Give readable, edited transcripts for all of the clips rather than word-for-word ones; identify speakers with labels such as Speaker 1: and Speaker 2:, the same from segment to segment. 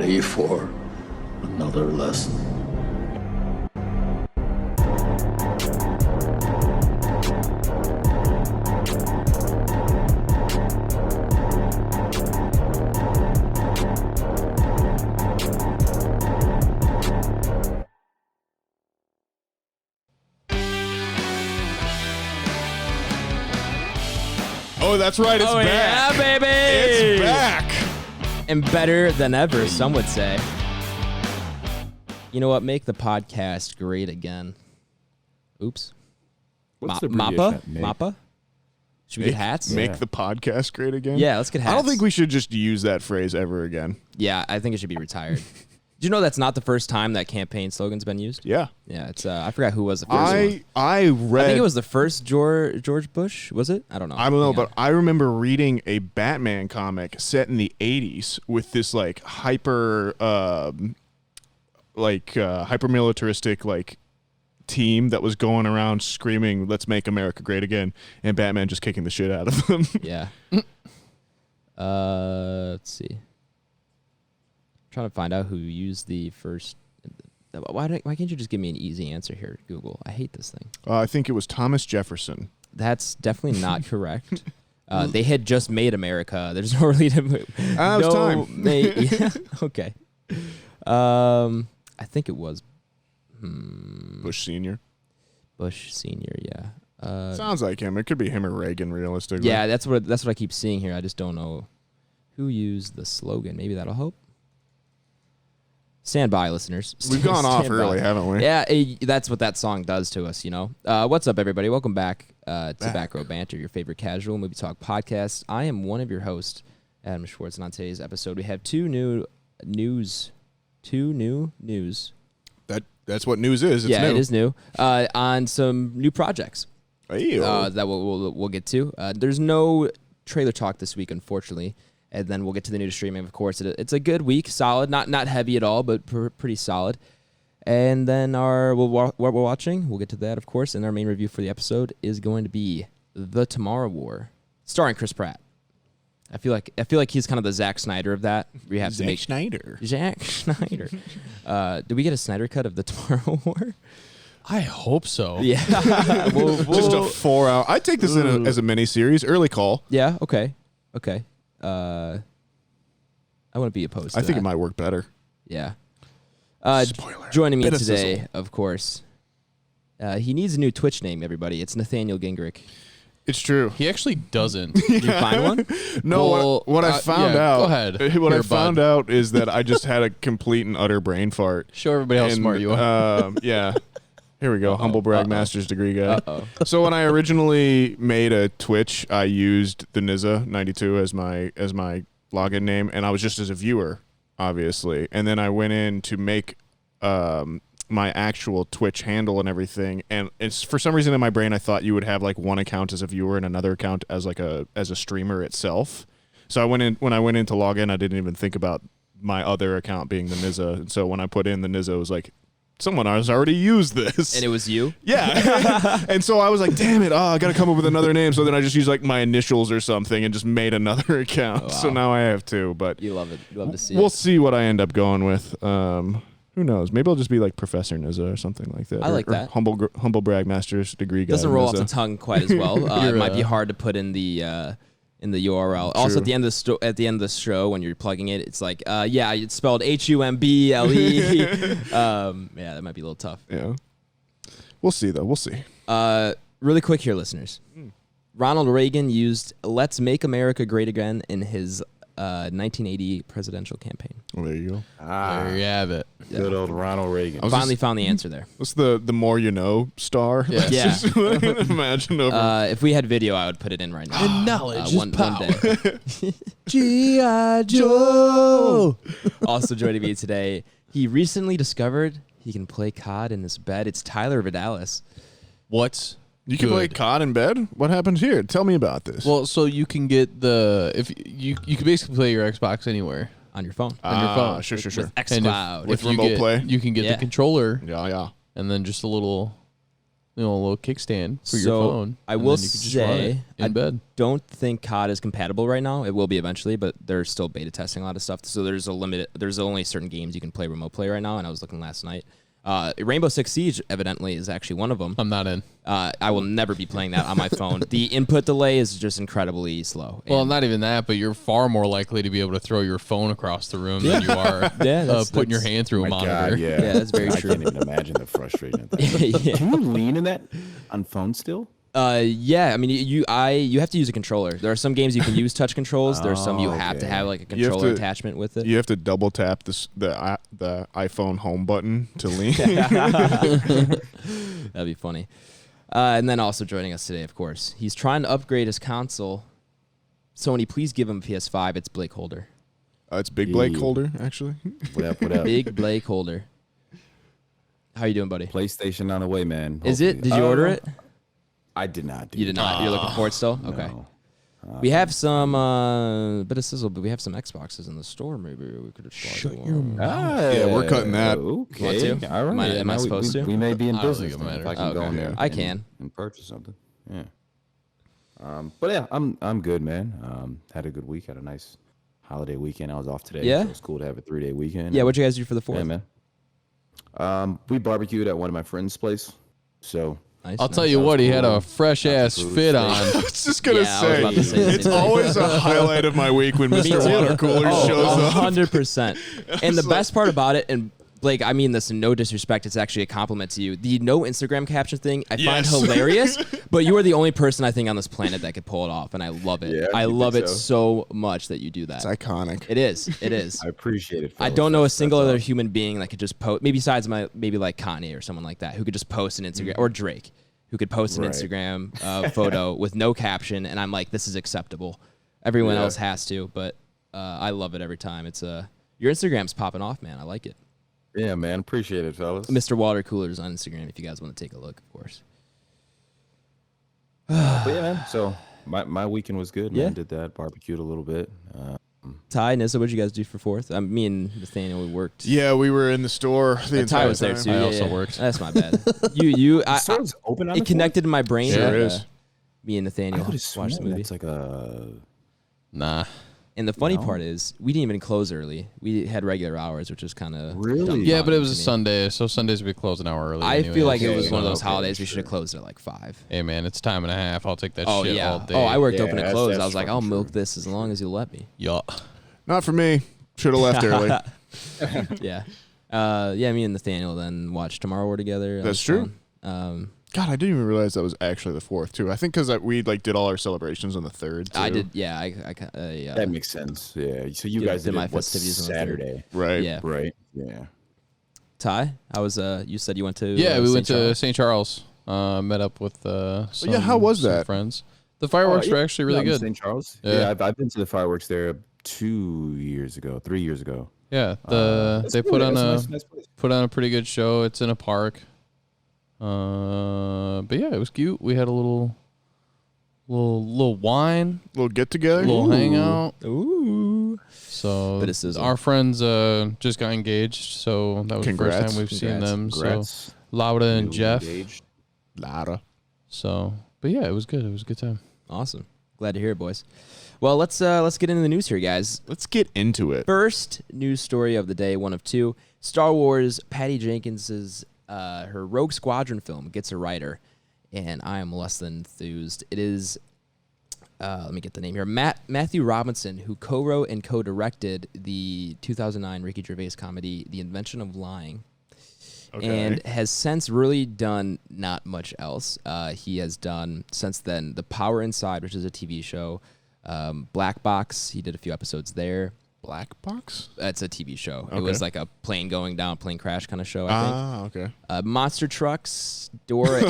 Speaker 1: ready for another lesson?
Speaker 2: Oh, that's right. It's back.
Speaker 3: Yeah, baby.
Speaker 2: It's back.
Speaker 3: And better than ever, some would say. You know what? Make the podcast great again. Oops.
Speaker 4: What's the abbreviation?
Speaker 3: Mappa? Should we get hats?
Speaker 2: Make the podcast great again?
Speaker 3: Yeah, let's get hats.
Speaker 2: I don't think we should just use that phrase ever again.
Speaker 3: Yeah, I think it should be retired. Did you know that's not the first time that campaign slogan's been used?
Speaker 2: Yeah.
Speaker 3: Yeah, it's I forgot who was the first one.
Speaker 2: I read.
Speaker 3: I think it was the first George Bush, was it? I don't know.
Speaker 2: I don't know, but I remember reading a Batman comic set in the 80s with this like hyper militaristic like team that was going around screaming, "Let's make America great again," and Batman just kicking the shit out of them.
Speaker 3: Yeah. Let's see. Trying to find out who used the first. Why can't you just give me an easy answer here, Google? I hate this thing.
Speaker 2: I think it was Thomas Jefferson.
Speaker 3: That's definitely not correct. They had just made America. There's no really
Speaker 2: it was time.
Speaker 3: Yeah, okay. I think it was
Speaker 2: Bush Sr.
Speaker 3: Bush Sr. Yeah.
Speaker 2: Sounds like him. It could be him or Reagan, realistically.
Speaker 3: Yeah, that's what I keep seeing here. I just don't know who used the slogan. Maybe that'll help. Stand by, listeners.
Speaker 2: We've gone off early, haven't we?
Speaker 3: Yeah, that's what that song does to us, you know. What's up, everybody? Welcome back to Back Row Banter, your favorite casual movie talk podcast. I am one of your hosts, Adam Schwartz, and on today's episode, we have two new news.
Speaker 2: That's what news is. It's new.
Speaker 3: It is new. On some new projects
Speaker 2: Ew.
Speaker 3: that we'll get to. There's no trailer talk this week, unfortunately. And then we'll get to the new streaming, of course. It's a good week, solid, not heavy at all, but pretty solid. And then what we're watching, we'll get to that, of course. And our main review for the episode is going to be The Tomorrow War, starring Chris Pratt. I feel like he's kind of the Zack Snyder of that. We have to make
Speaker 2: Snyder.
Speaker 3: Zack Snyder. Did we get a Snyder cut of The Tomorrow War?
Speaker 4: I hope so.
Speaker 3: Yeah,
Speaker 2: Just a 4 hour. I'd take this as a mini series. Early call.
Speaker 3: Yeah. Okay. I wouldn't be opposed to
Speaker 2: I think
Speaker 3: that.
Speaker 2: it might work better.
Speaker 3: Yeah.
Speaker 2: Spoiler.
Speaker 3: Joining me
Speaker 2: Bit of
Speaker 3: today,
Speaker 2: sizzle.
Speaker 3: of course. He needs a new Twitch name, everybody. It's Nathaniel Gingrich.
Speaker 2: It's true.
Speaker 4: He actually doesn't.
Speaker 3: Did you find one?
Speaker 2: No,
Speaker 4: Well,
Speaker 2: what I found out.
Speaker 4: Go ahead.
Speaker 2: What I
Speaker 4: Here,
Speaker 2: found
Speaker 4: bud.
Speaker 2: out is that I just had a complete and utter brain fart.
Speaker 4: Show everybody how smart you are.
Speaker 2: Yeah. Here we go. Humble brag, master's degree guy.
Speaker 3: Uh-oh.
Speaker 2: So when I originally made a Twitch, I used the Nizza92 as my login name, and I was just as a viewer, obviously. And then I went in to make my actual Twitch handle and everything, and it's for some reason in my brain I thought you would have like one account as a viewer and another account as a streamer itself. So when I went in to log in, I didn't even think about my other account being the Nizza. And so when I put in the Nizza, it was like, someone has already used this.
Speaker 3: And it was you?
Speaker 2: Yeah. And so I was like, damn it, I got to come up with another name. So then I just used like my initials or something and just made another account.
Speaker 3: Oh, wow.
Speaker 2: So now I have two, but
Speaker 3: You love it. You love to see
Speaker 2: we'll
Speaker 3: it.
Speaker 2: see what I end up going with. Who knows? Maybe I'll just be like Professor Nizza or something like that.
Speaker 3: I like that.
Speaker 2: Humble brag master's degree guy.
Speaker 3: Doesn't roll off
Speaker 2: Nizza.
Speaker 3: the tongue quite as well. It might be hard to put in the URL. Also,
Speaker 2: True.
Speaker 3: at the end of the show, when you're plugging it, it's like, it's spelled HUMBLE. Yeah, that might be a little tough.
Speaker 2: Yeah. We'll see, though. We'll see.
Speaker 3: Really quick here, listeners. Ronald Reagan used "Let's Make America Great Again" in his 1980 presidential campaign.
Speaker 2: Well, there you go.
Speaker 4: There you have it.
Speaker 1: Good old Ronald Reagan.
Speaker 2: I was
Speaker 3: Finally
Speaker 2: just-
Speaker 3: found the answer there.
Speaker 2: What's the more you know star?
Speaker 4: Yeah.
Speaker 3: Yeah.
Speaker 2: Just imagine over.
Speaker 3: If we had video, I would put it in right now.
Speaker 4: And knowledge is
Speaker 3: one
Speaker 4: power.
Speaker 3: day.
Speaker 4: G.I. Joe.
Speaker 3: Also joining me today, he recently discovered he can play COD in his bed. It's Tyler Vidalis.
Speaker 4: What's
Speaker 2: You can play
Speaker 4: good?
Speaker 2: COD in bed? What happens here? Tell me about this.
Speaker 4: Well, so you can get if you can basically play your Xbox anywhere
Speaker 3: On your phone.
Speaker 4: on your phone.
Speaker 2: Sure.
Speaker 3: With
Speaker 4: And
Speaker 3: xCloud.
Speaker 2: With
Speaker 4: you
Speaker 2: remote
Speaker 4: get-
Speaker 2: play?
Speaker 4: You can get
Speaker 3: Yeah.
Speaker 4: the controller
Speaker 2: Yeah.
Speaker 4: and then just a little a little kickstand for
Speaker 3: So,
Speaker 4: your phone.
Speaker 3: I
Speaker 4: and
Speaker 3: will
Speaker 4: then you can just run it
Speaker 3: say,
Speaker 4: in bed.
Speaker 3: Don't think COD is compatible right now. It will be eventually, but they're still beta testing a lot of stuff. So there's only certain games you can play remote play right now, and I was looking last night. Rainbow Six Siege evidently is actually one of them.
Speaker 4: I'm not in.
Speaker 3: I will never be playing that on my phone. The input delay is just incredibly slow.
Speaker 4: Well,
Speaker 3: And
Speaker 4: not even that, but you're far more likely to be able to throw your phone across the room than you are putting your hand through a
Speaker 5: My
Speaker 4: monitor.
Speaker 5: God, yeah.
Speaker 3: Yeah, that's very
Speaker 5: I
Speaker 3: true.
Speaker 5: can't even imagine the frustration of that.
Speaker 3: yeah.
Speaker 5: Can you lean in that on phone still?
Speaker 3: Yeah, I mean, you have to use a controller. There are some games you can use touch controls. There are some you have to
Speaker 5: okay.
Speaker 3: have like a
Speaker 2: You have
Speaker 3: controller
Speaker 2: to-
Speaker 3: attachment with it.
Speaker 2: You have to double tap the iPhone home button to lean.
Speaker 3: That'd be funny. And then also joining us today, of course, he's trying to upgrade his console. Sony, please give him a PS5. It's BlakeHolder.
Speaker 2: It's Big Blake
Speaker 5: Yeah.
Speaker 2: Holder, actually.
Speaker 5: What up, what up?
Speaker 3: Big BlakeHolder. How you doing, buddy?
Speaker 5: PlayStation on the way, man.
Speaker 3: Is it?
Speaker 5: Hopefully.
Speaker 3: Did you order it?
Speaker 5: I did not.
Speaker 3: You did not. You're looking for it still? Okay.
Speaker 5: No.
Speaker 3: We have some bit of sizzle, but we have some Xboxes in the store. Maybe we could try one.
Speaker 2: Yeah, we're cutting that.
Speaker 5: Okay.
Speaker 3: Want to?
Speaker 5: All right.
Speaker 3: Am I
Speaker 5: We-
Speaker 3: supposed
Speaker 5: we,
Speaker 3: to?
Speaker 5: We may be in
Speaker 4: I don't
Speaker 5: business
Speaker 4: think it
Speaker 5: then, if
Speaker 4: matters.
Speaker 5: I can go
Speaker 3: Okay.
Speaker 5: in there.
Speaker 3: I
Speaker 5: and-
Speaker 3: can.
Speaker 5: and purchase something. Yeah. But yeah, I'm good, man. Had a good week. Had a nice holiday weekend. I was off today.
Speaker 3: Yeah?
Speaker 5: So it's cool to have a 3-day weekend.
Speaker 3: Yeah, what'd you guys do for the 4th?
Speaker 5: Yeah, man. We barbecued at one of my friends' place. So
Speaker 3: Nice,
Speaker 4: I'll
Speaker 3: nice.
Speaker 4: tell you what, he had a
Speaker 5: cool.
Speaker 4: fresh ass
Speaker 5: food,
Speaker 4: fit
Speaker 5: steak.
Speaker 4: on.
Speaker 2: I was just gonna
Speaker 3: Yeah, I was about to say the
Speaker 2: it's
Speaker 3: same thing.
Speaker 2: always a highlight of my week when Mr.
Speaker 3: too.
Speaker 2: Water Cooler shows up.
Speaker 3: 100%. And the best part about it, and Blake, I mean this in no disrespect, it's actually a compliment to you. The no Instagram caption thing, I find
Speaker 2: Yes.
Speaker 3: hilarious, but you are the only person I think on this planet that could pull it off, and I love it.
Speaker 5: Yeah,
Speaker 3: I
Speaker 5: you
Speaker 3: love
Speaker 5: think
Speaker 3: it
Speaker 5: so?
Speaker 3: so much that you do that.
Speaker 2: It's iconic.
Speaker 3: It is. It is.
Speaker 5: I appreciate it.
Speaker 3: I
Speaker 5: fellas.
Speaker 3: don't know a
Speaker 5: That's
Speaker 3: single
Speaker 5: all.
Speaker 3: other human being that could just post, maybe besides maybe like Kanye or someone like that, who could just post an Instagram, or Drake, who could post an
Speaker 5: Right.
Speaker 3: Instagram photo with no caption, and I'm like, this is acceptable. Everyone
Speaker 5: Yeah.
Speaker 3: else has to, but I love it every time. It's your Instagram's popping off, man. I like it.
Speaker 5: Yeah, man. Appreciate it, fellas.
Speaker 3: Mr. Water Coolers on Instagram if you guys want to take a look, of course.
Speaker 5: But yeah, man. So my weekend was good, man.
Speaker 3: Yeah.
Speaker 5: Did that, barbecued a little bit.
Speaker 3: Ty, Nissa, what'd you guys do for 4th? Me and Nathaniel, we worked.
Speaker 2: Yeah, we were in the store the
Speaker 3: Ty
Speaker 2: entire
Speaker 3: was there
Speaker 2: time.
Speaker 3: too.
Speaker 4: I
Speaker 3: yeah,
Speaker 4: also
Speaker 3: yeah.
Speaker 4: worked.
Speaker 3: That's my bad. I
Speaker 5: Store's open on the
Speaker 3: it connected in my brain.
Speaker 2: Sure
Speaker 3: that,
Speaker 2: is.
Speaker 3: Me and
Speaker 5: I
Speaker 3: Nathaniel
Speaker 5: would have
Speaker 3: watched the movie.
Speaker 5: It's like a.
Speaker 4: Nah.
Speaker 3: And the funny
Speaker 5: No.
Speaker 3: part is, we didn't even close early. We had regular hours, which was kind of
Speaker 5: Really?
Speaker 4: Yeah, but it was a Sunday, so Sundays we close an hour early.
Speaker 3: I
Speaker 4: anyway,
Speaker 3: feel like it
Speaker 5: Okay,
Speaker 3: was one of those
Speaker 5: okay,
Speaker 3: holidays we
Speaker 5: sure.
Speaker 3: should have closed at like 5.
Speaker 4: Hey man, it's time and a half. I'll take that
Speaker 3: Oh
Speaker 4: shit
Speaker 3: yeah.
Speaker 4: all day.
Speaker 3: Oh, I worked
Speaker 5: Yeah,
Speaker 3: open and
Speaker 5: that's-
Speaker 3: closed. I
Speaker 5: that's
Speaker 3: was like,
Speaker 5: fucking
Speaker 3: I'll
Speaker 5: true.
Speaker 3: milk this as long as you let me.
Speaker 4: Yeah.
Speaker 2: Not for me. Should have left early.
Speaker 3: Yeah. Yeah. Me and Nathaniel then watched Tomorrow War together. That
Speaker 2: That's
Speaker 3: was
Speaker 2: true.
Speaker 3: fun.
Speaker 2: God, I didn't even realize that was actually the 4th too. I think because we like did all our celebrations on the 3rd. Too.
Speaker 3: I did. Yeah. Yeah.
Speaker 5: That makes sense. Yeah. So you
Speaker 3: Did-
Speaker 5: guys
Speaker 3: did
Speaker 5: did
Speaker 3: my
Speaker 5: it, what,
Speaker 3: festivities on the
Speaker 5: Saturday,
Speaker 2: Right.
Speaker 3: Yeah.
Speaker 5: right? Yeah.
Speaker 3: Ty, I was. You said you went to.
Speaker 4: Yeah, we
Speaker 3: St.
Speaker 4: went to
Speaker 3: Charles?
Speaker 4: St. Charles. Met up with some,
Speaker 2: yeah, how was
Speaker 4: some
Speaker 2: that?
Speaker 4: friends. The fireworks
Speaker 5: Oh,
Speaker 4: were
Speaker 5: yeah.
Speaker 4: actually really
Speaker 5: Yeah,
Speaker 4: good.
Speaker 5: St. Charles.
Speaker 4: Yeah.
Speaker 5: Yeah, I've been to the fireworks there 3 years ago.
Speaker 4: Yeah,
Speaker 5: That's
Speaker 4: they
Speaker 5: cool.
Speaker 4: put on
Speaker 5: That's
Speaker 4: a
Speaker 5: nice place.
Speaker 4: put on a pretty good show. It's in a park. But yeah, it was cute. We had a little wine,
Speaker 2: Little get together.
Speaker 4: little hangout.
Speaker 3: Ooh.
Speaker 4: So
Speaker 3: Bit of sizzle.
Speaker 4: our friends just got engaged, so that was the
Speaker 2: Congrats.
Speaker 4: first time we've seen
Speaker 3: Congrats.
Speaker 4: them.
Speaker 5: Congrats.
Speaker 4: So Lauda and
Speaker 5: Newly
Speaker 4: Jeff.
Speaker 5: engaged.
Speaker 2: Lara.
Speaker 4: So, but yeah, it was good. It was a good time.
Speaker 3: Awesome. Glad to hear it, boys. Well, let's get into the news here, guys.
Speaker 2: Let's get into it.
Speaker 3: First news story of the day, one of two. Star Wars, Patty Jenkins's her Rogue Squadron film gets a writer, and I am less than enthused. It is, let me get the name here, Matthew Robinson, who co-wrote and co-directed the 2009 Ricky Gervais comedy, The Invention of Lying, and has since really done not much else. He has done, since then, The Power Inside, which is a TV show, Black Box, he did a few episodes there.
Speaker 2: Black Box?
Speaker 3: That's a TV show. It
Speaker 2: Okay.
Speaker 3: was like a plane going down, plane crash kind of show, I think.
Speaker 2: Ah, okay.
Speaker 3: Monster Trucks, Dora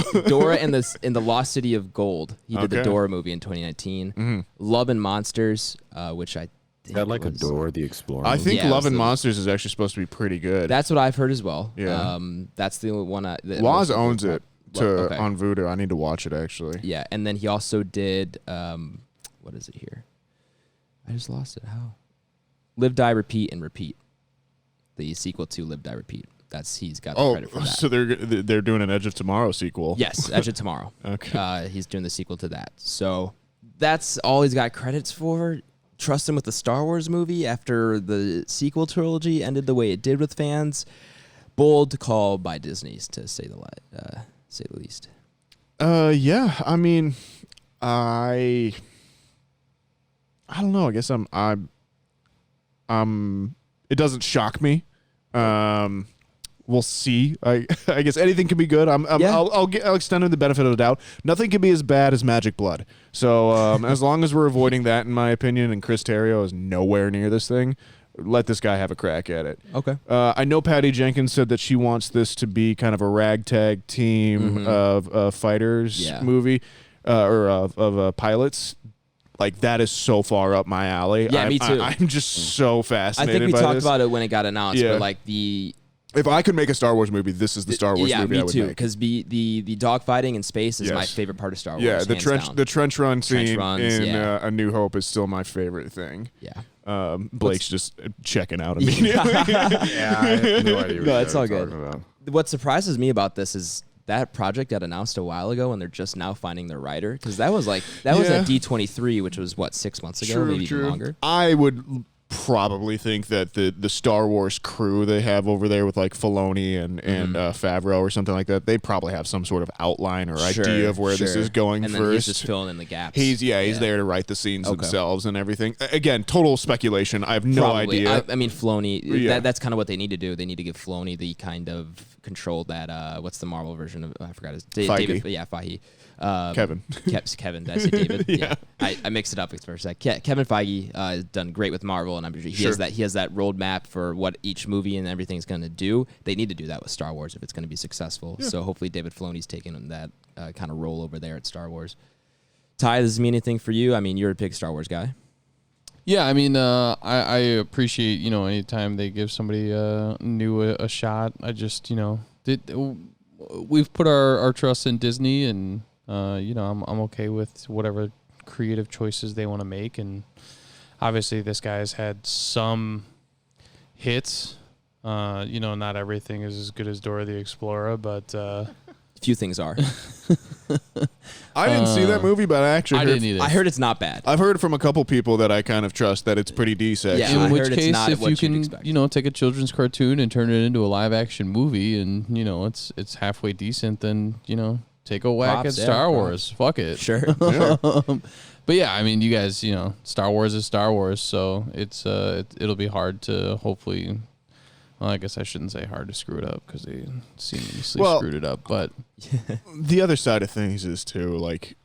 Speaker 3: and the Lost City of Gold. He did the
Speaker 2: Okay.
Speaker 3: Dora movie in 2019. Love and Monsters, which I
Speaker 5: Is
Speaker 3: think
Speaker 5: that like
Speaker 3: was,
Speaker 5: a Dora the Explorer?
Speaker 2: I think
Speaker 3: Yeah, it
Speaker 2: Love
Speaker 3: was
Speaker 2: and
Speaker 3: the-
Speaker 2: Monsters is actually supposed to be pretty good.
Speaker 3: That's what I've heard as well.
Speaker 2: Yeah.
Speaker 3: That's the only one. That
Speaker 2: Laws
Speaker 3: most people
Speaker 2: owns it to
Speaker 3: Okay.
Speaker 2: on Vudu. I need to watch it actually.
Speaker 3: Yeah, and then he also did what is it here? I just lost it. How? Live, Die, Repeat, and Repeat. The sequel to Live, Die, Repeat. he's got the credit for that.
Speaker 2: So they're doing an Edge of Tomorrow sequel.
Speaker 3: Yes, Edge of Tomorrow.
Speaker 2: Okay.
Speaker 3: He's doing the sequel to that. So that's all he's got credits for. Trust him with the Star Wars movie after the sequel trilogy ended the way it did with fans. Bold call by Disney, to say the least.
Speaker 2: Yeah. I mean, I don't know. I guess it doesn't shock me. We'll see. I guess anything can be good. I'll extend him the benefit of the doubt. Nothing can be as bad as Magic Blood. So as long as we're avoiding that, in my opinion, and Chris Terrio is nowhere near this thing, let this guy have a crack at it.
Speaker 3: Okay.
Speaker 2: I know Patty Jenkins said that she wants this to be kind of a ragtag team of fighters movie or of pilots. Like, that is so far up my alley.
Speaker 3: Yeah, me too.
Speaker 2: I'm just so fascinated by
Speaker 3: I think we talked
Speaker 2: this.
Speaker 3: about it when it got announced, but like
Speaker 2: if I could make a Star Wars movie, this is the Star Wars movie I would make.
Speaker 3: Yeah, me too. Because the dogfighting in space is my favorite part of Star Wars.
Speaker 2: Yeah, the trench run scene in
Speaker 3: A
Speaker 2: New Hope is still my favorite thing.
Speaker 3: Yeah.
Speaker 2: Blake's just checking out immediately.
Speaker 5: Yeah, I have no idea.
Speaker 3: No, it's all good.
Speaker 5: About.
Speaker 3: What surprises me about this is that project got announced a while ago, and they're just now finding their writer, because that was at D23, which was 6 months ago, maybe even longer.
Speaker 2: I would probably think that the Star Wars crew they have over there with like Filoni and Favreau or something like that, they probably have some sort of outline or idea of where this is going
Speaker 3: and
Speaker 2: first.
Speaker 3: Then he's just filling in the gaps.
Speaker 2: He's there to write the scenes themselves and everything. Again, total speculation. I have no idea.
Speaker 3: I mean, Filoni. That's kind of what they need to do. They need to give Filoni the kind of control that what's the Marvel version of I forgot his David. Yeah, Feige.
Speaker 2: Kevin.
Speaker 3: Did I say David? Yeah. I mixed it up for a sec. Kevin Feige has done great with Marvel, and I'm sure he has that roadmap for what each movie and everything's going to do. They need to do that with Star Wars if it's going to be successful. Yeah. So hopefully David Filoni's taking that kind of role over there at Star Wars. Ty, does this mean anything for you? I mean, you're a big Star Wars guy.
Speaker 4: Yeah, I mean, I appreciate, anytime they give somebody new a shot. I just, we've put our trust in Disney, and I'm okay with whatever creative choices they want to make. And obviously, this guy's had some hits. Not everything is as good as Dora the Explorer, but
Speaker 3: few things are.
Speaker 2: I didn't see that movie, but I
Speaker 4: didn't either.
Speaker 3: I heard it's not bad.
Speaker 2: I've heard from a couple people that I kind of trust that it's pretty decent.
Speaker 3: Yeah,
Speaker 4: in which case, if you can, take a children's cartoon and turn it into a live action movie, and it's halfway decent, then take a whack at Star Wars. Fuck it.
Speaker 3: Sure.
Speaker 4: But yeah, I mean, you guys, Star Wars is Star Wars, so it'll be hard to hopefully. Well, I guess I shouldn't say hard to screw it up because they seamlessly screwed it up. But
Speaker 2: the other side of things is too, like,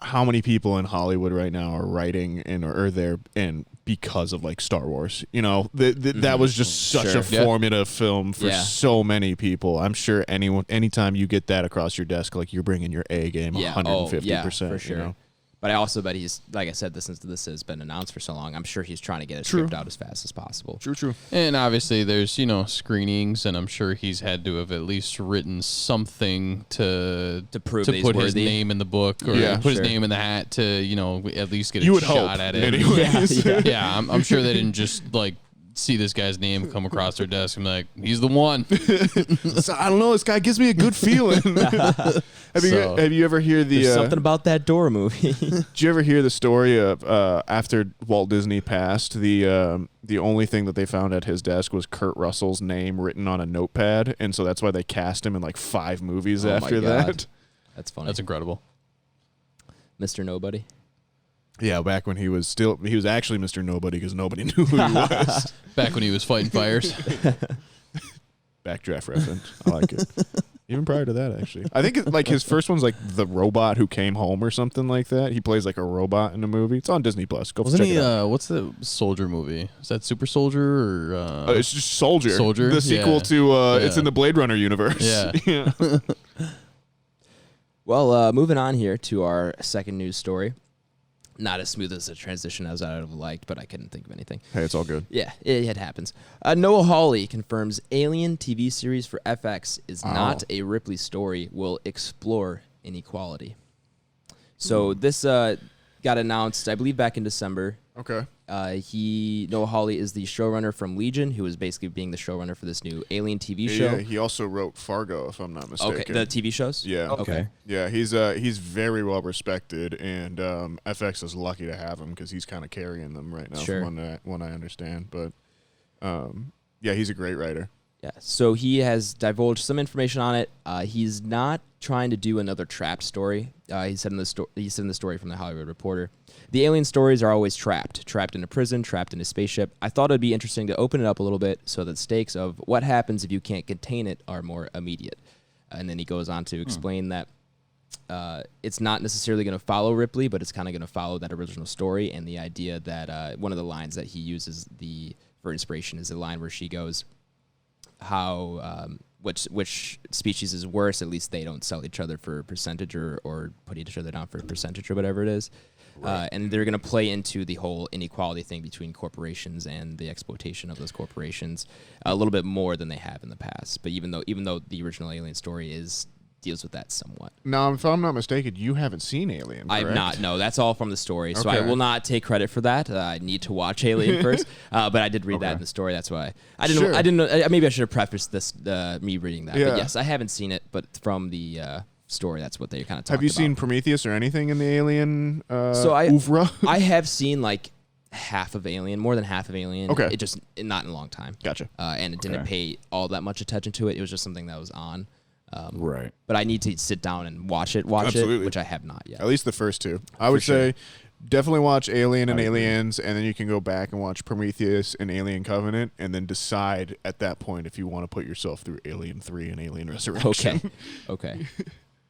Speaker 2: how many people in Hollywood right now are writing or they're in because of like Star Wars. That was just such a formative film for so many people. I'm sure anytime you get that across your desk, like, you're bringing your A game 150%.
Speaker 3: For sure. But I also bet he's, like I said, since this has been announced for so long, I'm sure he's trying to get it shipped out as fast as possible.
Speaker 2: True.
Speaker 4: And obviously there's, screenings, and I'm sure he's had to have at least written something to
Speaker 3: prove
Speaker 4: to put his
Speaker 3: worthy.
Speaker 4: name in the book or put his name in the hat to, at least get a shot at it.
Speaker 2: Anyways.
Speaker 4: Yeah, I'm sure they didn't just, like, see this guy's name come across their desk and be like, he's the one.
Speaker 2: So, I don't know. This guy gives me a good feeling. Have you ever hear the
Speaker 3: something about that Dora movie?
Speaker 2: Did you ever hear the story of after Walt Disney passed, the only thing that they found at his desk was Kurt Russell's name written on a notepad, and so that's why they cast him in like 5 movies after that.
Speaker 3: That's funny.
Speaker 4: That's incredible.
Speaker 3: Mr. Nobody.
Speaker 2: Yeah, back when he was actually Mr. Nobody because nobody knew who he was.
Speaker 4: Back when he was fighting fires.
Speaker 2: Backdraft reference. I like it. Even prior to that, actually. I think like his first one's like The Robot Who Came Home or something like that. He plays like a robot in a movie. It's on Disney Plus. Go check it out.
Speaker 4: What's the Soldier movie? Is that Super Soldier or
Speaker 2: it's just Soldier.
Speaker 4: Soldier?
Speaker 2: The sequel to it's in the Blade Runner universe.
Speaker 4: Yeah.
Speaker 3: Well, moving on here to our second news story. Not as smooth as a transition as I would have liked, but I couldn't think of anything.
Speaker 2: Hey, it's all good.
Speaker 3: Yeah, it happens. Noah Hawley confirms Alien TV series for FX is not a Ripley story, will explore inequality. So this got announced, I believe, back in December.
Speaker 2: Okay.
Speaker 3: Noah Hawley is the showrunner from Legion, who is basically being the showrunner for this new Alien TV show.
Speaker 2: Yeah, he also wrote Fargo, if I'm not mistaken.
Speaker 3: Okay, the TV shows?
Speaker 2: Yeah.
Speaker 3: Okay.
Speaker 2: Yeah, he's very well respected, and FX is lucky to have him because he's kind of carrying them right now,
Speaker 3: Sure.
Speaker 2: from what I understand. But yeah, he's a great writer.
Speaker 3: Yeah, so he has divulged some information on it. He's not trying to do another Trapped story. He said in the story from the Hollywood Reporter, the alien stories are always trapped in a prison, trapped in a spaceship. I thought it'd be interesting to open it up a little bit so that stakes of what happens if you can't contain it are more immediate. And then he goes on to explain that it's not necessarily going to follow Ripley, but it's kind of going to follow that original story, and the idea that one of the lines that he uses for inspiration is the line where she goes, how which species is worse, at least they don't sell each other for a percentage or put each other down for a percentage or whatever it is. Right. And they're going to play into the whole inequality thing between corporations and the exploitation of those corporations a little bit more than they have in the past. But even though the original Alien story deals with that somewhat.
Speaker 2: Now, if I'm not mistaken, you haven't seen Alien, correct?
Speaker 3: I've not. No, that's all from the story. So
Speaker 2: Okay.
Speaker 3: I will not take credit for that. I need to watch Alien first. But I did read that in the story. That's why I didn't.
Speaker 2: Sure.
Speaker 3: I didn't know. Maybe I should have prefaced this me reading that.
Speaker 2: Yeah.
Speaker 3: But yes, I haven't seen it. But from the story, that's what they kind of talked about.
Speaker 2: Have you seen Prometheus or anything in the Alien
Speaker 3: I
Speaker 2: oeuvre?
Speaker 3: I have seen like half of Alien, more than half of Alien.
Speaker 2: Okay.
Speaker 3: It just not in a long time.
Speaker 2: Gotcha.
Speaker 3: And it didn't pay all that much attention to it. It was just something that was on.
Speaker 5: Right.
Speaker 3: But I need to sit down and watch it,
Speaker 2: Absolutely.
Speaker 3: which I have not yet.
Speaker 2: At least the first two. I would say definitely watch Alien and Aliens, and then you can go back and watch Prometheus and Alien Covenant, and then decide at that point if you want to put yourself through Alien 3 and Alien Resurrection.
Speaker 3: Okay.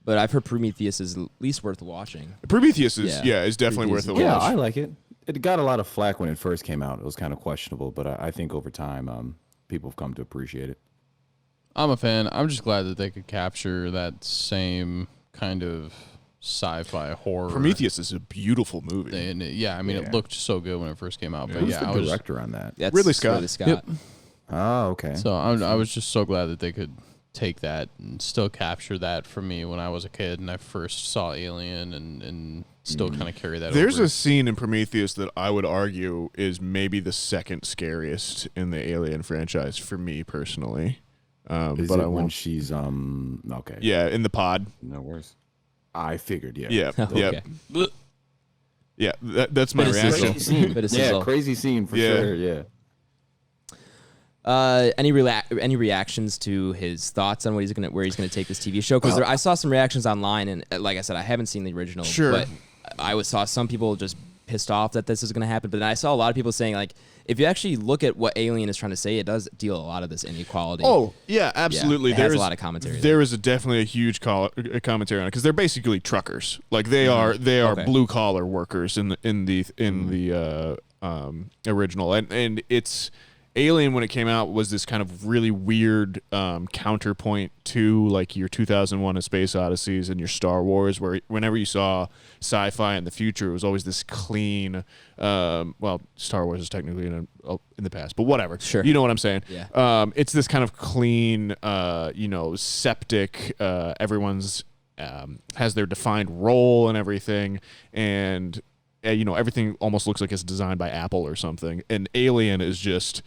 Speaker 3: But I've heard Prometheus is at least worth watching.
Speaker 2: Prometheus is is definitely
Speaker 3: Prometheus
Speaker 2: worth a
Speaker 5: Yeah,
Speaker 2: watch.
Speaker 5: I like it. It got a lot of flack when it first came out. It was kind of questionable, but I think over time, people have come to appreciate it.
Speaker 4: I'm a fan. I'm just glad that they could capture that same kind of sci-fi horror.
Speaker 2: Prometheus is a beautiful movie.
Speaker 4: And it looked so good when it first came out. But
Speaker 5: Who's
Speaker 4: yeah,
Speaker 5: the
Speaker 4: I was
Speaker 5: director on that?
Speaker 3: That's
Speaker 2: Ridley Scott.
Speaker 3: Ridley Scott.
Speaker 4: Yep.
Speaker 5: Oh, okay.
Speaker 4: So I was just so glad that they could take that and still capture that for me when I was a kid and I first saw Alien and still kind of carry that
Speaker 2: There's
Speaker 4: over.
Speaker 2: a scene in Prometheus that I would argue is maybe the second scariest in the Alien franchise for me personally.
Speaker 5: Is
Speaker 2: but
Speaker 5: it
Speaker 2: I
Speaker 5: when
Speaker 2: won't.
Speaker 5: she's okay?
Speaker 2: Yeah, in the pod.
Speaker 5: No worries. I figured. Yeah.
Speaker 2: Yeah,
Speaker 3: Okay.
Speaker 2: yeah, yeah. That's my
Speaker 3: But it's
Speaker 2: reaction.
Speaker 5: Crazy scene.
Speaker 3: But it's
Speaker 5: Yeah,
Speaker 3: sizzle.
Speaker 5: crazy scene for
Speaker 2: Yeah.
Speaker 5: sure. Yeah.
Speaker 3: Any reactions to his thoughts on where he's gonna take this TV show? Because I saw some reactions online, and like I said, I haven't seen the original.
Speaker 2: Sure.
Speaker 3: But saw some people just pissed off that this is gonna happen. But then I saw a lot of people saying like, if you actually look at what Alien is trying to say, it does deal a lot of this inequality.
Speaker 2: Oh yeah, absolutely.
Speaker 3: it has
Speaker 2: There
Speaker 3: a
Speaker 2: is
Speaker 3: lot of commentary
Speaker 2: There is definitely a huge commentary on it because they're basically truckers. Like they are
Speaker 3: Okay.
Speaker 2: blue collar workers in the original, and it's Alien when it came out was this kind of really weird counterpoint to like your 2001: A Space Odysseys and your Star Wars, where whenever you saw sci-fi in the future, it was always this clean. Well, Star Wars is technically in the past, but whatever.
Speaker 3: Sure.
Speaker 2: You know what I'm saying?
Speaker 3: Yeah.
Speaker 2: It's this kind of clean, septic. Everyone's has their defined role and everything, and everything almost looks like it's designed by Apple or something. And Alien is just,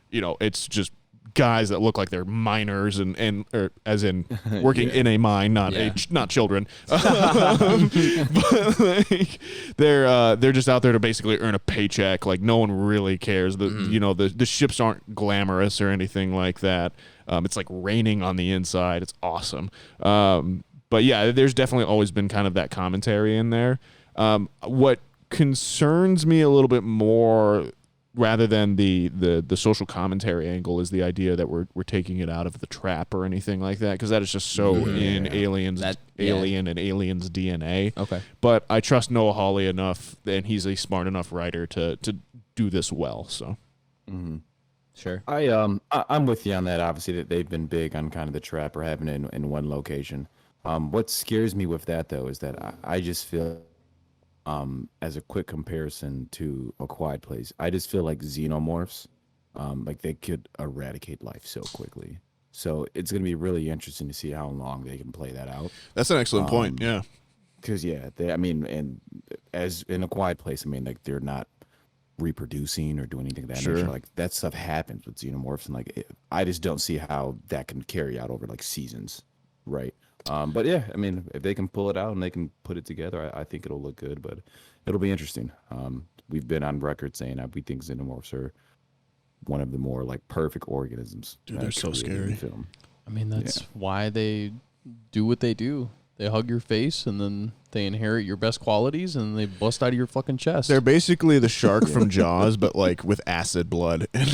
Speaker 2: it's just guys that look like they're miners or as in working in a mine, not children. But like, they're just out there to basically earn a paycheck. Like no one really cares. The ships aren't glamorous or anything like that. It's like raining on the inside. It's awesome. But yeah, there's definitely always been kind of that commentary in there. What concerns me a little bit more rather than the social commentary angle is the idea that we're taking it out of the trap or anything like that, because that is just so in Alien and Alien's DNA.
Speaker 3: Okay.
Speaker 2: But I trust Noah Hawley enough, and he's a smart enough writer to do this well. So
Speaker 3: Sure.
Speaker 5: I'm with you on that. Obviously, that they've been big on kind of the trap or having it in one location. What scares me with that though is that I just feel, as a quick comparison to A Quiet Place, I just feel like xenomorphs, like they could eradicate life so quickly. So it's going to be really interesting to see how long they can play that out.
Speaker 2: that's an excellent point. Yeah.
Speaker 5: Because I mean, and as in A Quiet Place, I mean, like they're not reproducing or doing anything of that nature. Like that stuff happens with xenomorphs, and like I just don't see how that can carry out over like seasons, right? But yeah, I mean, if they can pull it out and they can put it together, I think it'll look good. But it'll be interesting. We've been on record saying that we think xenomorphs are one of the more like perfect organisms.
Speaker 2: Dude, they're so scary.
Speaker 5: Film.
Speaker 4: I mean, that's why they do what they do. They hug your face, and then they inherit your best qualities, and they bust out of your fucking chest.
Speaker 2: They're basically the shark from Jaws, but like with acid blood and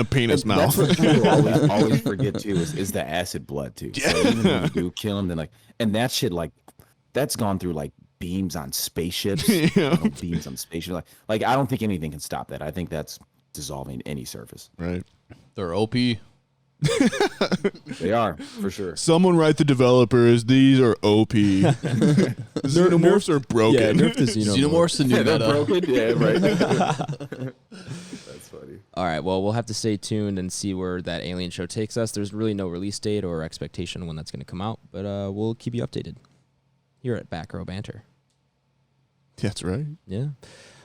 Speaker 2: a penis mouth.
Speaker 5: That's what people always forget too is the acid blood too. So even when you do kill them, then like, and that shit like that's gone through like beams on spaceships, beams on spaceships. Like I don't think anything can stop that. I think that's dissolving any surface.
Speaker 2: Right.
Speaker 4: They're OP.
Speaker 5: They are for sure.
Speaker 2: Someone write the developers. These are OP. Xenomorphs are broken.
Speaker 3: Yeah, nerf the xenomorphs.
Speaker 4: Xenomorphs the new
Speaker 5: They're
Speaker 4: meta.
Speaker 5: broken. Yeah, right. That's funny.
Speaker 3: All right, well, we'll have to stay tuned and see where that alien show takes us. There's really no release date or expectation when that's going to come out, but we'll keep you updated here at Back Row Banter.
Speaker 2: That's right.
Speaker 3: Yeah.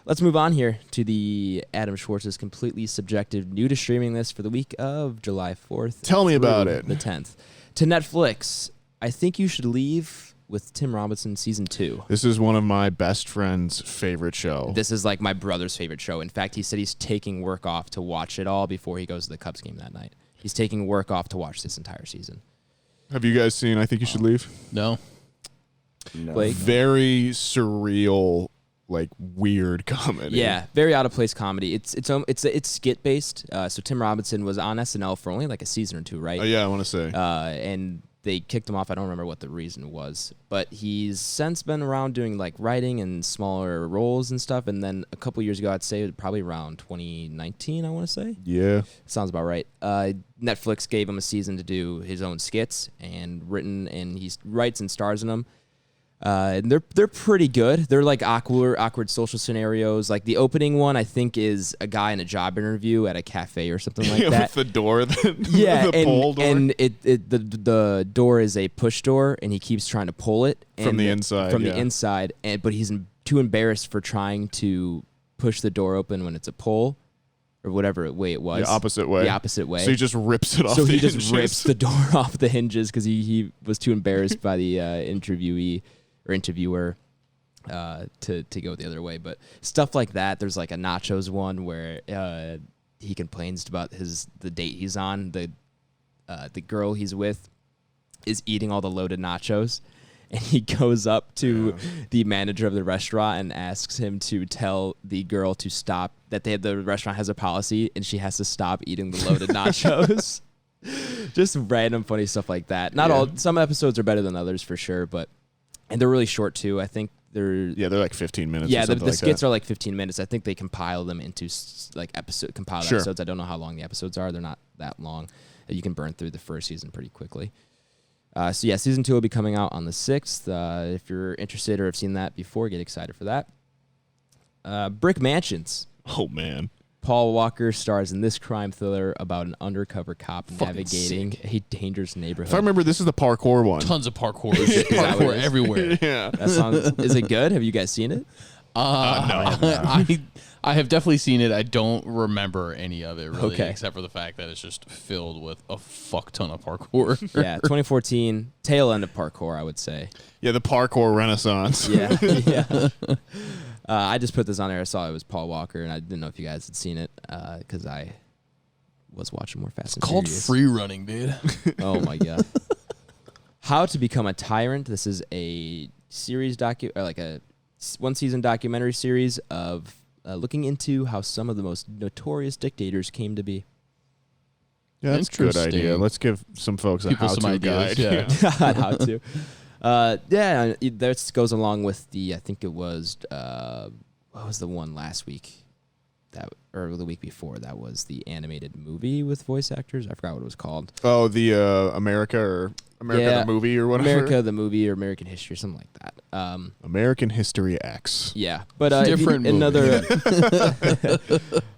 Speaker 3: Let's move on here to the Adam Schwartz's completely subjective new to streaming list for the week of July 4th.
Speaker 2: Tell me about
Speaker 3: through
Speaker 2: it.
Speaker 3: The 10th. To Netflix, I Think You Should Leave with Tim Robinson Season 2.
Speaker 2: This is one of my best friend's favorite show.
Speaker 3: This is like my brother's favorite show. In fact, he said he's taking work off to watch it all before he goes to the Cubs game that night. He's taking work off to watch this entire season.
Speaker 2: Have you guys seen I Think You Should Leave?
Speaker 4: No.
Speaker 3: Blake?
Speaker 2: Very surreal, like weird comedy.
Speaker 3: Yeah, very out of place comedy. It's skit based. So Tim Robinson was on SNL for only like a season or two, right?
Speaker 2: Oh, yeah, I want to say.
Speaker 3: And they kicked him off. I don't remember what the reason was, but he's since been around doing like writing and smaller roles and stuff. And then a couple years ago, I'd say probably around 2019, I want to say.
Speaker 2: Yeah.
Speaker 3: Sounds about right. Netflix gave him a season to do his own skits and he writes and stars in them. And they're pretty good. They're like awkward social scenarios. Like the opening one, I think, is a guy in a job interview at a cafe or something like that.
Speaker 2: With the door,
Speaker 3: the
Speaker 2: pole door.
Speaker 3: And the door is a push door, and he keeps trying to pull it
Speaker 2: From the inside,
Speaker 3: From
Speaker 2: yeah.
Speaker 3: the inside, but he's too embarrassed for trying to push the door open when it's a pull, or whatever way it was.
Speaker 2: The opposite way.
Speaker 3: The opposite way.
Speaker 2: So he just rips it off.
Speaker 3: So
Speaker 2: the
Speaker 3: he just
Speaker 2: hinges.
Speaker 3: rips the door off the hinges because he was too embarrassed by the interviewee or interviewer to go the other way. But stuff like that. There's like a nachos one where he complains about the date he's on. The girl he's with is eating all the loaded nachos, and he goes up to the manager of the restaurant and asks him to tell the girl to stop, that the restaurant has a policy and she has to stop eating the loaded nachos. Just random funny stuff like that. Not all. Some episodes are better than others for sure, and they're really short too. I think they're
Speaker 2: like 15 minutes.
Speaker 3: Yeah,
Speaker 2: or
Speaker 3: the
Speaker 2: something
Speaker 3: skits
Speaker 2: that.
Speaker 3: are like 15 minutes. I think they compile them into compiled
Speaker 2: Sure.
Speaker 3: episodes. I don't know how long the episodes are. They're not that long. You can burn through the first season pretty quickly. So yeah, season 2 will be coming out on the 6th. If you're interested or have seen that before, get excited for that. Brick Mansions.
Speaker 2: Oh man.
Speaker 3: Paul Walker stars in this crime thriller about an undercover cop navigating a dangerous neighborhood.
Speaker 2: If I remember, this is the parkour one.
Speaker 4: Tons of parkour.
Speaker 3: that what
Speaker 4: Parkour
Speaker 3: it is?
Speaker 4: everywhere.
Speaker 2: Yeah.
Speaker 3: That sounds. Is it good? Have you guys seen it?
Speaker 4: I have definitely seen it. I don't remember any of it really,
Speaker 3: Okay.
Speaker 4: except for the fact that it's just filled with a fuck ton of parkour.
Speaker 3: Yeah, 2014 tail end of parkour, I would say.
Speaker 2: Yeah, the parkour renaissance.
Speaker 3: Yeah, yeah. I just put this on there. I saw it was Paul Walker, and I didn't know if you guys had seen it because I was watching more Fast and
Speaker 4: Called
Speaker 3: Furious.
Speaker 4: free running, dude.
Speaker 3: Oh my god. How to Become a Tyrant. This is a series one season documentary series of looking into how some of the most notorious dictators came to be.
Speaker 2: Yeah, that's a good
Speaker 4: Interesting.
Speaker 2: idea. Let's give some folks a
Speaker 4: People some
Speaker 2: how-to
Speaker 4: ideas,
Speaker 2: guide.
Speaker 4: yeah.
Speaker 3: How to. This goes along with I think it was, what was the one last week? Or the week before, that was the animated movie with voice actors. I forgot what it was called.
Speaker 2: Oh, the America the movie or whatever.
Speaker 3: America the movie or American History, something like that.
Speaker 2: American History X.
Speaker 3: Yeah, but
Speaker 4: Different movie.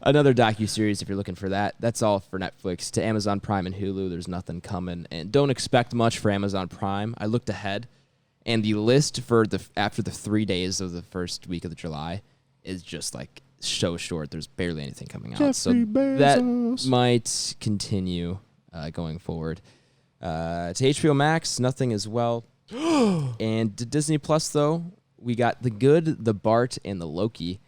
Speaker 3: another docuseries if you're looking for that. That's all for Netflix. To Amazon Prime and Hulu, there's nothing coming, and don't expect much for Amazon Prime. I looked ahead, And the list for after the 3 days of the first week of July is just like so short. There's barely anything coming out. So that might continue going forward. To HBO Max, nothing as well. And to Disney Plus, though, we got The Good, The Bart, and The Loki.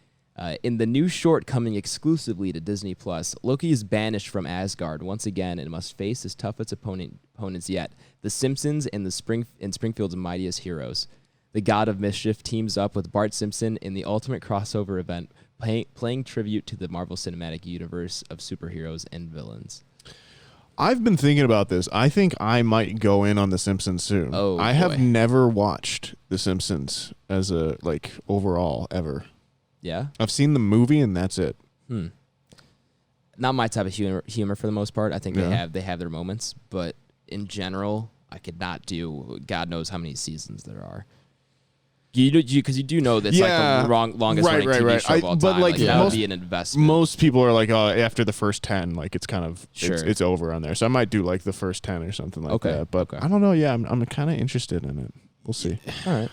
Speaker 3: In the new short coming exclusively to Disney Plus, Loki is banished from Asgard once again and must face his toughest opponents yet, the Simpsons and Springfield's mightiest heroes. The God of Mischief teams up with Bart Simpson in the ultimate crossover event, playing tribute to the Marvel Cinematic Universe of superheroes and villains.
Speaker 2: I've been thinking about this. I think I might go in on The Simpsons soon.
Speaker 3: Oh,
Speaker 2: I have never watched The Simpsons as a overall ever.
Speaker 3: Yeah?
Speaker 2: I've seen the movie and that's it.
Speaker 3: Not my type of humor for the most part. I think they have their moments, but in general, I could not do God knows how many seasons there are. Because you do know that's like the longest running TV show of all time. But that would be an investment.
Speaker 2: Most people are like, oh, after the first 10, it's kind of
Speaker 3: sure.
Speaker 2: it's over on there. So I might do the first 10 or something like that. But
Speaker 3: okay.
Speaker 2: I don't know. Yeah, I'm kind of interested in it. We'll see.
Speaker 3: All right.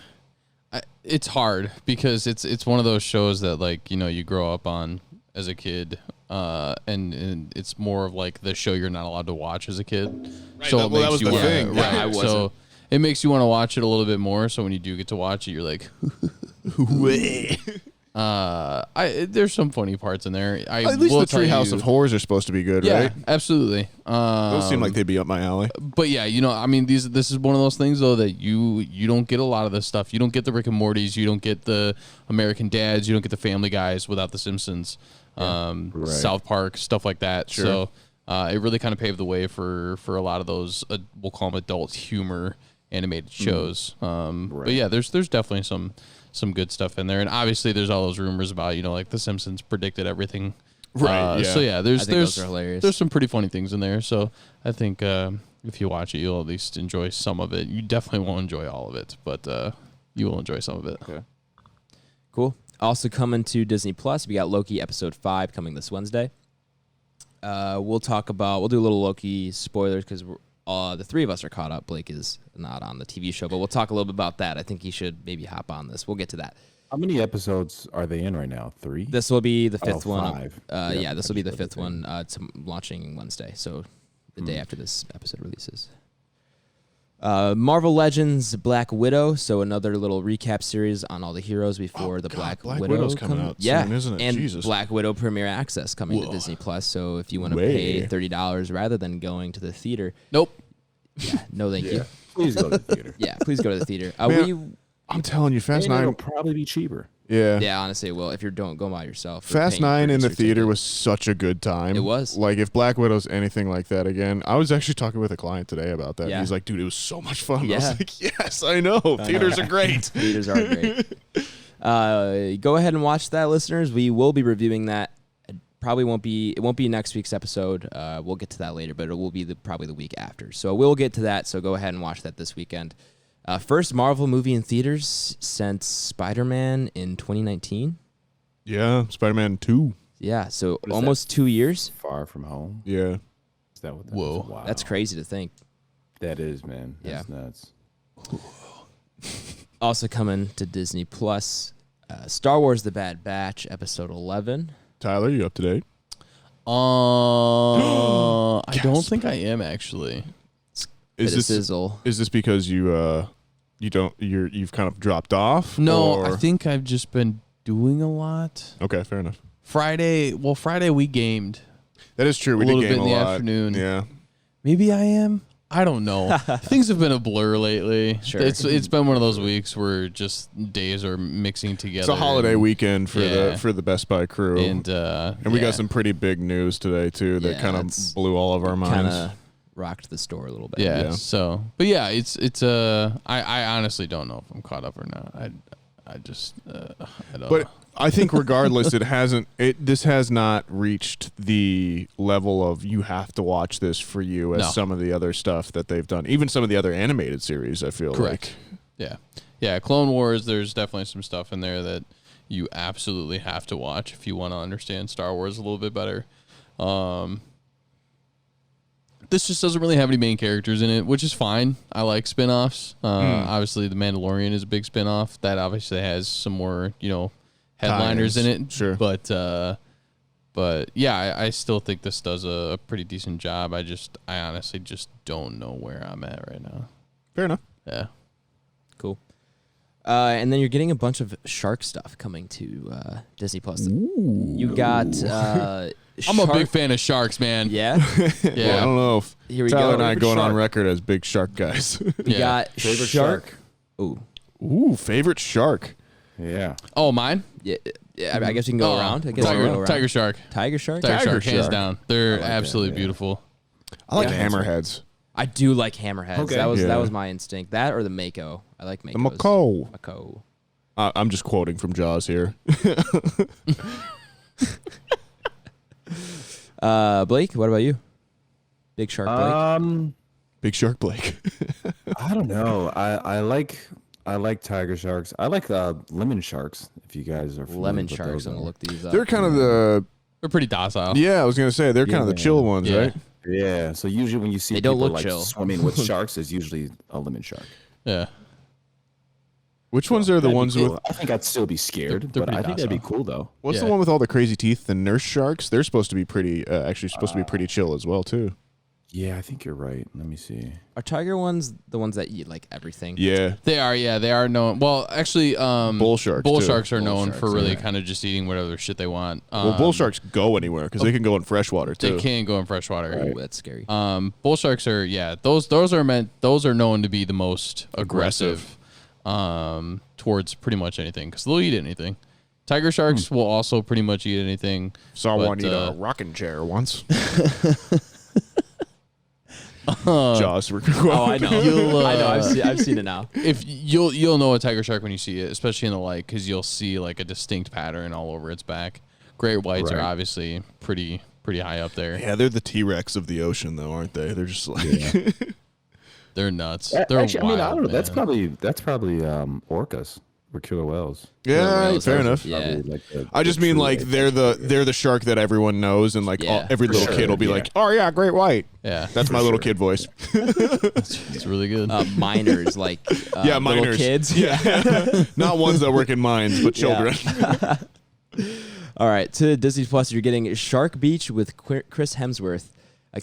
Speaker 4: It's hard because it's one of those shows that you grow up on as a kid, and it's more of the show you're not allowed to watch as a kid.
Speaker 2: Right,
Speaker 4: so
Speaker 2: that was the thing.
Speaker 4: Right.
Speaker 3: I wasn't.
Speaker 4: So it makes you want to watch it a little bit more. So when you do get to watch it, you're like, there's some funny parts in there.
Speaker 2: At least the Treehouse of Horrors are supposed to be good,
Speaker 4: yeah,
Speaker 2: right?
Speaker 4: Absolutely.
Speaker 2: Those seem like they'd be up my alley.
Speaker 4: But yeah, this is one of those things though that you don't get a lot of this stuff. You don't get the Rick and Mortys, you don't get the American Dads, you don't get the Family Guys without the Simpsons, South Park, stuff like that.
Speaker 2: Sure.
Speaker 4: So it really kind of paved the way for a lot of those we'll call them adult humor animated shows. But yeah, there's definitely some good stuff in there, and obviously there's all those rumors about the Simpsons predicted everything.
Speaker 2: Right.
Speaker 4: So yeah,
Speaker 3: those are hilarious.
Speaker 4: There's some pretty funny things in there. So I think if you watch it, you'll at least enjoy some of it. You definitely won't enjoy all of it, but you will enjoy some of it.
Speaker 2: Okay.
Speaker 3: Cool. Also coming to Disney Plus, we got Loki episode 5 coming this Wednesday. We'll do a little Loki spoilers because the three of us are caught up. Blake is not on the TV show, but we'll talk a little bit about that. I think he should maybe hop on this. We'll get to that.
Speaker 5: How many episodes are they in right now? 3?
Speaker 3: This will be the fifth one.
Speaker 5: 5.
Speaker 3: Yeah, this will be the fifth one. It's launching Wednesday, so the day after this episode releases. Marvel Legends Black Widow, so another little recap series on all the heroes before Black
Speaker 2: Widow's coming out soon, isn't it?
Speaker 3: And
Speaker 2: Jesus.
Speaker 3: Black Widow Premiere Access coming to Disney Plus, so if you want to pay $30 rather than going to the theater.
Speaker 4: Nope.
Speaker 3: Yeah, no thank you.
Speaker 5: Please go to the theater.
Speaker 3: Yeah, please go to the theater.
Speaker 2: I'm telling you, Fast
Speaker 5: And
Speaker 2: 9
Speaker 5: it'll probably be cheaper.
Speaker 3: Yeah, honestly, it will. If you don't go by yourself.
Speaker 2: Fast 9 in the theater was such a good time.
Speaker 3: It was.
Speaker 2: If Black Widow's anything like that again, I was actually talking with a client today about that.
Speaker 3: Yeah.
Speaker 2: He's like, dude, it was so much fun.
Speaker 3: Yeah.
Speaker 2: I was like, yes, I know. Theaters are great.
Speaker 3: Theaters are great. Go ahead and watch that, listeners. We will be reviewing that. It won't be next week's episode. We'll get to that later, but it will be probably the week after. So we'll get to that. So go ahead and watch that this weekend. First Marvel movie in theaters since Spider-Man in 2019.
Speaker 2: Yeah, Spider-Man 2.
Speaker 3: Yeah, so almost 2 years.
Speaker 5: Far From Home.
Speaker 2: Yeah.
Speaker 5: Is that what that
Speaker 4: Whoa.
Speaker 5: is? Wow.
Speaker 3: That's crazy to think.
Speaker 5: That is, man. That's nuts.
Speaker 3: Also coming to Disney Plus, Star Wars: The Bad Batch, Episode 11.
Speaker 2: Tyler, you up to date?
Speaker 4: I don't think I am actually.
Speaker 2: Is this because you've kind of dropped off?
Speaker 4: No,
Speaker 2: or?
Speaker 4: I think I've just been doing a lot.
Speaker 2: Okay, fair enough.
Speaker 4: Friday we gamed.
Speaker 2: That is true. We
Speaker 4: a
Speaker 2: did
Speaker 4: little
Speaker 2: game
Speaker 4: bit in the
Speaker 2: lot.
Speaker 4: afternoon.
Speaker 2: Yeah.
Speaker 4: Maybe I am. I don't know. Things have been a blur lately.
Speaker 3: Sure.
Speaker 4: It's been one of those weeks where just days are mixing together.
Speaker 2: It's a holiday weekend for the Best Buy crew,
Speaker 4: and
Speaker 2: we got some pretty big news today too that kind of blew all of our minds.
Speaker 3: Kind of rocked the store a little bit.
Speaker 4: Yeah. So, but yeah, it's I honestly don't know if I'm caught up or not. I just I don't know.
Speaker 2: I think regardless, this has not reached the level of you have to watch this for you as some of the other stuff that they've done. Even some of the other animated series, I feel
Speaker 4: Correct. Yeah. Yeah, Clone Wars, there's definitely some stuff in there that you absolutely have to watch if you want to understand Star Wars a little bit better. this just doesn't really have any main characters in it, which is fine. I like spinoffs. Obviously, The Mandalorian is a big spinoff that obviously has some more, headliners in it.
Speaker 2: Sure.
Speaker 4: But yeah, I still think this does a pretty decent job. I honestly just don't know where I'm at right now.
Speaker 2: Fair enough.
Speaker 4: Yeah.
Speaker 3: Cool. And then you're getting a bunch of shark stuff coming to Disney Plus. You got.
Speaker 4: I'm a big fan of sharks, man.
Speaker 3: Yeah.
Speaker 4: Yeah.
Speaker 2: Well, I don't know if
Speaker 3: Here we
Speaker 2: Tyler
Speaker 3: go.
Speaker 2: and I
Speaker 5: Favorite
Speaker 2: going on
Speaker 5: shark.
Speaker 2: record as big shark guys.
Speaker 3: We got
Speaker 5: Favorite
Speaker 3: shark.
Speaker 5: shark.
Speaker 3: Ooh.
Speaker 2: Favorite shark.
Speaker 5: Yeah.
Speaker 4: Oh, mine?
Speaker 3: Yeah. I guess we can go around. I guess we can go around.
Speaker 4: Tiger shark.
Speaker 3: Tiger shark.
Speaker 4: Tiger shark, hands
Speaker 2: shark.
Speaker 4: down. They're
Speaker 5: like that,
Speaker 4: absolutely
Speaker 5: yeah.
Speaker 4: beautiful.
Speaker 2: I like
Speaker 5: Yeah.
Speaker 2: hammerheads.
Speaker 3: I do like hammerheads.
Speaker 5: Okay.
Speaker 3: That
Speaker 2: Yeah.
Speaker 3: was my instinct. That or the mako. I like
Speaker 2: The
Speaker 3: makos.
Speaker 2: Mako.
Speaker 3: Mako.
Speaker 2: I'm just quoting from Jaws here.
Speaker 3: Blake, what about you? Big shark Blake.
Speaker 2: Big shark Blake.
Speaker 5: I don't know. I like tiger sharks. I like lemon sharks. If you guys are familiar
Speaker 3: Lemon
Speaker 5: with
Speaker 3: sharks.
Speaker 5: those
Speaker 3: I'm gonna
Speaker 5: are.
Speaker 3: look these up.
Speaker 2: They're kind of the
Speaker 4: They're pretty docile.
Speaker 2: I was gonna say they're kind of the
Speaker 5: Yeah.
Speaker 2: chill ones,
Speaker 4: Yeah.
Speaker 2: right?
Speaker 5: Yeah. So usually when you see
Speaker 3: They don't
Speaker 5: people
Speaker 3: look
Speaker 5: like
Speaker 3: chill.
Speaker 5: swimming with sharks, it's usually a lemon shark.
Speaker 4: Yeah.
Speaker 2: Which ones are the
Speaker 5: That'd be
Speaker 2: ones
Speaker 5: cool.
Speaker 2: with?
Speaker 5: I think I'd still be scared,
Speaker 4: They're
Speaker 5: but I
Speaker 4: pretty
Speaker 5: think that'd be
Speaker 4: docile.
Speaker 5: cool though.
Speaker 2: What's
Speaker 4: Yeah.
Speaker 2: the one with all the crazy teeth? The nurse sharks. They're supposed to be pretty. Actually, supposed to be pretty chill as well too.
Speaker 5: Yeah, I think you're right. Let me see.
Speaker 3: Are tiger ones the ones that eat like everything?
Speaker 2: Yeah.
Speaker 4: They are, they are known. Well, actually,
Speaker 2: Bull sharks,
Speaker 4: Bull
Speaker 2: too.
Speaker 4: sharks are
Speaker 3: Bull
Speaker 4: known
Speaker 3: sharks,
Speaker 4: for really
Speaker 3: yeah.
Speaker 4: kind of just eating whatever shit they want.
Speaker 2: Well, bull sharks go anywhere because they can go in freshwater too.
Speaker 4: They can go in freshwater.
Speaker 3: Ooh, that's scary.
Speaker 4: Bull sharks are those are known to be the most aggressive towards pretty much anything because they'll eat anything. Tiger sharks will also pretty much eat anything.
Speaker 2: Saw
Speaker 4: but,
Speaker 2: one eat a rocking chair once. Jaws.
Speaker 3: Oh, I know.
Speaker 4: You'll,
Speaker 3: I know. I've seen it now.
Speaker 4: If you'll know a tiger shark when you see it, especially in the light, because you'll see like a distinct pattern all over its back. Great whites are
Speaker 5: Right.
Speaker 4: obviously pretty high up there.
Speaker 2: Yeah, they're the T-Rex of the ocean, though, aren't they? They're just like.
Speaker 4: They're nuts.
Speaker 5: A-
Speaker 4: They're
Speaker 5: Actually,
Speaker 4: wild,
Speaker 5: I don't know. That's
Speaker 4: man.
Speaker 5: probably orcas or killer whales.
Speaker 2: Yeah,
Speaker 3: whales,
Speaker 2: fair
Speaker 3: those are-
Speaker 2: enough.
Speaker 3: Yeah.
Speaker 5: Probably like the-
Speaker 2: I just
Speaker 5: the
Speaker 2: mean
Speaker 5: true,
Speaker 2: like they're the shark that everyone knows, and like
Speaker 3: Yeah,
Speaker 2: every
Speaker 5: for
Speaker 2: little
Speaker 5: sure,
Speaker 2: kid will be
Speaker 5: yeah.
Speaker 2: like, "Oh yeah, great white."
Speaker 4: Yeah,
Speaker 2: That's my little kid voice.
Speaker 4: it's really good.
Speaker 3: Miners, like
Speaker 2: Yeah,
Speaker 3: little
Speaker 2: miners.
Speaker 3: kids.
Speaker 2: Yeah, not ones that work in mines, but children.
Speaker 3: All right, to Disney Plus, you're getting Shark Beach with Chris Hemsworth.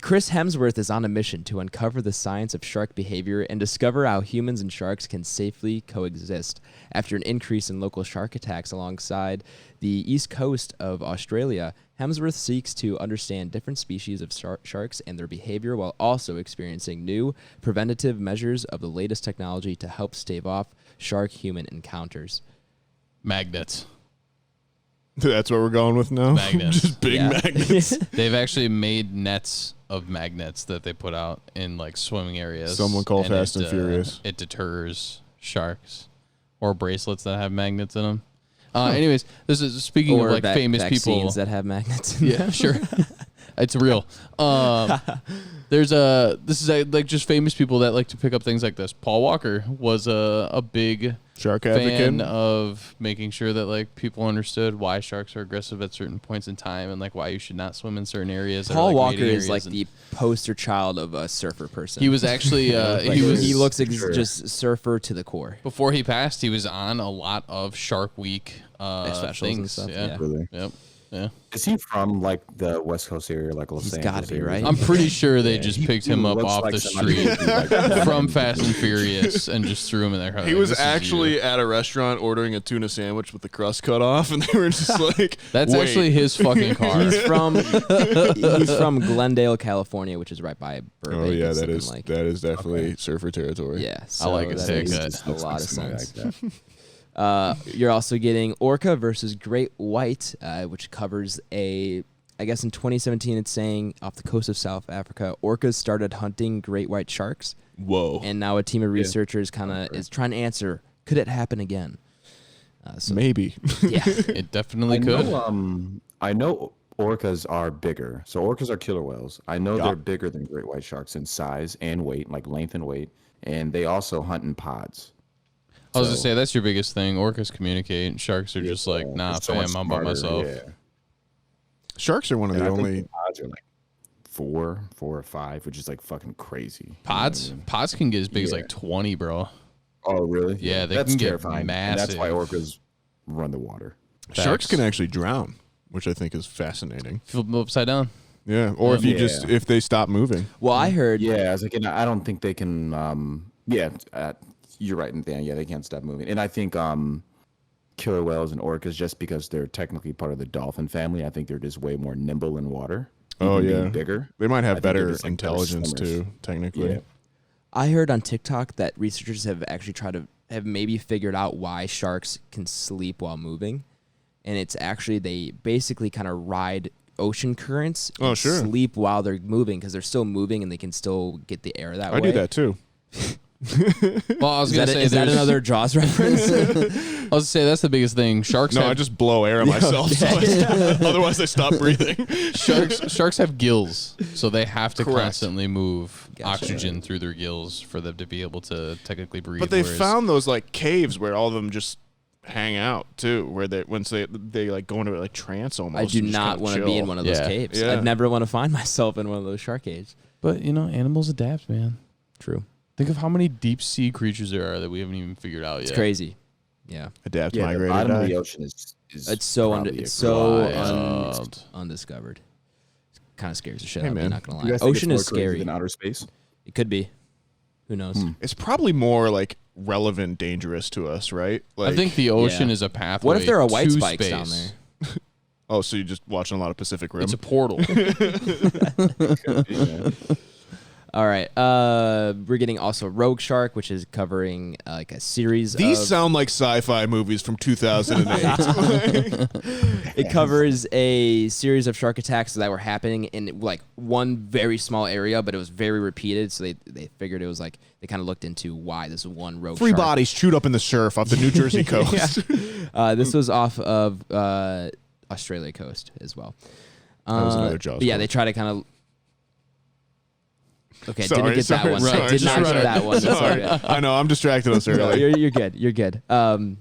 Speaker 3: Chris Hemsworth is on a mission to uncover the science of shark behavior and discover how humans and sharks can safely coexist. After an increase in local shark attacks alongside the east coast of Australia, Hemsworth seeks to understand different species of sharks and their behavior while also experiencing new preventative measures of the latest technology to help stave off shark-human encounters.
Speaker 4: Magnets.
Speaker 2: That's what we're going with now.
Speaker 4: Magnets.
Speaker 2: Just big
Speaker 3: Yeah.
Speaker 2: magnets.
Speaker 4: They've actually made nets of magnets that they put out in like swimming areas.
Speaker 2: Someone call Fast and Furious.
Speaker 4: It deters sharks, or bracelets that have magnets in them. Anyways, this is speaking
Speaker 3: Or
Speaker 4: of like famous people.
Speaker 3: vaccines that have magnets.
Speaker 4: Yeah, sure. It's real. This is like just famous people that like to pick up things like this. Paul Walker was a big
Speaker 2: Shark
Speaker 4: fan
Speaker 2: advocate.
Speaker 4: of making sure that like people understood why sharks are aggressive at certain points in time and like why you should not swim in certain areas. that are,
Speaker 3: Paul
Speaker 4: like,
Speaker 3: Walker
Speaker 4: mated
Speaker 3: is like
Speaker 4: areas and-
Speaker 3: the poster child of a surfer person.
Speaker 4: He was actually
Speaker 3: Like, he looks just surfer to the core.
Speaker 4: before he passed. He was on a lot of Shark Week
Speaker 3: Specials and
Speaker 4: things.
Speaker 3: stuff,
Speaker 4: Yeah.
Speaker 3: yeah.
Speaker 5: Really?
Speaker 4: Yep. Yeah.
Speaker 5: Is he from like the West Coast area, like Los
Speaker 3: He's
Speaker 5: Angeles?
Speaker 3: gotta be,
Speaker 5: area?
Speaker 3: right?
Speaker 4: I'm pretty sure they just
Speaker 5: He-
Speaker 4: picked
Speaker 5: he
Speaker 4: him up
Speaker 5: looks
Speaker 4: off
Speaker 5: like
Speaker 4: the
Speaker 5: somebody
Speaker 4: street
Speaker 5: who'd be like-
Speaker 4: from Fast and Furious and just threw him in their car.
Speaker 2: He
Speaker 4: Like,
Speaker 2: was
Speaker 4: "This is you."
Speaker 2: actually at a restaurant ordering a tuna sandwich with the crust cut off, and they were just like,
Speaker 4: That's
Speaker 2: "Wait."
Speaker 4: actually his fucking car.
Speaker 3: He's from Glendale, California, which is right by Burbank.
Speaker 2: Oh yeah,
Speaker 3: It's
Speaker 2: that
Speaker 3: something
Speaker 2: is definitely surfer territory.
Speaker 3: Yeah, so
Speaker 4: like his
Speaker 3: that makes
Speaker 4: haircut.
Speaker 3: a lot of
Speaker 5: Something
Speaker 3: sense.
Speaker 5: like that.
Speaker 3: You're also getting Orca versus Great White, which covers I guess in 2017, it's saying off the coast of South Africa, orcas started hunting great white sharks,
Speaker 2: Whoa.
Speaker 3: and now a team of researchers kind of is trying to answer, could it happen again? So
Speaker 2: Maybe.
Speaker 3: yeah,
Speaker 4: It definitely could.
Speaker 5: I know orcas are bigger. So orcas are killer whales. I know
Speaker 2: Yeah.
Speaker 5: they're bigger than great white sharks in size and weight, like length and weight. And they also hunt in pods.
Speaker 4: I was gonna say that's your biggest thing. Orcas communicate. Sharks are just like, nah,
Speaker 5: They're so much
Speaker 4: fam, I'm by
Speaker 5: smarter,
Speaker 4: myself.
Speaker 5: yeah.
Speaker 2: Sharks are one of
Speaker 5: And
Speaker 2: the
Speaker 5: I think
Speaker 2: only.
Speaker 5: the pods are like 4 or 5, which is like fucking crazy.
Speaker 4: Pods can get as big as like 20, bro.
Speaker 5: Oh, really?
Speaker 4: Yeah, they
Speaker 5: that's
Speaker 4: can get
Speaker 5: terrifying. And that's why
Speaker 4: massive.
Speaker 5: orcas run the water.
Speaker 2: Sharks
Speaker 4: Facts.
Speaker 2: can actually drown, which I think is fascinating.
Speaker 4: Flip them upside down.
Speaker 2: Yeah, or if if they stop moving.
Speaker 3: Well, I heard.
Speaker 5: Yeah, I was like, I don't think they can. You're right, Nathaniel. Yeah, they can't stop moving. And I think killer whales and orcas, just because they're technically part of the dolphin family, I think they're just way more nimble in water.
Speaker 2: Oh,
Speaker 5: even being
Speaker 2: yeah.
Speaker 5: bigger.
Speaker 2: They might
Speaker 5: I
Speaker 2: have
Speaker 5: think they're
Speaker 2: better
Speaker 5: just, like, better
Speaker 2: intelligence
Speaker 5: swimmers.
Speaker 2: too, technically.
Speaker 5: Yeah.
Speaker 3: I heard on TikTok that researchers have actually have maybe figured out why sharks can sleep while moving, and it's actually they basically kind of ride ocean currents.
Speaker 2: Oh,
Speaker 3: and
Speaker 2: sure.
Speaker 3: Sleep while they're moving because they're still moving and they can still get the air that way.
Speaker 2: I do that too.
Speaker 4: Well, I was gonna say
Speaker 3: Is that
Speaker 4: there's-
Speaker 3: another Jaws reference?
Speaker 4: I was gonna say that's the biggest thing. Sharks.
Speaker 2: No,
Speaker 4: have,
Speaker 2: I just blow air at myself. So otherwise, I stop breathing.
Speaker 4: sharks have gills, so they have to
Speaker 2: Correct.
Speaker 4: constantly move
Speaker 3: Gotcha.
Speaker 4: oxygen through their gills for them to be able to technically breathe.
Speaker 2: But they
Speaker 4: whereas-
Speaker 2: found those like caves where all of them just hang out too, where they once they like go into like trance almost.
Speaker 3: I do
Speaker 2: and just
Speaker 3: not
Speaker 2: kinda
Speaker 3: want to be
Speaker 2: chill.
Speaker 3: in one of those
Speaker 4: Yeah.
Speaker 3: caves.
Speaker 2: Yeah.
Speaker 3: I'd never want to find myself in one of those shark caves.
Speaker 4: But animals adapt, man.
Speaker 3: True.
Speaker 4: Think of how many deep sea creatures there are that we haven't even figured out yet.
Speaker 3: It's crazy. Yeah.
Speaker 2: Adapt,
Speaker 5: Yeah, the
Speaker 2: migrate, or
Speaker 5: bottom of
Speaker 2: die.
Speaker 5: the ocean is
Speaker 3: It's so
Speaker 5: probably
Speaker 3: it's
Speaker 5: a
Speaker 3: so
Speaker 4: Wild.
Speaker 3: undiscovered. It kind of scares the shit
Speaker 2: Hey,
Speaker 3: out of me,
Speaker 2: man.
Speaker 3: not gonna
Speaker 5: You
Speaker 3: lie.
Speaker 5: guys think it's
Speaker 3: Ocean
Speaker 5: more
Speaker 3: is
Speaker 5: crazy
Speaker 3: scary.
Speaker 5: than outer space.
Speaker 3: It could be. Who knows?
Speaker 2: It's probably more like relevant, dangerous to us, right? Like,
Speaker 4: I think the ocean
Speaker 3: Yeah.
Speaker 4: is a pathway.
Speaker 3: What if there are white
Speaker 4: to
Speaker 3: spikes
Speaker 4: space.
Speaker 3: down there?
Speaker 2: Oh, so you're just watching a lot of Pacific Rim?
Speaker 4: It's a portal.
Speaker 5: Yeah.
Speaker 3: All right. We're getting also Rogue Shark, which is covering like a series
Speaker 2: These
Speaker 3: of...
Speaker 2: sound like sci-fi movies from 2008.
Speaker 3: It covers a series of shark attacks that were happening in like one very small area, but it was very repeated. So they figured it was like they kind of looked into why this one rogue
Speaker 2: Three
Speaker 3: shark.
Speaker 2: bodies chewed up in the surf off the New Jersey coast.
Speaker 3: This was off of Australia coast as well.
Speaker 2: That was another Jaws
Speaker 3: but yeah,
Speaker 2: quote.
Speaker 3: they try to kind of. Okay,
Speaker 2: Sorry,
Speaker 3: didn't get
Speaker 2: sorry,
Speaker 3: that one.
Speaker 2: sorry,
Speaker 3: I did not
Speaker 2: sorry.
Speaker 3: get that one. That's
Speaker 2: Sorry.
Speaker 3: all right.
Speaker 2: I know, I'm distracted us
Speaker 3: No,
Speaker 2: early.
Speaker 3: you're good. You're good. And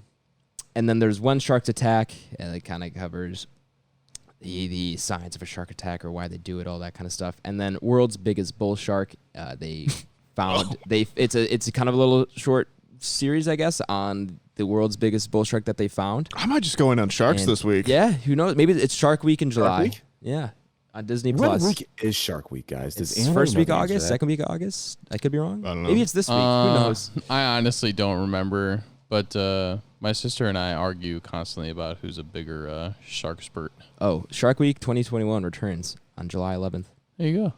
Speaker 3: then there's one shark's attack, and it kind of covers the science of a shark attack or why they do it, all that kind of stuff. And then world's biggest bull shark. They found it's a kind of a little short series, I guess, on the world's biggest bull shark that they found.
Speaker 2: I might just go in on sharks
Speaker 3: And
Speaker 2: this week.
Speaker 3: Yeah, who knows? Maybe it's Shark Week in July.
Speaker 5: Week?
Speaker 3: Yeah, on Disney
Speaker 5: What
Speaker 3: Plus.
Speaker 5: week is Shark Week, guys? Does
Speaker 3: It's
Speaker 5: anyone
Speaker 3: first
Speaker 5: know
Speaker 3: week
Speaker 5: the answer to
Speaker 3: August,
Speaker 5: that?
Speaker 3: second week August. I could be wrong.
Speaker 2: I don't know.
Speaker 3: Maybe it's this week. Who knows?
Speaker 4: I honestly don't remember, but my sister and I argue constantly about who's a bigger shark spurt.
Speaker 3: Oh, Shark Week 2021 returns on July 11th.
Speaker 4: There you go.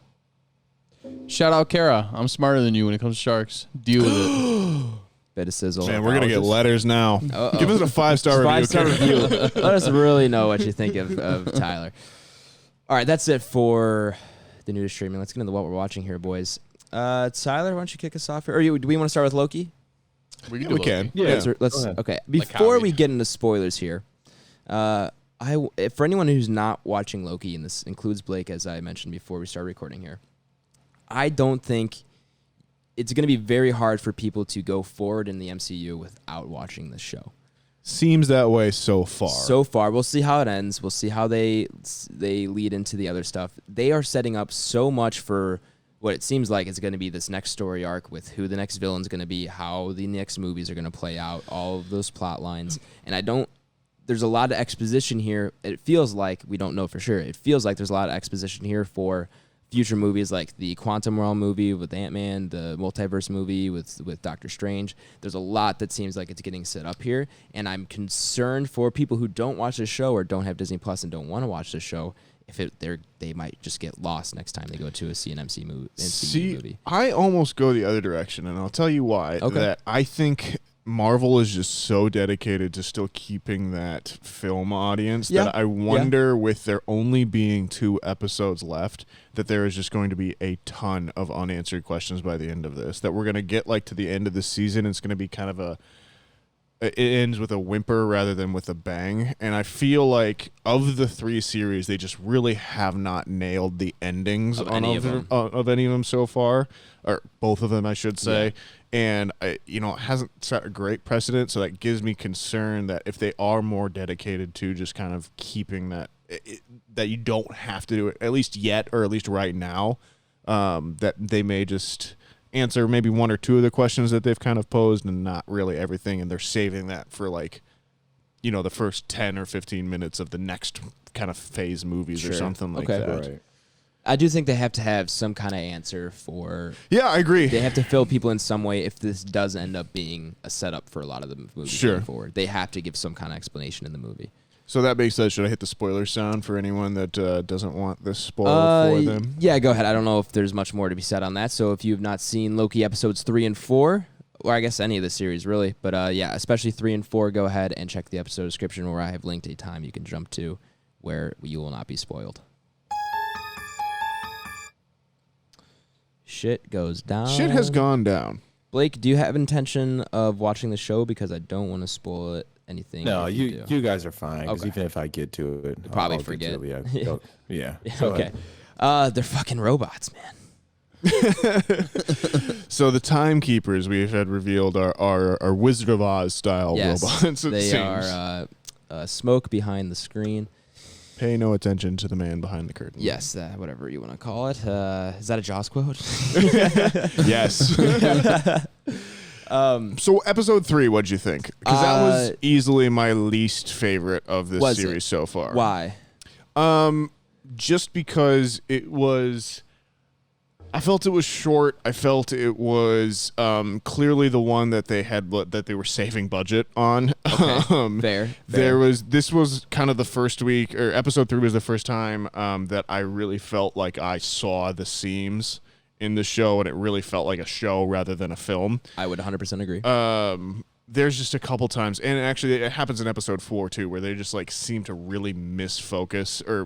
Speaker 4: Shout out, Kara. I'm smarter than you when it comes to sharks. Deal with it.
Speaker 3: Bit of sizzle.
Speaker 2: Man, we're going to get letters now.
Speaker 3: Uh-oh.
Speaker 2: Give us a 5-star review.
Speaker 3: 5-star
Speaker 2: Karen.
Speaker 3: review. Let us really know what you think of Tyler. All right, that's it for the newest streaming. Let's get into what we're watching here, boys. Tyler, why don't you kick us off here? Or do we want to start with Loki?
Speaker 2: We
Speaker 4: do
Speaker 2: can.
Speaker 4: Loki.
Speaker 2: Yeah.
Speaker 3: Let's
Speaker 5: Go ahead.
Speaker 3: okay.
Speaker 4: Like
Speaker 3: Before
Speaker 4: Howie.
Speaker 3: we get into spoilers here, for anyone who's not watching Loki, and this includes Blake, as I mentioned before we start recording here, I don't think it's going to be very hard for people to go forward in the MCU without watching this show.
Speaker 2: Seems that way so far.
Speaker 3: So far, we'll see how it ends. We'll see how they lead into the other stuff. They are setting up so much for what it seems like is going to be this next story arc with who the next villain's going to be, how the next movies are going to play out, all of those plot lines. And there's a lot of exposition here. It feels like, we don't know for sure, it feels like there's a lot of exposition here for future movies like the Quantum Realm movie with Ant-Man, the multiverse movie with Doctor Strange. There's a lot that seems like it's getting set up here, and I'm concerned for people who don't watch the show or don't have Disney Plus and don't want to watch the show, if they might just get lost next time they go to see an MCU movie.
Speaker 2: I almost go the other direction, and I'll tell you why.
Speaker 3: Okay.
Speaker 2: That I think Marvel is just so dedicated to still keeping that film audience that I wonder, with there only being 2 episodes left, that there is just going to be a ton of unanswered questions by the end of this. That we're going to get like to the end of the season, it's going to be kind of it ends with a whimper rather than with a bang. And I feel like of the 3 series, they just really have not nailed the endings
Speaker 3: Of any of
Speaker 2: them so far, or both of them, I should say. Yeah. And it hasn't set a great precedent, so that gives me concern that if they are more dedicated to just kind of keeping that that you don't have to do it, at least yet, or at least right now. That they may just answer maybe one or two of the questions that they've kind of posed, and not really everything, and they're saving that for like, the first 10 or 15 minutes of the next kind of phase movies or something like that.
Speaker 5: Right.
Speaker 3: I do think they have to have some kind of answer for.
Speaker 2: Yeah, I agree.
Speaker 3: They have to fill people in some way if this does end up being a setup for a lot of the movies going forward. They have to give some kind of explanation in the movie.
Speaker 2: So that being said, should I hit the spoiler sound for anyone that doesn't want this spoiled for them?
Speaker 3: Yeah, go ahead. I don't know if there's much more to be said on that. So if you've not seen Loki episodes 3 and 4, or I guess any of the series really, but yeah, especially 3 and 4, go ahead and check the episode description where I have linked a time you can jump to where you will not be spoiled. Shit goes down.
Speaker 2: Shit has gone down.
Speaker 3: Blake, do you have intention of watching the show? Because I don't want to spoil it. Anything?
Speaker 5: No,
Speaker 3: if
Speaker 5: you
Speaker 3: do.
Speaker 5: guys are fine. Because
Speaker 3: Okay.
Speaker 5: even if I get to it,
Speaker 3: You'll probably
Speaker 5: I'll
Speaker 3: forget.
Speaker 5: Get to it, yeah. Go
Speaker 3: Okay.
Speaker 5: ahead.
Speaker 3: They're fucking robots, man.
Speaker 2: So the timekeepers we've had revealed are Wizard of Oz style
Speaker 3: Yes,
Speaker 2: robots. It
Speaker 3: they
Speaker 2: seems.
Speaker 3: are smoke behind the screen.
Speaker 2: Pay no attention to the man behind the curtain.
Speaker 3: Yes, whatever you want to call it. Is that a Jaws quote?
Speaker 2: Yes. So episode 3, what'd you think? Because that was easily my least favorite of this
Speaker 3: Was
Speaker 2: series
Speaker 3: it?
Speaker 2: so far.
Speaker 3: Why?
Speaker 2: Just because it was. I felt it was short. I felt it was clearly the one that they were saving budget on.
Speaker 3: Okay. Fair.
Speaker 2: This was kind of the first week, or episode 3 was the first time that I really felt like I saw the seams in the show, and it really felt like a show rather than a film.
Speaker 3: I would 100% agree.
Speaker 2: There's just a couple times, and actually it happens in episode 4 too, where they just like seem to really misfocus or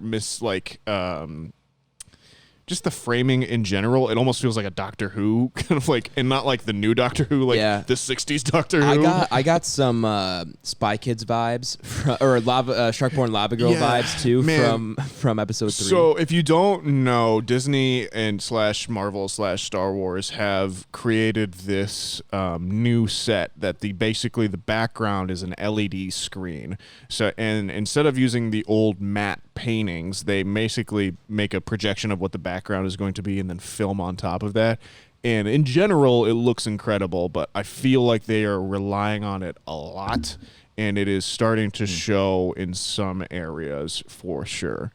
Speaker 2: just the framing in general. It almost feels like a Doctor Who kind of like, and not like the new Doctor Who, like the 60s Doctor Who.
Speaker 3: I got some Spy Kids vibes or Sharkborn Lava Girl vibes too,
Speaker 2: man.
Speaker 3: from episode 3.
Speaker 2: So if you don't know, Disney and / Star Wars have created this new set that basically the background is an LED screen. So, and instead of using the old matte paintings, they basically make a projection of what the background is going to be and then film on top of that. And in general, it looks incredible, but I feel like they are relying on it a lot, and it is starting to show in some areas for sure.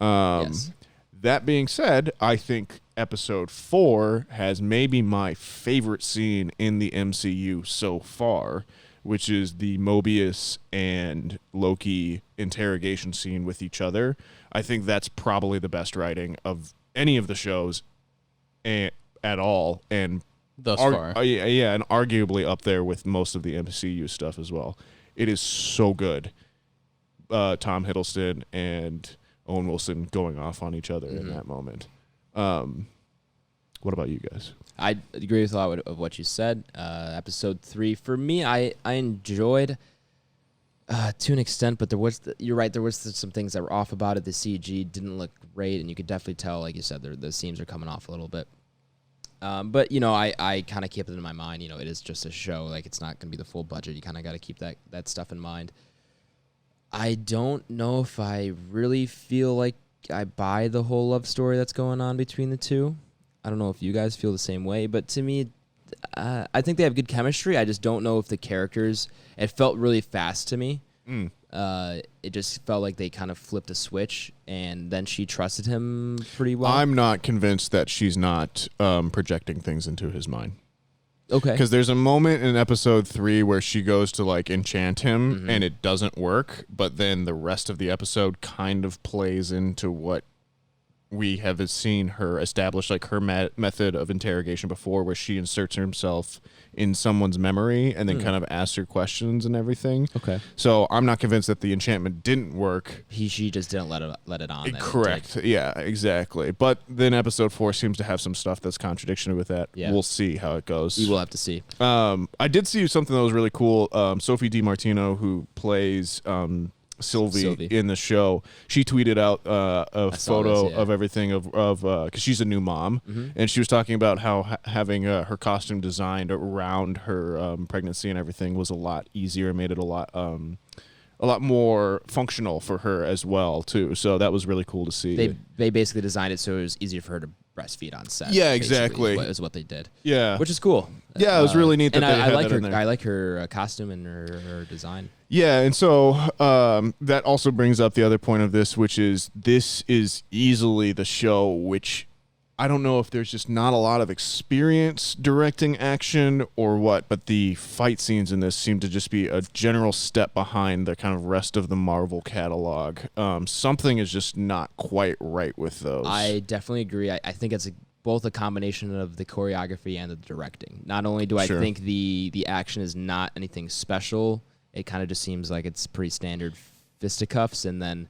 Speaker 3: Yes.
Speaker 2: That being said, I think episode 4 has maybe my favorite scene in the MCU so far, which is the Mobius and Loki interrogation scene with each other. I think that's probably the best writing of any of the shows at all, and
Speaker 4: Thus far.
Speaker 2: yeah, and arguably up there with most of the MCU stuff as well. It is so good. Tom Hiddleston and Owen Wilson going off on each other in that moment. What about you guys?
Speaker 3: I agree with a lot of what you said. Episode 3, for me, I enjoyed to an extent, but you're right, there was some things that were off about it. The CG didn't look great, and you could definitely tell, like you said, the seams are coming off a little bit. But, I kind of kept it in my mind, it is just a show. Like, it's not going to be the full budget. You kind of got to keep that stuff in mind. I don't know if I really feel like I buy the whole love story that's going on between the two. I don't know if you guys feel the same way, but to me, I think they have good chemistry. I just don't know if the characters, it felt really fast to me. It just felt like they kind of flipped a switch, and then she trusted him pretty well.
Speaker 2: I'm not convinced that she's not projecting things into his mind.
Speaker 3: Okay.
Speaker 2: Because there's a moment in episode 3 where she goes to like enchant him and it doesn't work, but then the rest of the episode kind of plays into what we have seen her establish, like her method of interrogation before, where she inserts herself in someone's memory and then kind of asks her questions and everything.
Speaker 3: Okay.
Speaker 2: So I'm not convinced that the enchantment didn't work.
Speaker 3: She just didn't let it on. That
Speaker 2: Correct. Yeah, exactly. But then episode 4 seems to have some stuff that's contradictory with that.
Speaker 3: Yeah.
Speaker 2: We'll see how it goes.
Speaker 3: You will have to see.
Speaker 2: I did see something that was really cool. Sophie DiMartino, who plays Sylvie in the show, she tweeted out a photo of everything of because she's a new mom, and she was talking about how having her costume designed around her pregnancy and everything was a lot easier and made it a more functional for her as well too. So that was really cool to see.
Speaker 3: They basically designed it so it was easier for her to breastfeed on set.
Speaker 2: Yeah,
Speaker 3: basically,
Speaker 2: exactly.
Speaker 3: Is what they did.
Speaker 2: Yeah,
Speaker 3: Which is cool.
Speaker 2: Yeah, it was really neat that
Speaker 3: and
Speaker 2: they
Speaker 3: I
Speaker 2: had
Speaker 3: like
Speaker 2: that
Speaker 3: her.
Speaker 2: in there.
Speaker 3: I like her costume and her design.
Speaker 2: Yeah, and so that also brings up the other point of this is easily the show which I don't know if there's just not a lot of experience directing action or what, but the fight scenes in this seem to just be a general step behind the kind of rest of the Marvel catalog. Something is just not quite right with those.
Speaker 3: I definitely agree. I think it's both a combination of the choreography and the directing. Not only do I
Speaker 2: Sure.
Speaker 3: think the action is not anything special, it kind of just seems like it's pretty standard fisticuffs, and then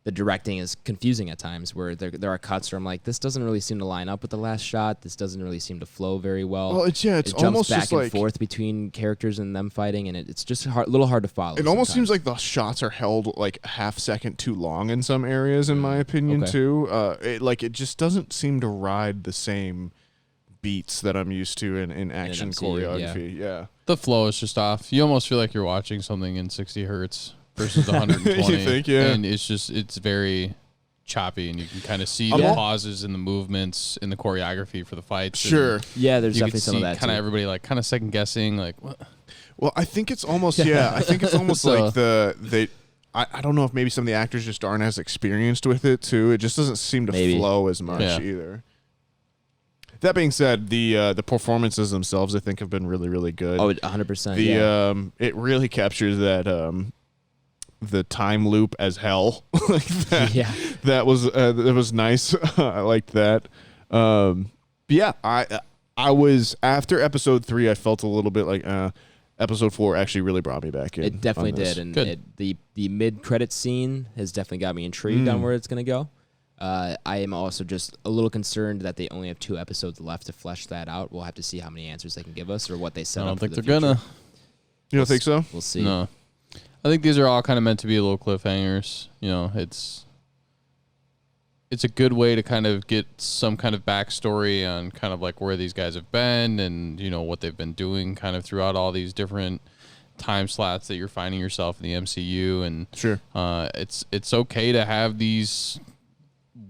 Speaker 3: the directing is confusing at times where there are cuts where I'm like, this doesn't really seem to line up with the last shot. This doesn't really seem to flow very well.
Speaker 2: Well, it's
Speaker 3: it jumps
Speaker 2: almost
Speaker 3: back
Speaker 2: just
Speaker 3: and
Speaker 2: like
Speaker 3: forth between characters and them fighting, and it's just a little hard to follow.
Speaker 2: it almost seems
Speaker 3: sometimes.
Speaker 2: like the shots are held like a half second too long in some areas, in my opinion,
Speaker 3: Okay.
Speaker 2: too. It just doesn't seem to ride the same beats that I'm used to in action
Speaker 3: MCU,
Speaker 2: choreography. Yeah.
Speaker 4: The flow is just off. You almost feel like you're watching something in 60 hertz versus 120.
Speaker 2: You think, yeah.
Speaker 4: And it's very choppy, and you can kind of see
Speaker 2: I'm
Speaker 4: the
Speaker 2: al-
Speaker 4: pauses in the movements in the choreography for the fights. and
Speaker 2: Sure.
Speaker 3: Yeah, there's
Speaker 4: You
Speaker 3: definitely
Speaker 4: can
Speaker 3: some
Speaker 4: see
Speaker 3: of that
Speaker 4: kind of
Speaker 3: too.
Speaker 4: everybody like kind of second guessing, like what?
Speaker 2: Well, I think it's almost I think it's almost
Speaker 4: So-
Speaker 2: like I don't know if maybe some of the actors just aren't as experienced with it too. It just doesn't seem to
Speaker 3: Maybe.
Speaker 2: flow as much
Speaker 4: Yeah.
Speaker 2: either. That being said, the performances themselves I think have been really, really good.
Speaker 3: Oh, 100%.
Speaker 2: The
Speaker 3: yeah.
Speaker 2: it really captures that the time loop as hell. Like that.
Speaker 3: Yeah.
Speaker 2: That was nice. I liked that. But yeah, I was after episode 3. I felt a little bit like episode 4 actually really brought me back in.
Speaker 3: It definitely
Speaker 2: on this.
Speaker 3: did, and
Speaker 4: Good.
Speaker 3: the mid-credit scene has definitely got me intrigued on where it's gonna go. I am also just a little concerned that they only have 2 episodes left to flesh that out. We'll have to see how many answers they can give us or what they set
Speaker 4: I
Speaker 3: up.
Speaker 4: don't think
Speaker 3: for
Speaker 4: they're
Speaker 3: the future.
Speaker 4: gonna.
Speaker 2: You don't think so?
Speaker 3: We'll see.
Speaker 4: No, I think these are all kind of meant to be little cliffhangers. You know, it's a good way to kind of get some kind of backstory on kind of like where these guys have been and, you know, what they've been doing kind of throughout all these different time slots that you're finding yourself in the MCU. And
Speaker 2: Sure.
Speaker 4: it's okay to have these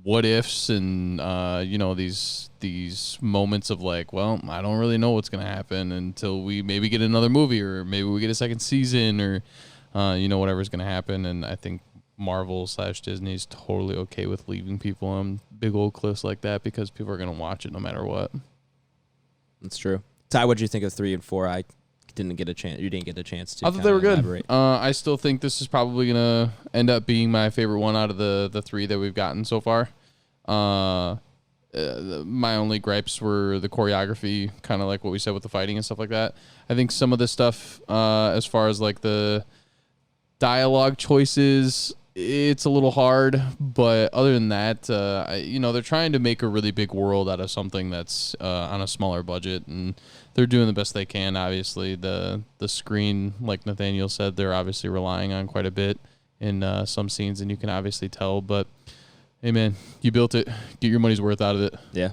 Speaker 4: what ifs and you know, these moments of like, well, I don't really know what's gonna happen until we maybe get another movie or maybe we get a second season or you know, whatever's gonna happen. And I think Marvel/Disney is totally okay with leaving people on big old cliffs like that because people are gonna watch it no matter what.
Speaker 3: That's true. Ty, what did you think of 3 and 4? I didn't get a chance. You didn't get a chance to.
Speaker 4: I thought they were
Speaker 3: kinda
Speaker 4: good.
Speaker 3: elaborate.
Speaker 4: I still think this is probably gonna end up being my favorite one out of the 3 that we've gotten so far. My only gripes were the choreography, kind of like what we said with the fighting and stuff like that. I think some of the stuff, as far as like the dialogue choices, it's a little hard, but other than that, you know, they're trying to make a really big world out of something that's on a smaller budget, and they're doing the best they can. Obviously, the screen, like Nathaniel said, they're obviously relying on quite a bit in some scenes, and you can obviously tell. But hey, man, you built it. Get your money's worth out of it.
Speaker 3: Yeah.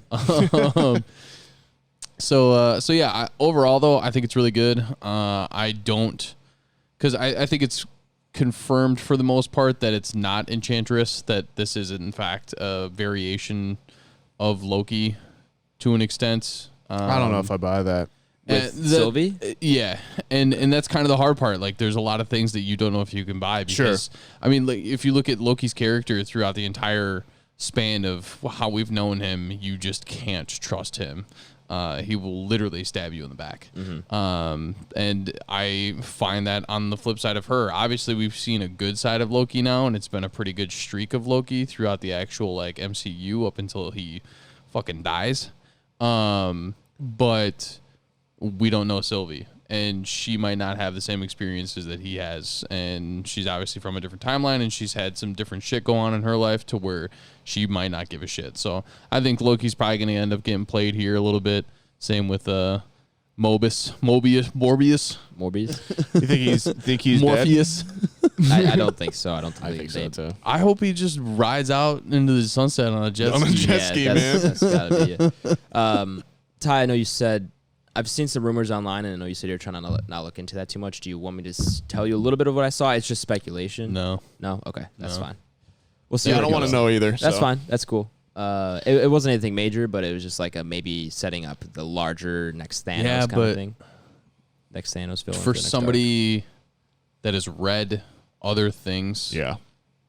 Speaker 4: So yeah. Overall, though, I think it's really good. I think it's confirmed for the most part that it's not Enchantress, that this is in fact a variation of Loki to an extent.
Speaker 2: I don't know if I buy that.
Speaker 3: With Sylvie?
Speaker 4: Yeah, and that's kind of the hard part. Like, there's a lot of things that you don't know if you can buy because, I mean, like, if you look at Loki's character throughout the entire span of how we've known him, you just can't trust him. He will literally stab you in the back. And I find that on the flip side of her, obviously we've seen a good side of Loki now, and it's been a pretty good streak of Loki throughout the actual like MCU up until he fucking dies. But we don't know Sylvie, and she might not have the same experiences that he has, and she's obviously from a different timeline, and she's had some different shit go on in her life to where she might not give a shit. So I think Loki's probably going to end up getting played here a little bit. Same with Morbius.
Speaker 2: You think he's
Speaker 4: Morpheus.
Speaker 3: I don't think so. I don't think,
Speaker 2: dead? I think so
Speaker 3: they-
Speaker 2: too.
Speaker 4: I hope he just rides out into the sunset on a jet
Speaker 2: On a
Speaker 4: ski.
Speaker 2: jet ski,
Speaker 3: that's,
Speaker 2: man.
Speaker 3: That's gotta be it. Ty, I know you said I've seen some rumors online, and I know you said you're trying to not look into that too much. Do you want me to tell you a little bit of what I saw? It's just speculation.
Speaker 4: No.
Speaker 3: No. Okay, that's
Speaker 4: No.
Speaker 3: fine. We'll see.
Speaker 2: Yeah, I
Speaker 3: how
Speaker 2: don't
Speaker 3: it
Speaker 2: want to
Speaker 3: goes.
Speaker 2: know either.
Speaker 3: That's
Speaker 2: so.
Speaker 3: fine. That's cool. It wasn't anything major, but it was just like a maybe setting up the larger next Thanos
Speaker 4: Yeah,
Speaker 3: kind
Speaker 4: but
Speaker 3: of thing. Next Thanos villain
Speaker 4: For
Speaker 3: the next
Speaker 4: somebody that has read other things
Speaker 2: Yeah.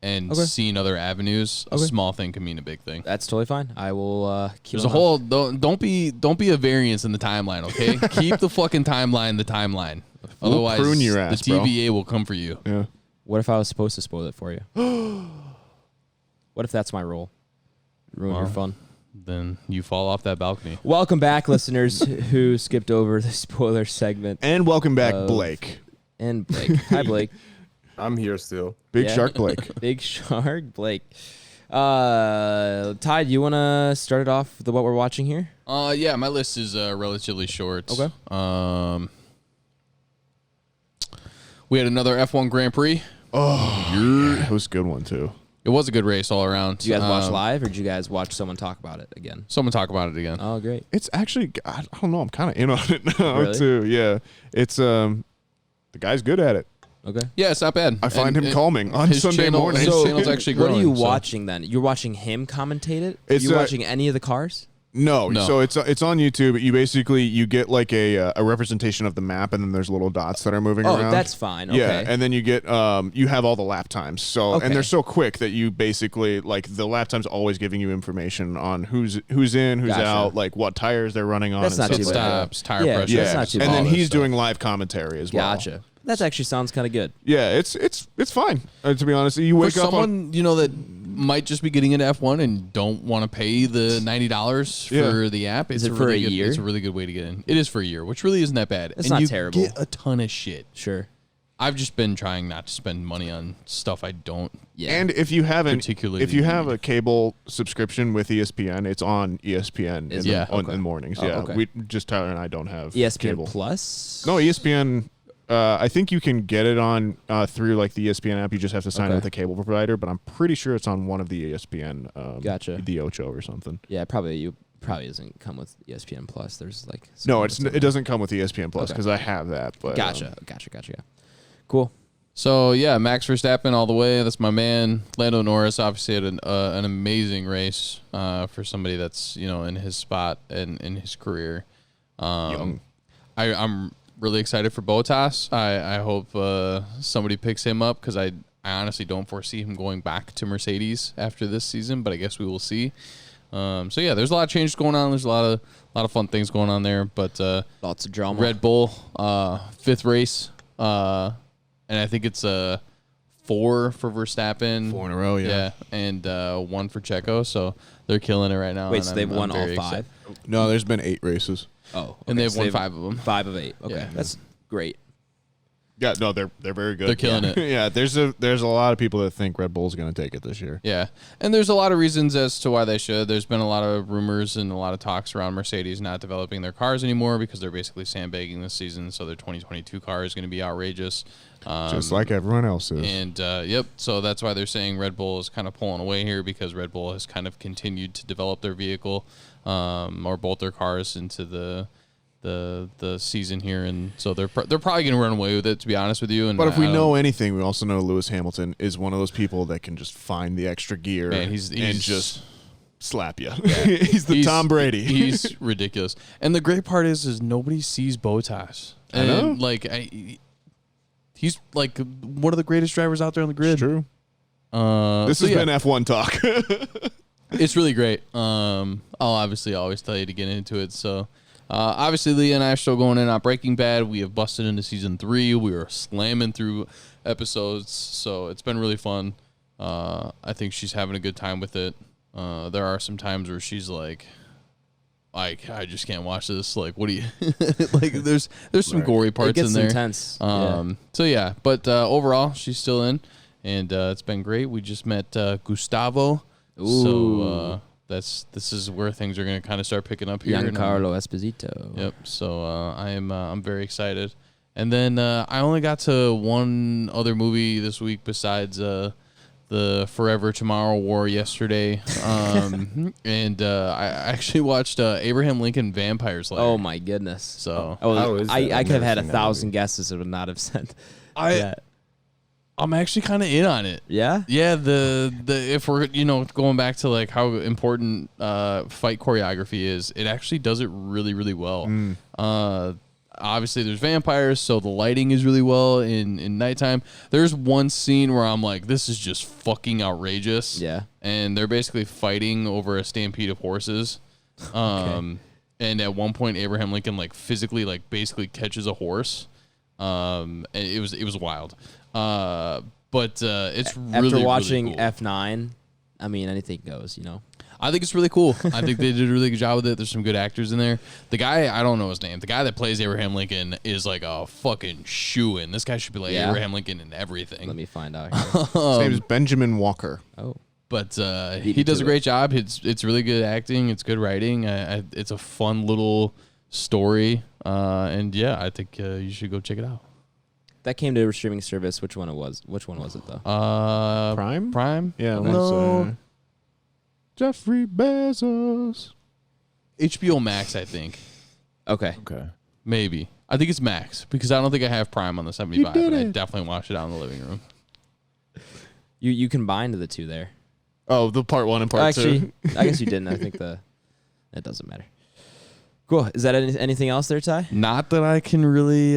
Speaker 4: and
Speaker 3: Okay.
Speaker 4: seen other avenues, a
Speaker 3: Okay.
Speaker 4: small thing can mean a big thing.
Speaker 3: arc. That's totally fine. I will keep.
Speaker 4: There's a whole don't be a variance in the timeline, okay? Keep the fucking timeline the timeline. Otherwise,
Speaker 2: prune your ass,
Speaker 4: the
Speaker 2: bro.
Speaker 4: TVA will come for you.
Speaker 2: Yeah.
Speaker 3: What if I was supposed to spoil it for you? What if that's my role? Ruin your
Speaker 4: Well.
Speaker 3: fun.
Speaker 4: Then you fall off that balcony.
Speaker 3: Welcome back, listeners who skipped over the spoiler segment.
Speaker 2: And welcome back,
Speaker 3: Of-
Speaker 2: Blake.
Speaker 3: And Blake. Hi, Blake.
Speaker 6: I'm here still.
Speaker 2: Big
Speaker 3: Yeah.
Speaker 2: Shark Blake.
Speaker 3: Big Shark Blake. Ty, do you want to start it off with what we're watching here?
Speaker 4: Yeah, my list is relatively short.
Speaker 3: Okay.
Speaker 4: We had another F1 Grand Prix.
Speaker 2: It was a good one, too.
Speaker 4: It was a good race all around.
Speaker 3: Did you guys watch live, or did you guys watch someone talk about it again?
Speaker 4: Someone talk about it again.
Speaker 3: Oh, great.
Speaker 2: It's actually, I don't know, I'm kind of in on it now,
Speaker 3: Really?
Speaker 2: too. Yeah. It's, the guy's good at it.
Speaker 3: Okay.
Speaker 4: Yeah, it's not bad.
Speaker 2: I find
Speaker 4: And
Speaker 2: him calming on
Speaker 4: his
Speaker 2: Sunday
Speaker 4: channel,
Speaker 2: mornings.
Speaker 4: His
Speaker 2: So-
Speaker 4: channel's actually
Speaker 3: What
Speaker 4: growing.
Speaker 3: are you
Speaker 4: so-
Speaker 3: watching then? You're watching him commentate it?
Speaker 2: It's,
Speaker 3: you watching any of the cars?
Speaker 2: No,
Speaker 4: No.
Speaker 2: so it's on YouTube. You get like a representation of the map, and then there's little dots that are moving
Speaker 3: Oh,
Speaker 2: around.
Speaker 3: that's fine. Okay.
Speaker 2: Yeah, and then you get you have all the lap times. So
Speaker 3: Okay.
Speaker 2: and they're so quick that you basically like the lap times always giving you information on who's in, who's
Speaker 3: Gotcha.
Speaker 2: out, like what tires they're running on.
Speaker 3: That's
Speaker 2: and
Speaker 3: not
Speaker 2: stuff
Speaker 3: too
Speaker 4: Pit
Speaker 2: like
Speaker 3: bad.
Speaker 2: that.
Speaker 4: stops, tire
Speaker 3: Yeah,
Speaker 4: pressure.
Speaker 3: that's not too
Speaker 2: and
Speaker 3: bad.
Speaker 2: then
Speaker 4: all that
Speaker 2: he's
Speaker 4: stuff.
Speaker 2: doing live commentary as well.
Speaker 3: Gotcha. That actually sounds kind of good.
Speaker 2: Yeah, it's fine. To be honest, you
Speaker 4: For
Speaker 2: wake up on
Speaker 4: someone that might just be getting into F1 and don't want to pay the $90 for
Speaker 2: Yeah.
Speaker 4: the app,
Speaker 3: Is
Speaker 4: it's
Speaker 3: it for
Speaker 4: really
Speaker 3: a
Speaker 4: good,
Speaker 3: year?
Speaker 4: It's a really good way to get in. It is for a year, which really isn't that bad.
Speaker 3: It's
Speaker 4: and
Speaker 3: not
Speaker 4: you
Speaker 3: terrible.
Speaker 4: Get a ton of shit.
Speaker 3: Sure.
Speaker 4: I've just been trying not to spend money on stuff I don't.
Speaker 3: Yeah.
Speaker 2: And if you haven't,
Speaker 4: Particularly
Speaker 2: if you have a cable subscription with ESPN, it's on ESPN
Speaker 3: Is
Speaker 2: in,
Speaker 3: it?
Speaker 2: the,
Speaker 4: Yeah.
Speaker 2: on,
Speaker 3: Okay.
Speaker 2: in the mornings.
Speaker 3: Oh,
Speaker 2: Yeah,
Speaker 3: okay.
Speaker 2: we just Tyler and I don't have
Speaker 3: ESPN
Speaker 2: cable.
Speaker 3: Plus?
Speaker 2: No, ESPN. I think you can get it on through like the ESPN app. You just have to sign
Speaker 3: Okay.
Speaker 2: up with a cable provider. But I'm pretty sure it's on one of the ESPN.
Speaker 3: Gotcha.
Speaker 2: The Ocho or something.
Speaker 3: Yeah, probably doesn't come with ESPN Plus. There's like
Speaker 2: No,
Speaker 3: something
Speaker 2: it doesn't come with ESPN Plus
Speaker 3: Okay.
Speaker 2: because I have that. But
Speaker 3: Gotcha. Yeah. Cool.
Speaker 4: So, yeah, Max Verstappen all the way. That's my man. Lando Norris obviously had an amazing race for somebody that's, in his spot and in his career.
Speaker 2: Young.
Speaker 4: I'm really excited for Bottas. I hope somebody picks him up because I honestly don't foresee him going back to Mercedes after this season, but I guess we will see. So yeah, there's a lot of changes going on. There's a lot of fun things going on there. But
Speaker 3: Lots of drama.
Speaker 4: Red Bull, fifth race, and I think it's 4 for Verstappen.
Speaker 2: 4 in a row, yeah.
Speaker 4: and 1 for Checo. So they're killing it right now.
Speaker 3: Wait,
Speaker 4: and
Speaker 3: so they've
Speaker 4: I'm
Speaker 3: won all
Speaker 4: very
Speaker 3: 5?
Speaker 4: excited.
Speaker 2: No, there's been 8 races.
Speaker 3: Oh,
Speaker 4: And they've won 5 of them.
Speaker 3: 5 of 8. Okay,
Speaker 4: Yeah.
Speaker 3: that's great.
Speaker 2: Yeah, no, they're very good.
Speaker 4: They're killing
Speaker 2: Yeah.
Speaker 4: it.
Speaker 2: Yeah, there's a lot of people that think Red Bull's going to take it this year.
Speaker 4: Yeah, and there's a lot of reasons as to why they should. There's been a lot of rumors and a lot of talks around Mercedes not developing their cars anymore because they're basically sandbagging this season. So their 2022 car is going to be outrageous.
Speaker 2: Just like everyone else is.
Speaker 4: And yep, so that's why they're saying Red Bull is kind of pulling away here because Red Bull has kind of continued to develop their vehicle or both their cars into the season here, and so they're probably going to run away with it, to be honest with you. And
Speaker 2: But if we
Speaker 4: I don't-
Speaker 2: know anything, we also know Lewis Hamilton is one of those people that can just find the extra gear
Speaker 4: Man, he's
Speaker 2: and just slap you. He's the Tom Brady.
Speaker 4: He's ridiculous. And the great part is nobody sees Bottas.
Speaker 2: I know.
Speaker 4: And like he's like one of the greatest drivers out there on the grid.
Speaker 2: It's true. This
Speaker 4: so
Speaker 2: has
Speaker 4: yeah,
Speaker 2: been F1 talk.
Speaker 4: it's really great. I'll obviously always tell you to get into it. So obviously Leah and I are still going in on Breaking Bad. We have busted into season 3. We are slamming through episodes, so it's been really fun. I think she's having a good time with it. There are some times where she's like I just can't watch this. Like, what do you like? There's some gory parts
Speaker 3: It gets
Speaker 4: in there.
Speaker 3: intense.
Speaker 4: So yeah, but overall, she's still in, and it's been great. We just met Gustavo. So this is where things are going to kind of start picking up here. and I'm-
Speaker 3: Giancarlo Esposito.
Speaker 4: Yep. So I'm very excited. And then I only got to one other movie this week besides the Forever Tomorrow War yesterday, and I actually watched Abraham Lincoln Vampire Slayer.
Speaker 3: Oh my goodness!
Speaker 4: So
Speaker 5: How is that?
Speaker 3: I
Speaker 5: I've
Speaker 3: could have
Speaker 5: never
Speaker 3: had
Speaker 5: seen that
Speaker 3: 1,000
Speaker 5: movie.
Speaker 3: guesses and would not have said.
Speaker 4: I'm actually kind of in on it.
Speaker 3: Yeah.
Speaker 4: Yeah, the if we're going back to like how important fight choreography is, it actually does it really really well. Obviously there's vampires, so the lighting is really well in nighttime. There's one scene where I'm like, this is just fucking outrageous.
Speaker 3: Yeah.
Speaker 4: And they're basically fighting over a stampede of horses. And at one point Abraham Lincoln like physically like basically catches a horse. And it was wild. But it's really
Speaker 3: After watching
Speaker 4: really cool.
Speaker 3: F9, I mean anything goes.
Speaker 4: I think it's really cool. I think they did a really good job with it. There's some good actors in there. The guy, I don't know his name. The guy that plays Abraham Lincoln is like a fucking shoo-in. This guy should be like Abraham Lincoln in everything.
Speaker 3: Let me find out. Here.
Speaker 2: His name is Benjamin Walker.
Speaker 3: Oh.
Speaker 4: But he does a great job. It's really good acting. It's good writing. It's a fun little story. And yeah, I think you should go check it out.
Speaker 3: That came to a streaming service. Which one was it though?
Speaker 2: Prime?
Speaker 4: Prime?
Speaker 2: Yeah.
Speaker 4: No.
Speaker 2: Jeffrey Bezos.
Speaker 4: HBO Max, I think.
Speaker 3: Okay.
Speaker 5: Okay.
Speaker 4: Maybe. I think it's Max because I don't think I have Prime on the 75,
Speaker 2: did
Speaker 4: but I
Speaker 2: it.
Speaker 4: definitely watched it out in the living room.
Speaker 3: You combined the two there.
Speaker 2: Oh, the part 1 and part 2.
Speaker 3: Actually, I guess you didn't. I think it doesn't matter. Cool. Is that anything else there, Ty?
Speaker 4: Not that I can really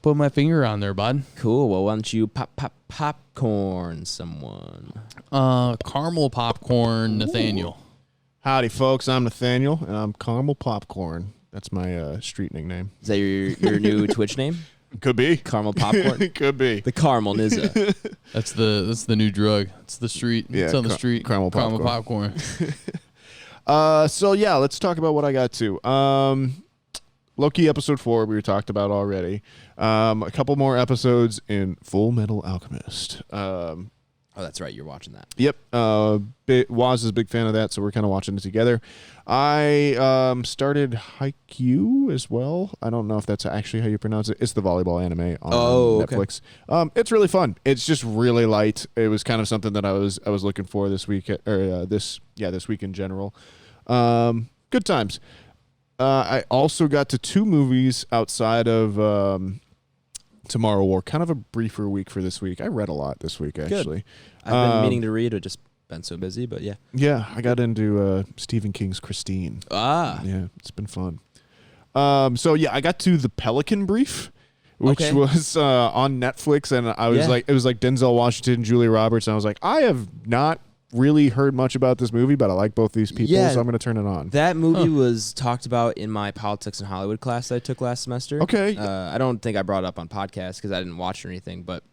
Speaker 4: put my finger on there, bud.
Speaker 3: Cool. Well, why don't you popcorn someone?
Speaker 4: Caramel popcorn, Nathaniel.
Speaker 2: Howdy, folks. I'm Nathaniel, and I'm Caramel Popcorn. That's my street nickname.
Speaker 3: Is that your new Twitch name?
Speaker 2: Could be.
Speaker 3: Caramel popcorn.
Speaker 2: Could be.
Speaker 3: The caramel nizza.
Speaker 4: That's the new drug. It's the street.
Speaker 2: Yeah,
Speaker 4: It's on the street.
Speaker 2: caramel
Speaker 4: popcorn.
Speaker 2: So yeah, let's talk about what I got to. Loki episode 4 we talked about already. A couple more episodes in Full Metal Alchemist.
Speaker 3: Oh, that's right. You're watching that.
Speaker 2: Yep. Waz is a big fan of that, so we're kind of watching it together. I started Haikyuu as well. I don't know if that's actually how you pronounce it. It's the volleyball anime on Netflix. Okay. It's really fun. It's just really light. It was kind of something that I was looking for this week this week in general. Good times. I also got to 2 movies outside of Tomorrow War. Kind of a briefer week for this week. I read a lot this week actually.
Speaker 3: I've been meaning to read, but just been so busy. But yeah.
Speaker 2: Yeah, I got into Stephen King's Christine. Yeah, it's been fun. So yeah, I got to The Pelican Brief, which was on Netflix, and I was like, it was like Denzel Washington, Julia Roberts, and I was like, I have not really heard much about this movie, but I like both these people, so I'm going to turn it on.
Speaker 3: That movie was talked about in my politics and Hollywood class that I took last semester.
Speaker 2: Okay.
Speaker 3: I don't think I brought it up on podcast because I didn't watch or anything, but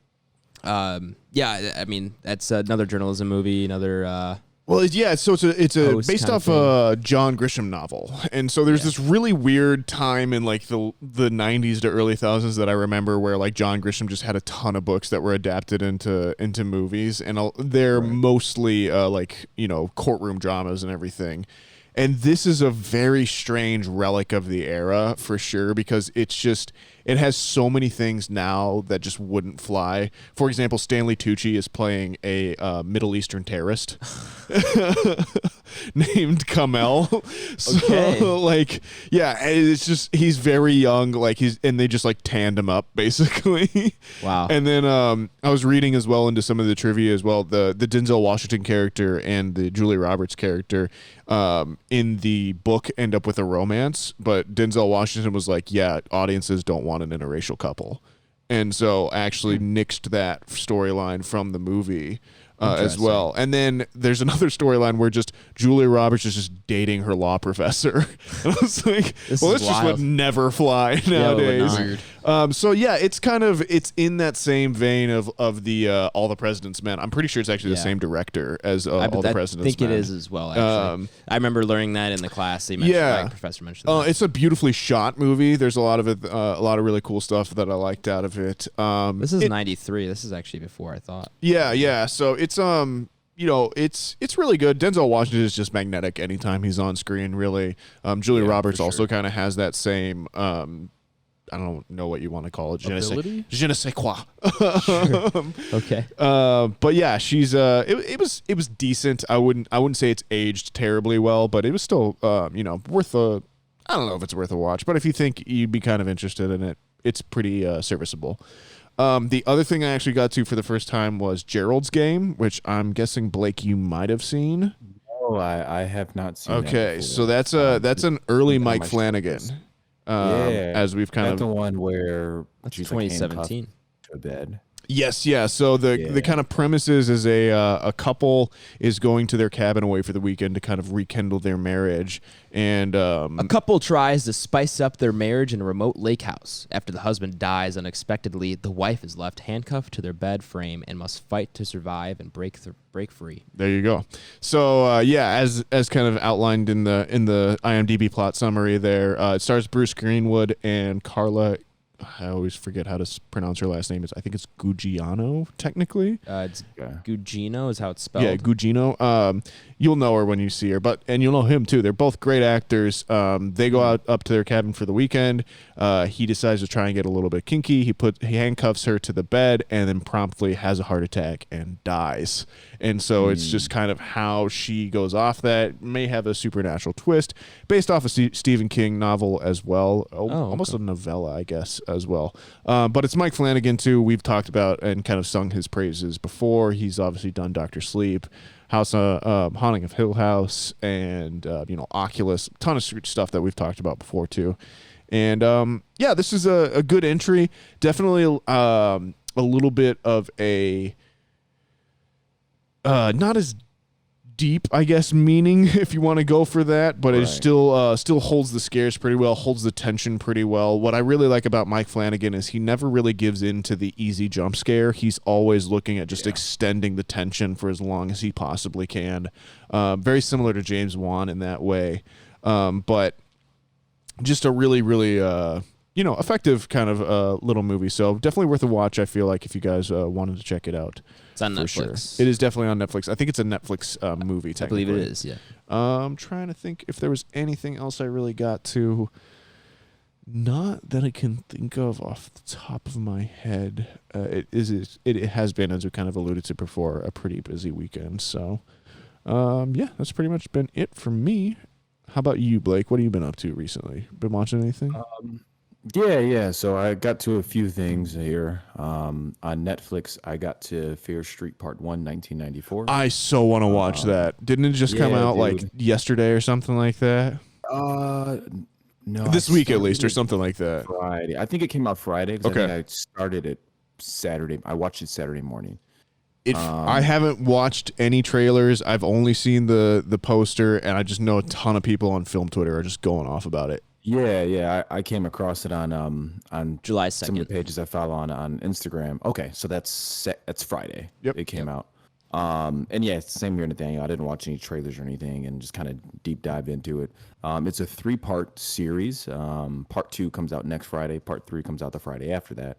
Speaker 3: yeah, I mean, that's another journalism movie, another
Speaker 2: Well, yeah, so it's a
Speaker 3: Post
Speaker 2: based
Speaker 3: kind
Speaker 2: off
Speaker 3: of
Speaker 2: a John Grisham novel, and so there's this really weird time in like the 90s to early thousands that I remember where like John Grisham just had a ton of books that were adapted into movies, and they're mostly like courtroom dramas and everything. And this is a very strange relic of the era for sure, because it has so many things now that just wouldn't fly. For example, Stanley Tucci is playing a Middle Eastern terrorist named Kamel. So like, yeah, it's just, he's very young, and they just like tanned him up basically.
Speaker 3: Wow.
Speaker 2: And then I was reading as well into some of the trivia as well. The Denzel Washington character and the Julia Roberts character in the book end up with a romance, but Denzel Washington was like, yeah, audiences don't want an interracial couple, and so actually nixed that storyline from the movie as well. And then there's another storyline where just Julia Roberts is just dating her law professor. And I was like, this just would never fly nowadays. So yeah, it's in that same vein of the All the President's Men. I'm pretty sure it's actually the same director as All the President's Men.
Speaker 3: I think it is as well, actually. I remember learning that in the class. They mentioned, like, professor mentioned that.
Speaker 2: It's a beautifully shot movie. There's a lot of it, a lot of really cool stuff that I liked out of it.
Speaker 3: This is 93. This is actually before I thought.
Speaker 2: Yeah. So it's it's really good. Denzel Washington is just magnetic anytime he's on screen, really. Julia Roberts also kind of has that same don't know what you want to call it.
Speaker 4: Ability?
Speaker 2: Je ne sais quoi.
Speaker 3: Okay.
Speaker 2: But yeah, she's it was decent. I wouldn't say it's aged terribly well, but it was still worth a. I don't know if it's worth a watch, but if you think you'd be kind of interested in it, it's pretty serviceable. The other thing I actually got to for the first time was Gerald's Game, which I'm guessing Blake you might have seen.
Speaker 5: Oh, I have not seen.
Speaker 2: Okay,
Speaker 5: that
Speaker 2: so that's an early Mike Flanagan.
Speaker 5: Yeah,
Speaker 2: As we've kind
Speaker 5: that's
Speaker 2: of
Speaker 5: the one where
Speaker 3: That's
Speaker 5: she's like,
Speaker 3: 2017.
Speaker 5: handcuffed to a bed.
Speaker 2: Yes, yeah. So the kind of premise is a couple is going to their cabin away for the weekend to kind of rekindle their marriage, and
Speaker 3: A couple tries to spice up their marriage in a remote lake house. After the husband dies unexpectedly, the wife is left handcuffed to their bed frame and must fight to survive and break free.
Speaker 2: there you go. So as kind of outlined in the IMDb plot summary, there it stars Bruce Greenwood and Carla. I always forget how to pronounce her last name. I think it's Gugino, technically.
Speaker 3: It's
Speaker 5: Yeah.
Speaker 3: Gugino is how it's spelled.
Speaker 2: Yeah, Gugino. You'll know her when you see her, and you'll know him too. They're both great actors. They go out up to their cabin for the weekend. He decides to try and get a little bit kinky. He handcuffs her to the bed and then promptly has a heart attack and dies. And so it's just kind of how she goes off that. May have a supernatural twist based off a Stephen King novel as well. Almost a novella, I guess, as well. But it's Mike Flanagan too. We've talked about and kind of sung his praises before. He's obviously done Dr. Sleep, Haunting of Hill House, and Oculus, a ton of stuff that we've talked about before too. And this is a good entry. Definitely a little bit of a not as deep, I guess, meaning if you want to go for that, but it still holds the scares pretty well, holds the tension pretty well. What I really like about Mike Flanagan is he never really gives in to the easy jump scare. He's always looking at just extending the tension for as long as he possibly can. Very similar to James Wan in that way, but just a really, really effective kind of little movie. So definitely worth a watch, I feel like, if you guys wanted to check it out.
Speaker 3: It's on
Speaker 2: For
Speaker 3: Netflix.
Speaker 2: sure. It is definitely on Netflix. I think it's a Netflix movie,
Speaker 3: I
Speaker 2: technically.
Speaker 3: believe it is, yeah.
Speaker 2: I'm trying to think if there was anything else I really got to. Not that I can think of off the top of my head. It has been, as we kind of alluded to before, a pretty busy weekend. So, that's pretty much been it for me. How about you, Blake? What have you been up to recently? Been watching anything?
Speaker 5: Yeah. So I got to a few things here. On Netflix, I got to Fear Street Part 1, 1994.
Speaker 2: I so want to watch that. Didn't it just come out like yesterday or something like that?
Speaker 5: No.
Speaker 2: This week at least, or something like that.
Speaker 5: Friday. I think it came out Friday because
Speaker 2: Okay.
Speaker 5: I think I started it Saturday. I watched it Saturday morning.
Speaker 2: I haven't watched any trailers. I've only seen the poster, and I just know a ton of people on film Twitter are just going off about it.
Speaker 5: Yeah. I came across it on
Speaker 3: July
Speaker 5: some of
Speaker 3: 2nd.
Speaker 5: the pages I follow on Instagram. Okay, so that's Friday.
Speaker 2: Yep.
Speaker 5: It came out. And yeah, it's the same here, Nathaniel. I didn't watch any trailers or anything, and just kind of deep dive into it. It's a 3-part series. Part 2 comes out next Friday. Part 3 comes out the Friday after that.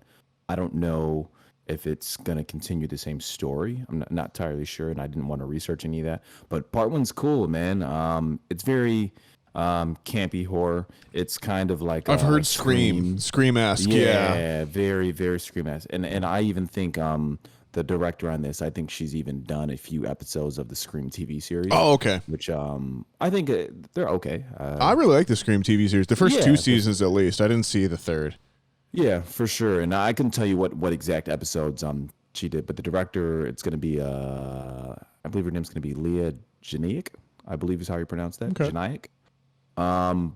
Speaker 5: I don't know if it's going to continue the same story. I'm not entirely sure, and I didn't want to research any of that. But part 1's cool, man. It's very campy horror. It's kind of like
Speaker 2: I've heard Scream-esque. Yeah.
Speaker 5: Very, very Scream-esque. And I even think the director on this, I think she's even done a few episodes of the Scream TV series.
Speaker 2: Oh, okay.
Speaker 5: Which I think they're okay.
Speaker 2: I really like the Scream TV series. The first 2 seasons, at least. I didn't see the third.
Speaker 5: Yeah, for sure. And I can tell you what exact episodes she did, but the director, it's going to be I believe her name's going to be Leah Janiak, I believe is how you pronounce that.
Speaker 2: Okay.
Speaker 5: Janiak.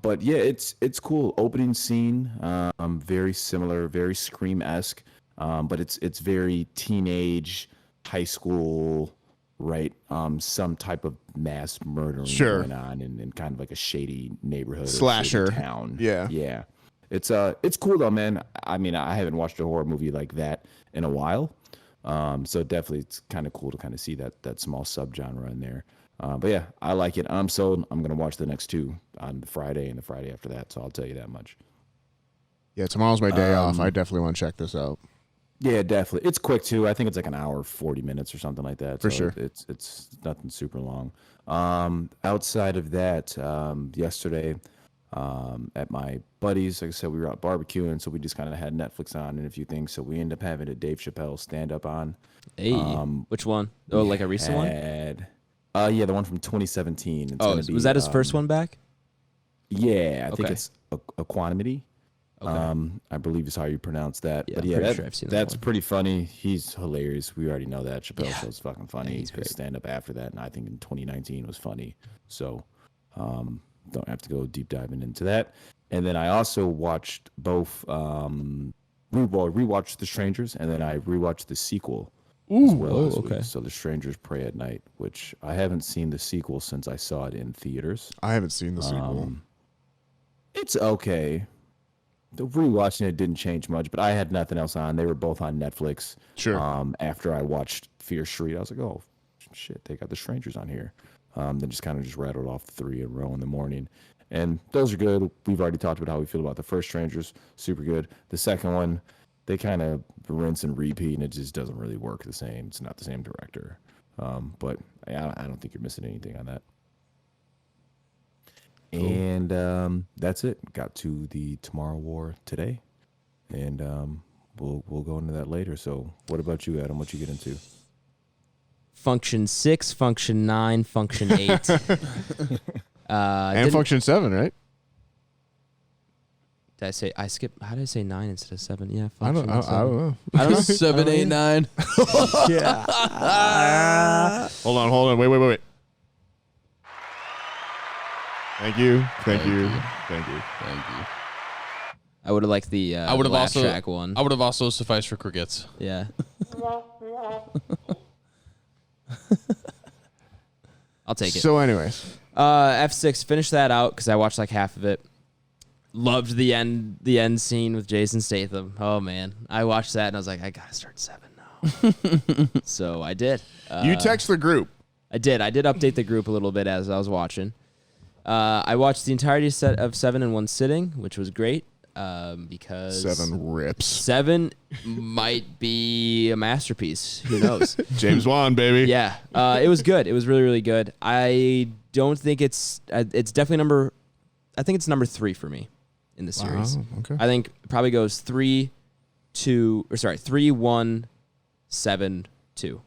Speaker 5: But yeah, it's cool. Opening scene, very similar, very Scream-esque, but it's very teenage, high school, right? Some type of mass murdering going on in kind of like a shady neighborhood,
Speaker 2: Slasher
Speaker 5: or shady town.
Speaker 2: Yeah.
Speaker 5: It's cool though, man. I mean, I haven't watched a horror movie like that in a while. So definitely it's kind of cool to kind of see that small subgenre in there. But yeah, I like it. I'm sold. I'm gonna watch the next 2 on the Friday and the Friday after that. So I'll tell you that much.
Speaker 2: Yeah, tomorrow's my day off. I definitely want to check this out.
Speaker 5: Yeah, definitely. It's quick too. I think it's like an hour, 40 minutes or something like that.
Speaker 2: For
Speaker 5: So
Speaker 2: sure.
Speaker 5: It's nothing super long. Outside of that, yesterday, at my buddies. Like I said, we were out barbecuing, so we just kind of had Netflix on and a few things. So we ended up having a Dave Chappelle stand-up on.
Speaker 3: Hey, which one? Oh, like a recent one?
Speaker 5: Yeah, the one from 2017. It's
Speaker 3: Oh, was that his first one back?
Speaker 5: Yeah, I think
Speaker 3: Okay.
Speaker 5: it's Equanimity.
Speaker 3: Okay.
Speaker 5: I believe is how you pronounce that.
Speaker 3: Yeah,
Speaker 5: But
Speaker 3: I'm
Speaker 5: yeah,
Speaker 3: pretty sure I've seen that
Speaker 5: that's
Speaker 3: one.
Speaker 5: pretty funny. He's hilarious. We already know that. Chappelle
Speaker 3: Yeah.
Speaker 5: Show's fucking funny.
Speaker 3: Yeah, he's great.
Speaker 5: His stand-up after that, and I think in 2019 was funny. So don't have to go deep diving into that. And then I also watched both rewatched The Strangers, and then I rewatched the sequel as well this
Speaker 3: okay.
Speaker 5: week. So The Strangers Pray at Night, which I haven't seen the sequel since I saw it in theaters.
Speaker 2: I haven't seen the sequel.
Speaker 5: It's okay. The rewatching it didn't change much, but I had nothing else on. They were both on Netflix.
Speaker 2: Sure.
Speaker 5: After I watched Fear Street, I was like, oh shit, they got The Strangers on here. Then just kind of just rattled off the 3 in a row in the morning. And those are good. We've already talked about how we feel about the first Strangers. Super good. The second one, they kind of rinse and repeat, and it just doesn't really work the same. It's not the same director. But I don't think you're missing anything on that. Cool. And that's it. Got to the Tomorrow War today. And we'll go into that later. So what about you, Adam? What you get into?
Speaker 3: Function 6, Function 9, Function 8.
Speaker 2: And Function 7, right?
Speaker 3: Did I say I skipped? How did I say 9 instead of 7? Yeah,
Speaker 2: I don't
Speaker 3: Function 7.
Speaker 2: know.
Speaker 3: I don't know.
Speaker 4: 7, 8, 9.
Speaker 2: Hold on. Wait. Thank you.
Speaker 4: Thank you.
Speaker 3: I would have liked the
Speaker 4: I would have
Speaker 3: laugh
Speaker 4: also
Speaker 3: track one.
Speaker 4: I would have also sufficed for crickets.
Speaker 3: Yeah. I'll take it.
Speaker 2: So, anyways,
Speaker 3: F6, finish that out because I watched like half of it. Loved the end scene with Jason Statham. Oh man, I watched that and I was like, I gotta start 7 now. So I did.
Speaker 2: you text the group.
Speaker 3: I did update the group a little bit as I was watching. I watched the entirety set of 7 in one sitting, which was great because
Speaker 2: 7 rips.
Speaker 3: 7 might be a masterpiece. Who knows?
Speaker 2: James Wan, baby.
Speaker 3: Yeah, it was good. It was really, really good. I don't think it's definitely I think it's number 3 for me in the series.
Speaker 2: Wow, okay.
Speaker 3: I think it probably goes 3, 1, 7, 2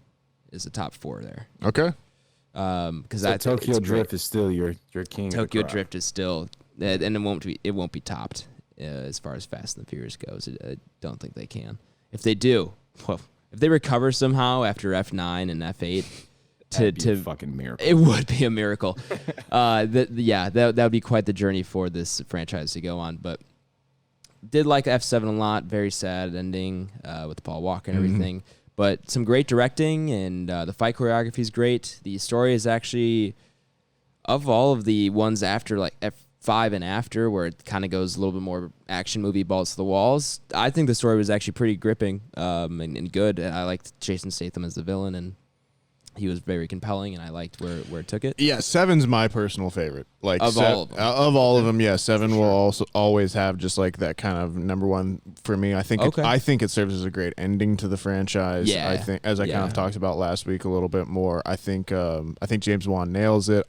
Speaker 3: is the top 4 there.
Speaker 2: Okay.
Speaker 3: Because
Speaker 5: So Tokyo Drift is still your king.
Speaker 3: Tokyo Drift is still, and it won't be topped as far as Fast and the Furious goes. I don't think they can. If they do, well, if they recover somehow after F9 and F8,
Speaker 5: That'd be a fucking miracle.
Speaker 3: it would be a miracle. That would be quite the journey for this franchise to go on. But did like F7 a lot. Very sad ending with Paul Walker and everything. But some great directing, and the fight choreography is great. The story is actually, of all of the ones after like F5 and after, where it kind of goes a little bit more action movie, balls to the walls, I think the story was actually pretty gripping and good. I liked Jason Statham as the villain, and he was very compelling, and I liked where it took it.
Speaker 2: Yeah, 7's my personal favorite. Like
Speaker 3: Of all of them.
Speaker 2: Of all of them, yeah, 7 will also always have just like that kind of number 1 for me. I think
Speaker 3: Okay.
Speaker 2: I think it serves as a great ending to the franchise.
Speaker 3: Yeah.
Speaker 2: I think, as I kind of talked about last week a little bit more. I think James Wan nails it.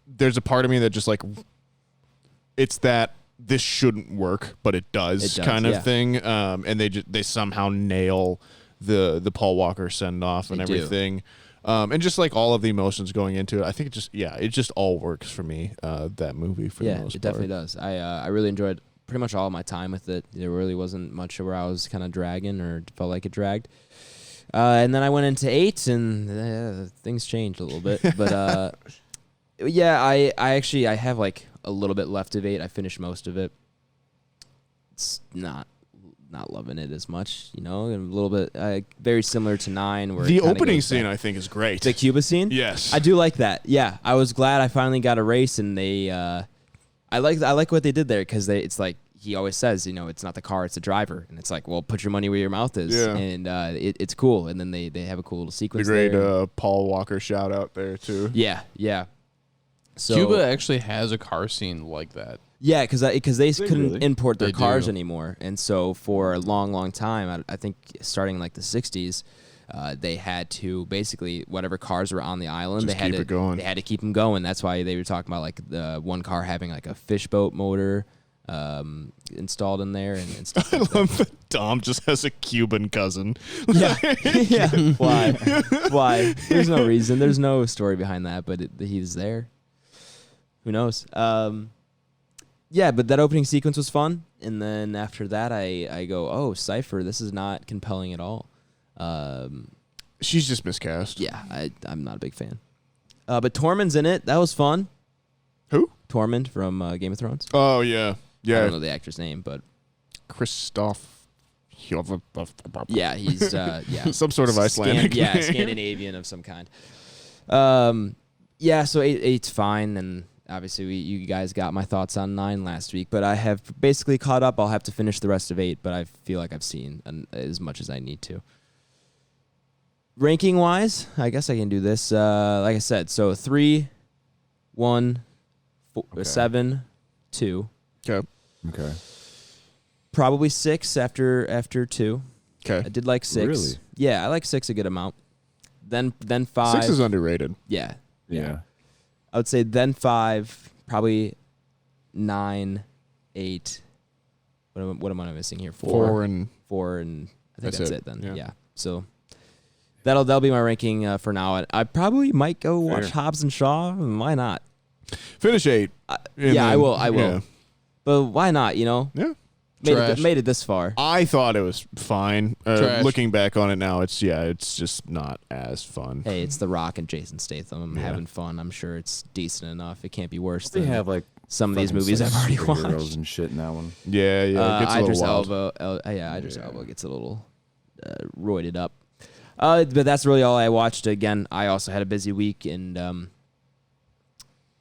Speaker 2: There's a part of me that just like, it's that this shouldn't work, but it does, kind of thing. And they somehow nail the Paul Walker send off and
Speaker 3: They do.
Speaker 2: everything. And just like all of the emotions going into it, I think it just all works for me, that movie for the most part.
Speaker 3: It definitely does. I really enjoyed pretty much all my time with it. There really wasn't much where I was kind of dragging or felt like it dragged. And then I went into 8 and things changed a little bit. But I have like a little bit left of 8. I finished most of it. It's not loving it as much, and a little bit very similar to 9. Where
Speaker 2: The
Speaker 3: it kinda
Speaker 2: opening
Speaker 3: goes
Speaker 2: scene,
Speaker 3: back.
Speaker 2: I think, is great.
Speaker 3: The Cuba scene?
Speaker 2: Yes.
Speaker 3: I do like that. Yeah, I was glad I finally got a race, and they I like what they did there, because it's like he always says, it's not the car, it's the driver, and it's like, well, put your money where your mouth is.
Speaker 2: Yeah.
Speaker 3: And it's cool, and then they have a cool little
Speaker 2: the
Speaker 3: sequence
Speaker 2: great
Speaker 3: there.
Speaker 2: Paul Walker shout out there too.
Speaker 3: Yeah. So
Speaker 4: Cuba actually has a car scene like that.
Speaker 3: yeah, because they couldn't
Speaker 5: really?
Speaker 3: import their
Speaker 4: They
Speaker 3: cars
Speaker 4: do.
Speaker 3: anymore, and so for a long time, I think starting in like the 60s, They had to basically whatever cars were on the island,
Speaker 2: Just
Speaker 3: they had
Speaker 2: keep
Speaker 3: to
Speaker 2: it going.
Speaker 3: They had to keep them going. That's why they were talking about like the one car having like a fishboat motor installed in there and stuff.
Speaker 2: I
Speaker 3: like
Speaker 2: love that Dom just has a Cuban cousin.
Speaker 3: Yeah. Yeah. Why? Why? There's no reason. There's no story behind that, but he's there. Who knows? Yeah, but that opening sequence was fun. And then after that, I go, oh, Cypher, this is not compelling at all.
Speaker 2: She's just miscast.
Speaker 3: Yeah, I'm not a big fan. But Tormund's in it. That was fun.
Speaker 2: Who?
Speaker 3: Tormund from Game of Thrones.
Speaker 2: Oh, yeah.
Speaker 3: I don't
Speaker 2: Yeah.
Speaker 3: know the actor's name, but
Speaker 2: Christoph.
Speaker 3: yeah, he's yeah.
Speaker 2: Some sort of Icelandic
Speaker 3: Yeah,
Speaker 2: name.
Speaker 3: Scandinavian of some kind. Yeah, so eight's fine, and obviously you guys got my thoughts on 9 last week, but I have basically caught up. I'll have to finish the rest of 8, but I feel like I've seen as much as I need to. Ranking wise, I guess I can do this. Like I said, so 3, 1, 4, 7, 2.
Speaker 2: Okay.
Speaker 5: Okay.
Speaker 3: Probably 6 after 2. I
Speaker 2: Okay.
Speaker 3: did like 6.
Speaker 5: Really?
Speaker 3: Yeah, I like 6 a good amount. Then 5.
Speaker 2: 6 is underrated.
Speaker 3: Yeah.
Speaker 5: Yeah.
Speaker 3: I would say then 5, probably 9, 8. What am I missing here?
Speaker 2: 4 and
Speaker 3: 4 and I think
Speaker 2: That's
Speaker 3: that's
Speaker 2: it.
Speaker 3: it then.
Speaker 2: Yeah.
Speaker 3: Yeah. So that'll be my ranking for now. I probably might go watch
Speaker 5: Fair.
Speaker 3: Hobbs and Shaw. Why not?
Speaker 2: finish 8. and
Speaker 3: Yeah, I
Speaker 2: then-
Speaker 3: will. I will.
Speaker 2: Yeah.
Speaker 3: But why not? You know,
Speaker 2: Yeah.
Speaker 4: Trash.
Speaker 3: made it this far.
Speaker 2: I thought it was fine.
Speaker 4: Trash.
Speaker 2: Looking back on it now, it's just not as fun.
Speaker 3: Hey, it's The Rock and Jason Statham. I'm
Speaker 2: Yeah.
Speaker 3: having fun. I'm sure it's decent enough. It can't be worse
Speaker 5: They
Speaker 3: than
Speaker 5: have like
Speaker 3: some of these
Speaker 5: fucking
Speaker 3: movies I've already
Speaker 5: superheroes
Speaker 3: watched.
Speaker 5: and shit in that one.
Speaker 2: Yeah, it gets a little
Speaker 3: Idris
Speaker 2: wild.
Speaker 3: Elba, Idris Elba gets a little roided up. But that's really all I watched. Again, I also had a busy week and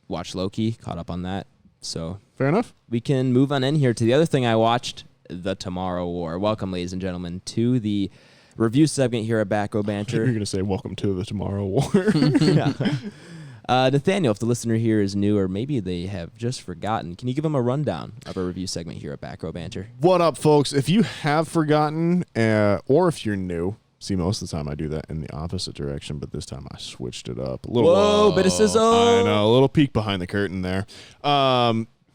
Speaker 3: watched Loki, caught up on that. So
Speaker 2: Fair enough.
Speaker 3: we can move on in here to the other thing I watched, The Tomorrow War. Welcome, ladies and gentlemen, to the review segment here at Back Row
Speaker 2: You're
Speaker 3: Banter.
Speaker 2: gonna say welcome to the Tomorrow War.
Speaker 3: Yeah. Nathaniel, if the listener here is new or maybe they have just forgotten, can you give them a rundown of our review segment here at Back Row Banter?
Speaker 2: What up, folks? If you have forgotten, or if you're new, see, most of the time I do that in the opposite direction, but this time I switched it up a little.
Speaker 3: Whoa, bit of sizzle.
Speaker 2: I know, a little peek behind the curtain there.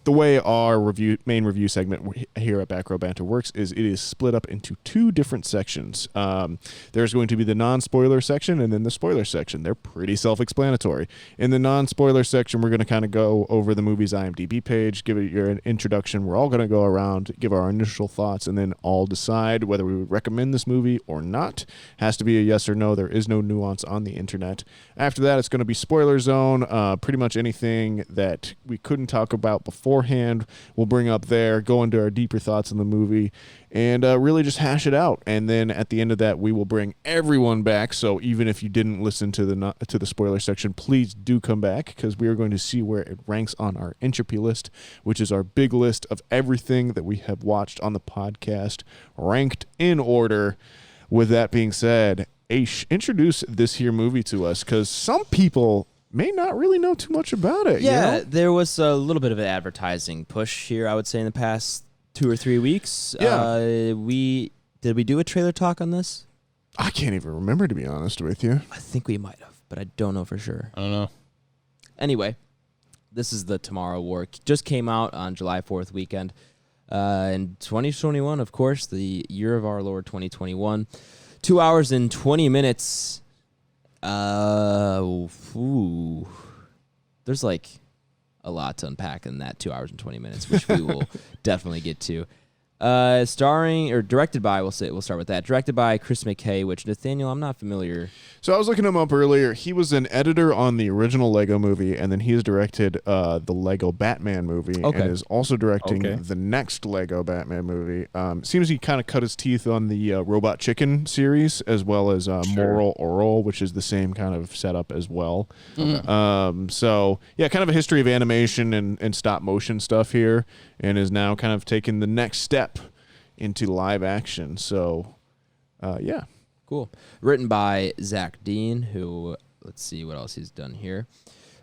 Speaker 2: The way our main review segment here at Back Row Banter works is it is split up into 2 different sections. There's going to be the non-spoiler section and then the spoiler section. They're pretty self-explanatory. In the non-spoiler section, we're going to kind of go over the movie's IMDb page, give it your introduction. We're all going to go around, give our initial thoughts, and then all decide whether we would recommend this movie or not. Has to be a yes or no. There is no nuance on the internet. After that, it's going to be spoiler zone. Pretty much anything that we couldn't talk about beforehand, we'll bring up there, go into our deeper thoughts on the movie, and really just hash it out. And then at the end of that, we will bring everyone back. So even if you didn't listen to the spoiler section, please do come back because we are going to see where it ranks on our Entropy List, which is our big list of everything that we have watched on the podcast, ranked in order. With that being said, Aish, introduce this here movie to us because some people may not really know too much about it.
Speaker 3: Yeah,
Speaker 2: you know?
Speaker 3: there was a little bit of an advertising push here, I would say, in the past 2 or 3 weeks.
Speaker 2: Yeah.
Speaker 3: Did we do a trailer talk on this?
Speaker 2: I can't even remember, to be honest with you.
Speaker 3: I think we might have, but I don't know for sure.
Speaker 4: I don't know.
Speaker 3: Anyway, this is The Tomorrow War. Just came out on July 4th weekend. In 2021, of course, the year of our Lord 2021. 2 hours and 20 minutes. There's like a lot to unpack in that 2 hours and 20 minutes, which we will definitely get to. Starring or directed by, we'll start with that. Directed by Chris McKay, which Nathaniel, I'm not familiar.
Speaker 2: So I was looking him up earlier. He was an editor on the original Lego movie, and then he has directed the Lego Batman movie,
Speaker 3: Okay.
Speaker 2: and is also directing
Speaker 5: Okay.
Speaker 2: the next Lego Batman movie. Seems he kind of cut his teeth on the Robot Chicken series, as well as Moral Oral, which is the same kind of setup as well. So yeah, kind of a history of animation and stop motion stuff here, and is now kind of taking the next step into live action. So yeah.
Speaker 3: Cool. Written by Zach Dean, who, let's see what else he's done here.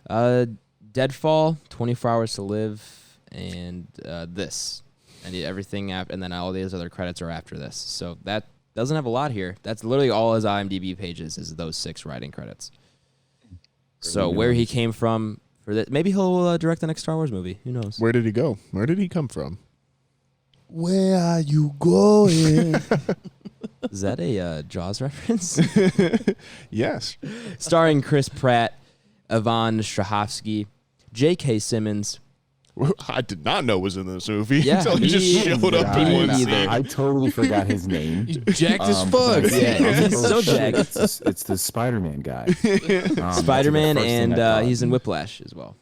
Speaker 3: Deadfall, 24 Hours to Live, and this. And everything, and then all these other credits are after this. So that's Doesn't have a lot here. That's literally all his IMDb pages is those 6 writing credits. So where he came from for that, maybe he'll direct the next Star Wars movie. Who knows?
Speaker 2: Where did he go? Where did he come from?
Speaker 1: Where are you going?
Speaker 3: Is that a Jaws reference?
Speaker 2: Yes.
Speaker 3: Starring Chris Pratt, Yvonne Strahovski, J.K. Simmons.
Speaker 2: I did not know was in this movie
Speaker 3: Yeah,
Speaker 2: until he just showed up
Speaker 3: me
Speaker 2: in one
Speaker 3: neither.
Speaker 2: scene.
Speaker 5: I totally forgot his name.
Speaker 4: Jacked as fuck.
Speaker 3: Yeah, he's so
Speaker 5: shit,
Speaker 3: jacked.
Speaker 5: It's the Spider-Man guy.
Speaker 3: Spider-Man, and
Speaker 5: he's
Speaker 3: he's in Whiplash as well.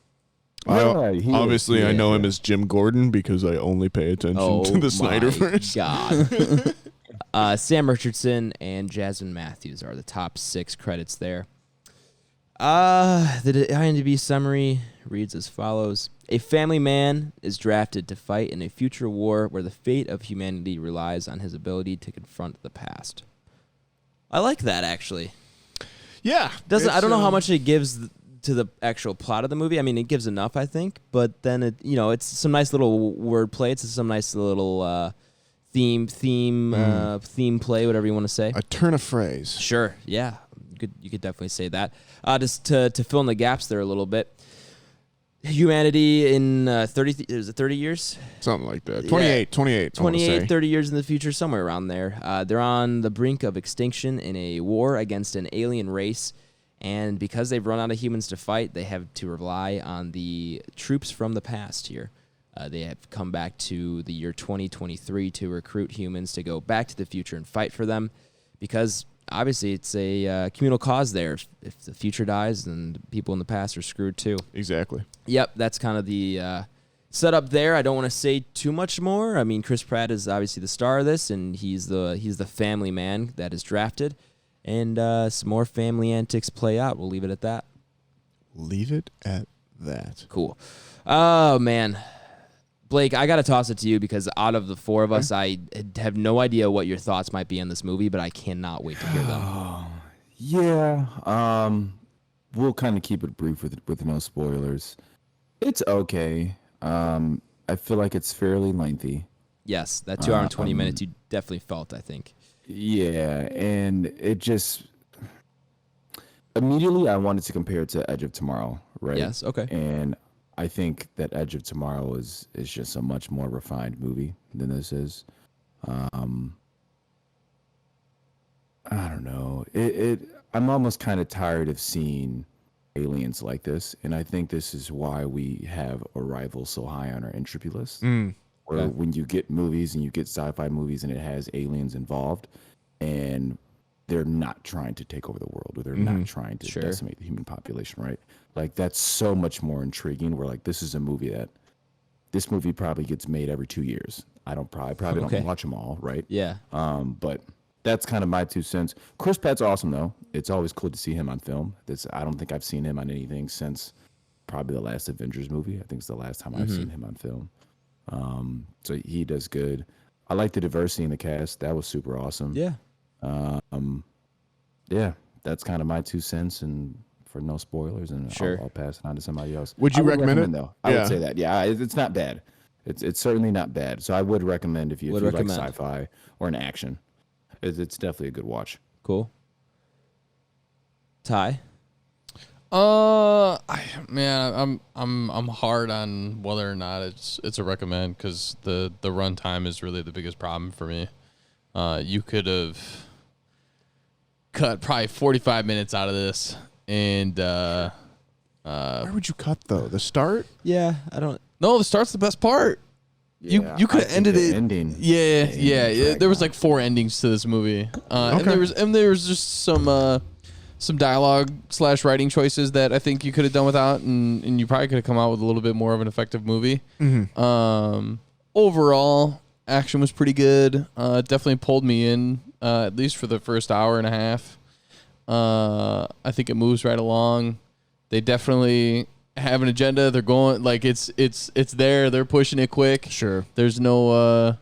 Speaker 2: Obviously, I know him as Jim Gordon because I only pay attention to the Snyderverse.
Speaker 3: God. Sam Richardson and Jasmine Matthews are the top 6 credits there. The IMDb summary reads as follows. A family man is drafted to fight in a future war where the fate of humanity relies on his ability to confront the past. I like that, actually.
Speaker 2: Yeah.
Speaker 3: I don't know how much it gives to the actual plot of the movie. I mean, it gives enough, I think, but then it's some nice little wordplay. It's some nice little theme play, whatever you want to say.
Speaker 2: A turn of phrase.
Speaker 3: Sure, yeah, you could definitely say that. Just to fill in the gaps there a little bit. Humanity in 30 years?
Speaker 2: Something like that.
Speaker 3: Yeah.
Speaker 2: 28,
Speaker 3: 30 years in the future, somewhere around there. They're on the brink of extinction in a war against an alien race. And because they've run out of humans to fight, they have to rely on the troops from the past here. They have come back to the year 2023 to recruit humans to go back to the future and fight for them. Because obviously it's a communal cause there. If the future dies, then people in the past are screwed too.
Speaker 2: Exactly.
Speaker 3: Yep, that's kind of the setup there. I don't want to say too much more. I mean, Chris Pratt is obviously the star of this, and he's the family man that is drafted. And some more family antics play out. We'll leave it at that.
Speaker 2: Leave it at that.
Speaker 3: Cool. Oh, man. Blake, I got to toss it to you because out of the 4 of us, I have no idea what your thoughts might be on this movie, but I cannot wait to hear them.
Speaker 5: Yeah. We'll kind of keep it brief with no spoilers. It's okay. I feel like it's fairly lengthy.
Speaker 3: Yes, that 2 hour and 20 minutes you definitely felt, I think.
Speaker 5: Yeah, and it just immediately I wanted to compare it to Edge of Tomorrow, right?
Speaker 3: Yes, okay.
Speaker 5: And I think that Edge of Tomorrow is just a much more refined movie than this is. I don't know. I'm almost kind of tired of seeing aliens like this, and I think this is why we have Arrival so high on our entropy list. Where when you get movies and you get sci-fi movies and it has aliens involved, and they're not trying to take over the world, or they're not trying to decimate the human population, right? Like that's so much more intriguing. Where like this movie probably gets made every 2 years. I probably don't watch them all, right?
Speaker 3: Yeah.
Speaker 5: But that's kind of my 2 cents. Chris Pratt's awesome though. It's always cool to see him on film. I don't think I've seen him on anything since probably the last Avengers movie. I think it's the last time I've seen him on film. So he does good. I like the diversity in the cast. That was super awesome.
Speaker 3: Yeah.
Speaker 5: Yeah, that's kind of my 2 cents, and for no spoilers, and
Speaker 3: Sure.
Speaker 5: I'll pass it on to somebody else.
Speaker 2: Would you recommend it?
Speaker 5: though? I would say that. Yeah, it's not bad. It's certainly not bad. So I would recommend if you like sci-fi or an action. It's definitely a good watch.
Speaker 3: Cool. Ty?
Speaker 4: I'm hard on whether or not it's a recommend because the runtime is really the biggest problem for me. You could have cut probably 45 minutes out of this, and
Speaker 2: Where would you cut though? The start?
Speaker 3: Yeah, I don't.
Speaker 4: No, the start's the best part.
Speaker 5: Yeah,
Speaker 4: you could have ended it.
Speaker 5: Ending.
Speaker 4: Yeah. There was like 4 endings to this movie, and there was just some dialogue / writing choices that I think you could have done without, and you probably could have come out with a little bit more of an effective movie. Overall, action was pretty good. Definitely pulled me in, at least for the first hour and a half. I think it moves right along. They definitely have an agenda. They're going like it's there. They're pushing it quick.
Speaker 2: Sure.
Speaker 4: There's no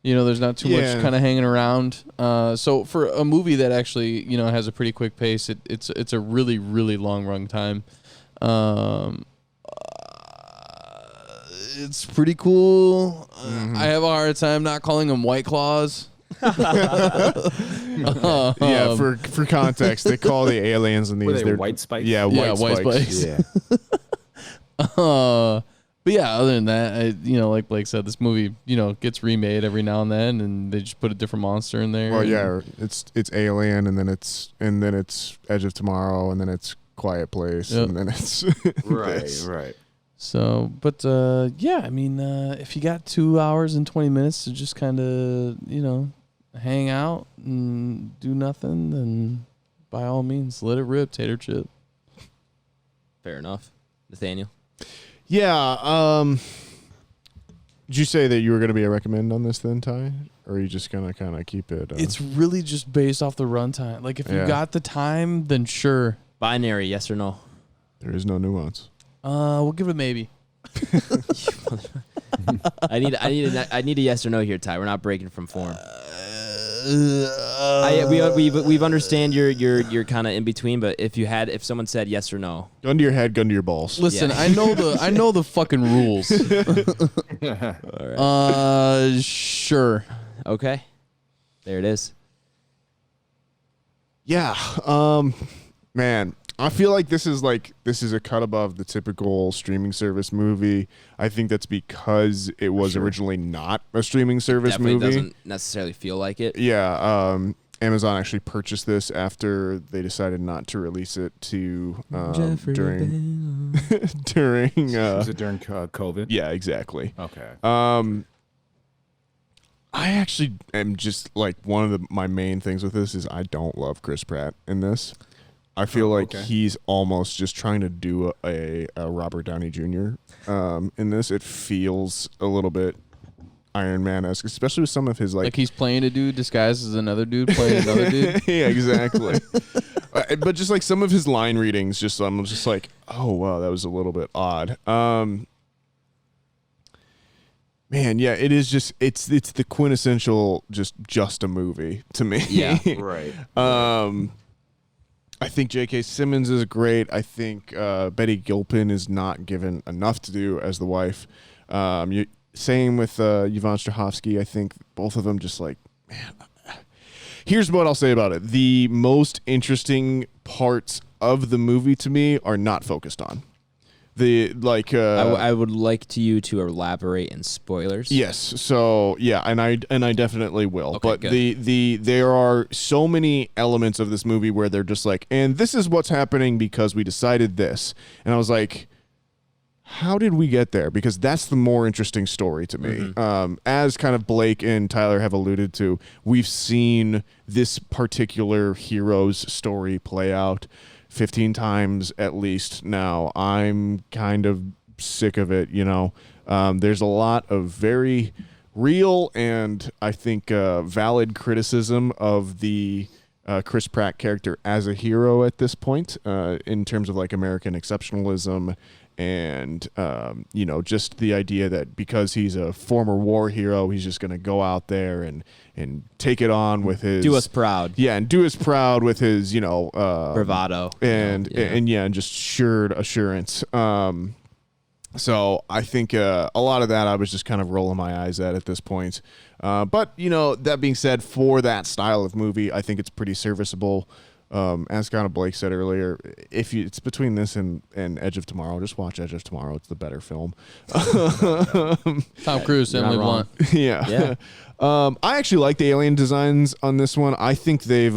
Speaker 4: there's not too much kind of hanging around. So for a movie that actually has a pretty quick pace, it's a really really long run time. It's pretty cool. I have a hard time not calling them White Claws.
Speaker 2: Yeah, for context, they call the aliens in these.
Speaker 5: Were they
Speaker 2: they're
Speaker 5: white spikes?
Speaker 2: Yeah, white
Speaker 4: white
Speaker 2: spikes.
Speaker 4: spikes.
Speaker 5: Yeah.
Speaker 4: But yeah, other than that, like Blake said, this movie, gets remade every now and then, and they just put a different monster in there.
Speaker 2: Well,
Speaker 4: and-
Speaker 2: yeah, it's Alien, and then it's Edge of Tomorrow, and then it's Quiet Place,
Speaker 4: Yep.
Speaker 2: and then it's
Speaker 5: Right. Right.
Speaker 4: So, but yeah, I mean, if you got 2 hours and 20 minutes to just kind of, hang out and do nothing, then by all means, let it rip, tater chip.
Speaker 3: Fair enough. Nathaniel?
Speaker 2: Yeah. Did you say that you were going to be a recommend on this then, Ty? Or are you just going to kind of keep it?
Speaker 4: It's really just based off the runtime. Like, if you
Speaker 2: Yeah.
Speaker 4: got the time, then sure.
Speaker 3: Binary, yes or no?
Speaker 2: There is no nuance.
Speaker 4: We'll give it a maybe.
Speaker 3: I need a yes or no here, Ty. We're not breaking from form. We've understand you're kind of in between, but if someone said yes or no,
Speaker 2: Gun to your head, gun to your balls.
Speaker 4: Listen,
Speaker 3: Yeah.
Speaker 4: I know the fucking rules.
Speaker 3: all right.
Speaker 4: Sure.
Speaker 3: Okay, there it is.
Speaker 2: Yeah. Man, I feel like this is a cut above the typical streaming service movie. I think that's because it was originally not a streaming service
Speaker 3: Definitely
Speaker 2: movie.
Speaker 3: doesn't necessarily feel like it.
Speaker 2: Yeah. Amazon actually purchased this after they decided not to release it to during
Speaker 5: Was it during COVID?
Speaker 2: yeah, exactly.
Speaker 5: Okay.
Speaker 2: I actually am just like one of my main things with this is I don't love Chris Pratt in this. I feel like he's almost just trying to do a Robert Downey Jr. In this. It feels a little bit Iron Man-esque, especially with some of his
Speaker 4: Like he's playing a dude disguised as another dude playing another dude.
Speaker 2: Yeah, exactly. But just like some of his line readings, I'm just like, oh wow, that was a little bit odd. Man, yeah, it is just it's the quintessential just a movie to me.
Speaker 3: Yeah.
Speaker 5: Right.
Speaker 2: I think J.K. Simmons is great. I think Betty Gilpin is not given enough to do as the wife. Same with Yvonne Strahovski. I think both of them just like, man. Here's what I'll say about it. The most interesting parts of the movie to me are not focused on.
Speaker 3: I would like you to elaborate in spoilers.
Speaker 2: Yes. So yeah, and I definitely will.
Speaker 3: Okay,
Speaker 2: but
Speaker 3: good.
Speaker 2: there are so many elements of this movie where they're just like, and this is what's happening because we decided this. And I was like, how did we get there? Because that's the more interesting story to me.
Speaker 3: Mm-hmm.
Speaker 2: As kind of Blake and Tyler have alluded to, we've seen this particular hero's story play out 15 times at least now. I'm kind of sick of it, There's a lot of very real and I think valid criticism of the Chris Pratt character as a hero at this point in terms of like American exceptionalism and, just the idea that because he's a former war hero, he's just going to go out there and take it on with his...
Speaker 3: Do us proud.
Speaker 2: Yeah, and do us proud with his,
Speaker 3: Bravado.
Speaker 2: and just assured assurance. So I think a lot of that I was just kind of rolling my eyes at this point. But that being said, for that style of movie, I think it's pretty serviceable. As kind of Blake said earlier, it's between this and Edge of Tomorrow, just watch Edge of Tomorrow. It's the better film.
Speaker 4: Tom Cruise, Emily Blunt.
Speaker 2: Yeah. I actually like the alien designs on this one. I think they've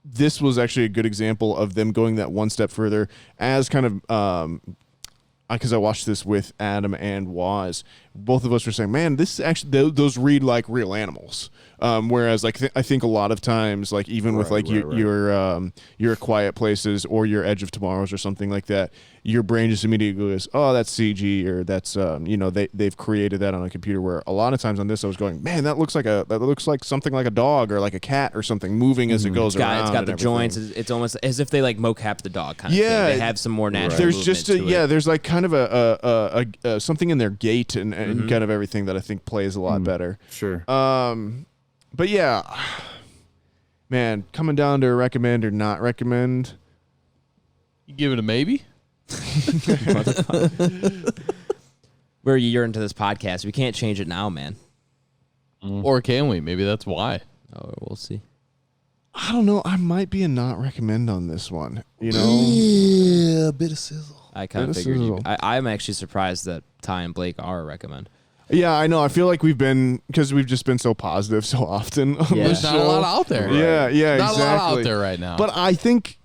Speaker 2: this was actually a good example of them going that one step further as kind of because I watched this with Adam and Waz. Both of us were saying, man, this is actually those read like real animals. Whereas like I think a lot of times, like even with like your Quiet Places or your Edge of Tomorrows or something like that, your brain just immediately goes, oh, that's CG, or that's they've created that on a computer. Where a lot of times on this I was going, man, that looks like something like a dog or like a cat or something moving as it goes around.
Speaker 3: It's got the
Speaker 2: everything.
Speaker 3: joints. It's almost as if they like mocap the dog kind of
Speaker 2: Yeah,
Speaker 3: thing. They have some more natural
Speaker 2: There's
Speaker 3: movement
Speaker 2: just
Speaker 3: to it.
Speaker 2: there's like kind of a something in their gait and kind of everything that I think plays a lot better.
Speaker 5: Sure.
Speaker 2: But yeah, man, coming down to recommend or not recommend.
Speaker 4: You give it a maybe?
Speaker 3: We're a year into this podcast. We can't change it now, man.
Speaker 4: Or can we? Maybe that's why.
Speaker 3: Oh, we'll see.
Speaker 2: I don't know. I might be a not recommend on this one. You know?
Speaker 1: Yeah, a bit of sizzle.
Speaker 3: I kind of
Speaker 2: Bit of
Speaker 3: figured.
Speaker 2: sizzle.
Speaker 3: I'm actually surprised that Ty and Blake are a recommend.
Speaker 2: Yeah, I know. I feel like because we've just been so positive so often on
Speaker 3: Yeah.
Speaker 2: the
Speaker 4: There's not a
Speaker 2: show.
Speaker 4: lot out there.
Speaker 2: Yeah,
Speaker 4: Not
Speaker 2: exactly.
Speaker 4: a lot out there right now.
Speaker 2: But I think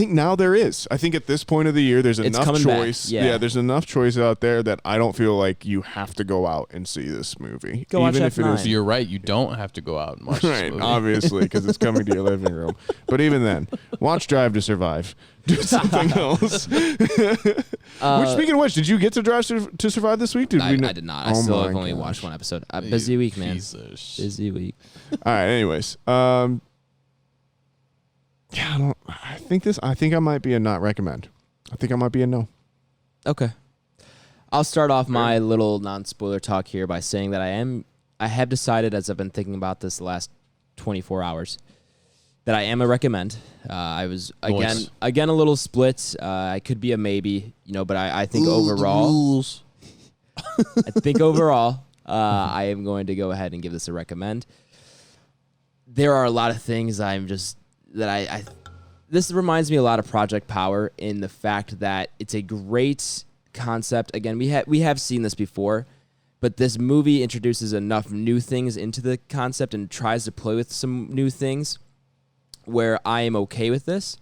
Speaker 2: now there is. I think at this point of the year, there's enough
Speaker 3: coming back.
Speaker 2: choice.
Speaker 3: Yeah.
Speaker 2: There's enough choice out there that I don't feel like you have to go out and see this movie.
Speaker 3: Go watch
Speaker 2: even if it
Speaker 3: F9.
Speaker 2: is
Speaker 4: So you're right. You don't have to go out and watch this
Speaker 2: right,
Speaker 4: movie.
Speaker 2: obviously, because it's coming to your living room. But even then, watch Drive to Survive. Do something else. Speaking of which, did you get to Drive to Survive this week?
Speaker 3: I did not. I
Speaker 2: Oh
Speaker 3: still
Speaker 2: my
Speaker 3: have only
Speaker 2: gosh.
Speaker 3: watched one episode. Busy week, man.
Speaker 4: Jesus.
Speaker 3: Busy week.
Speaker 2: All right. Anyways, yeah, I think I might be a not recommend. I think I might be a no.
Speaker 3: Okay. I'll start off my little non-spoiler talk here by saying that I have decided, as I've been thinking about this the last 24 hours, that I am a recommend. I was
Speaker 4: Nice.
Speaker 3: again a little split. I could be a maybe, but I think overall, I think overall, I am going to go ahead and give this a recommend. There are a lot of things this reminds me a lot of Project Power in the fact that it's a great concept. Again, we have seen this before, but this movie introduces enough new things into the concept and tries to play with some new things where I am okay with this,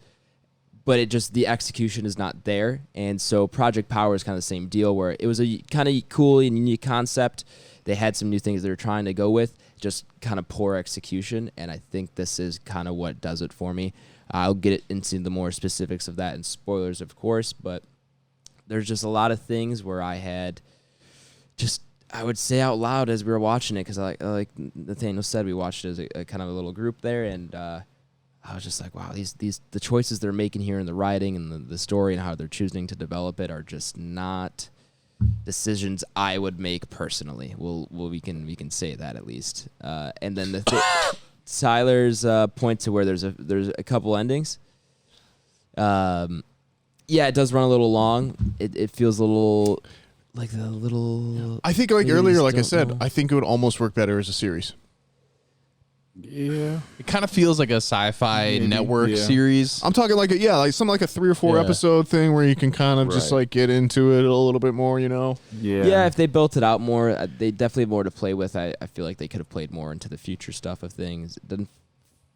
Speaker 3: but the execution is not there. And so Project Power is kind of the same deal, where it was a kind of cool and unique concept. They had some new things they were trying to go with, just kind of poor execution. And I think this is kind of what does it for me. I'll get into the more specifics of that and spoilers, of course, but there's just a lot of things where I would say out loud as we were watching it, because like Nathaniel said, we watched it as a kind of a little group there, and I was just like, wow, the choices they're making here in the writing and the story and how they're choosing to develop it are just not decisions I would make personally. We can say that at least. And then Tyler's point to where there's a couple endings. Yeah, it does run a little long. It feels a little like the little.
Speaker 2: I think like
Speaker 3: Maybe
Speaker 2: earlier,
Speaker 3: just
Speaker 2: like I
Speaker 3: don't
Speaker 2: said,
Speaker 3: know.
Speaker 2: I think it would almost work better as a series.
Speaker 5: Yeah.
Speaker 4: It kind of feels like a sci-fi
Speaker 5: Maybe,
Speaker 4: network
Speaker 5: yeah.
Speaker 4: series.
Speaker 2: I'm talking like like a 3 or 4
Speaker 4: Yeah.
Speaker 2: episode thing where you can kind of just
Speaker 5: Right.
Speaker 2: like get into it a little bit more,
Speaker 5: Yeah.
Speaker 3: Yeah, if they built it out more, they definitely have more to play with. I feel like they could have played more into the future stuff of things. It doesn't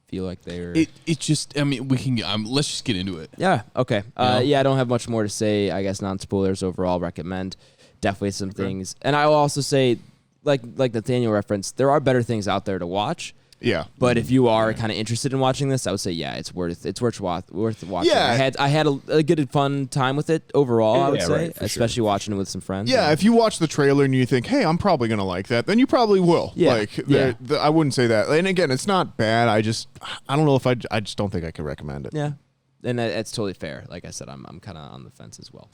Speaker 3: feel like they were.
Speaker 4: It just, I mean, we can, let's just get into it.
Speaker 3: Yeah. Okay.
Speaker 4: know?
Speaker 3: Yeah, I don't have much more to say. I guess non-spoilers overall. Recommend definitely some things, and I will also say, like Nathaniel referenced, there are better things out there to watch.
Speaker 2: Yeah.
Speaker 3: But if you are kind of interested in watching this, I would say it's worth watching.
Speaker 2: Yeah.
Speaker 3: I had a good fun time with it overall. I would
Speaker 5: Yeah,
Speaker 3: say,
Speaker 5: right, for sure.
Speaker 3: especially watching it with some friends.
Speaker 2: Yeah,
Speaker 3: And-
Speaker 2: if you watch the trailer and you think, "Hey, I'm probably gonna like that," then you probably will.
Speaker 3: Yeah,
Speaker 2: Like,
Speaker 3: yeah.
Speaker 2: I wouldn't say that. And again, it's not bad. I don't know if I just don't think I could recommend it.
Speaker 3: Yeah, and that's totally fair. Like I said, I'm kind of on the fence as well.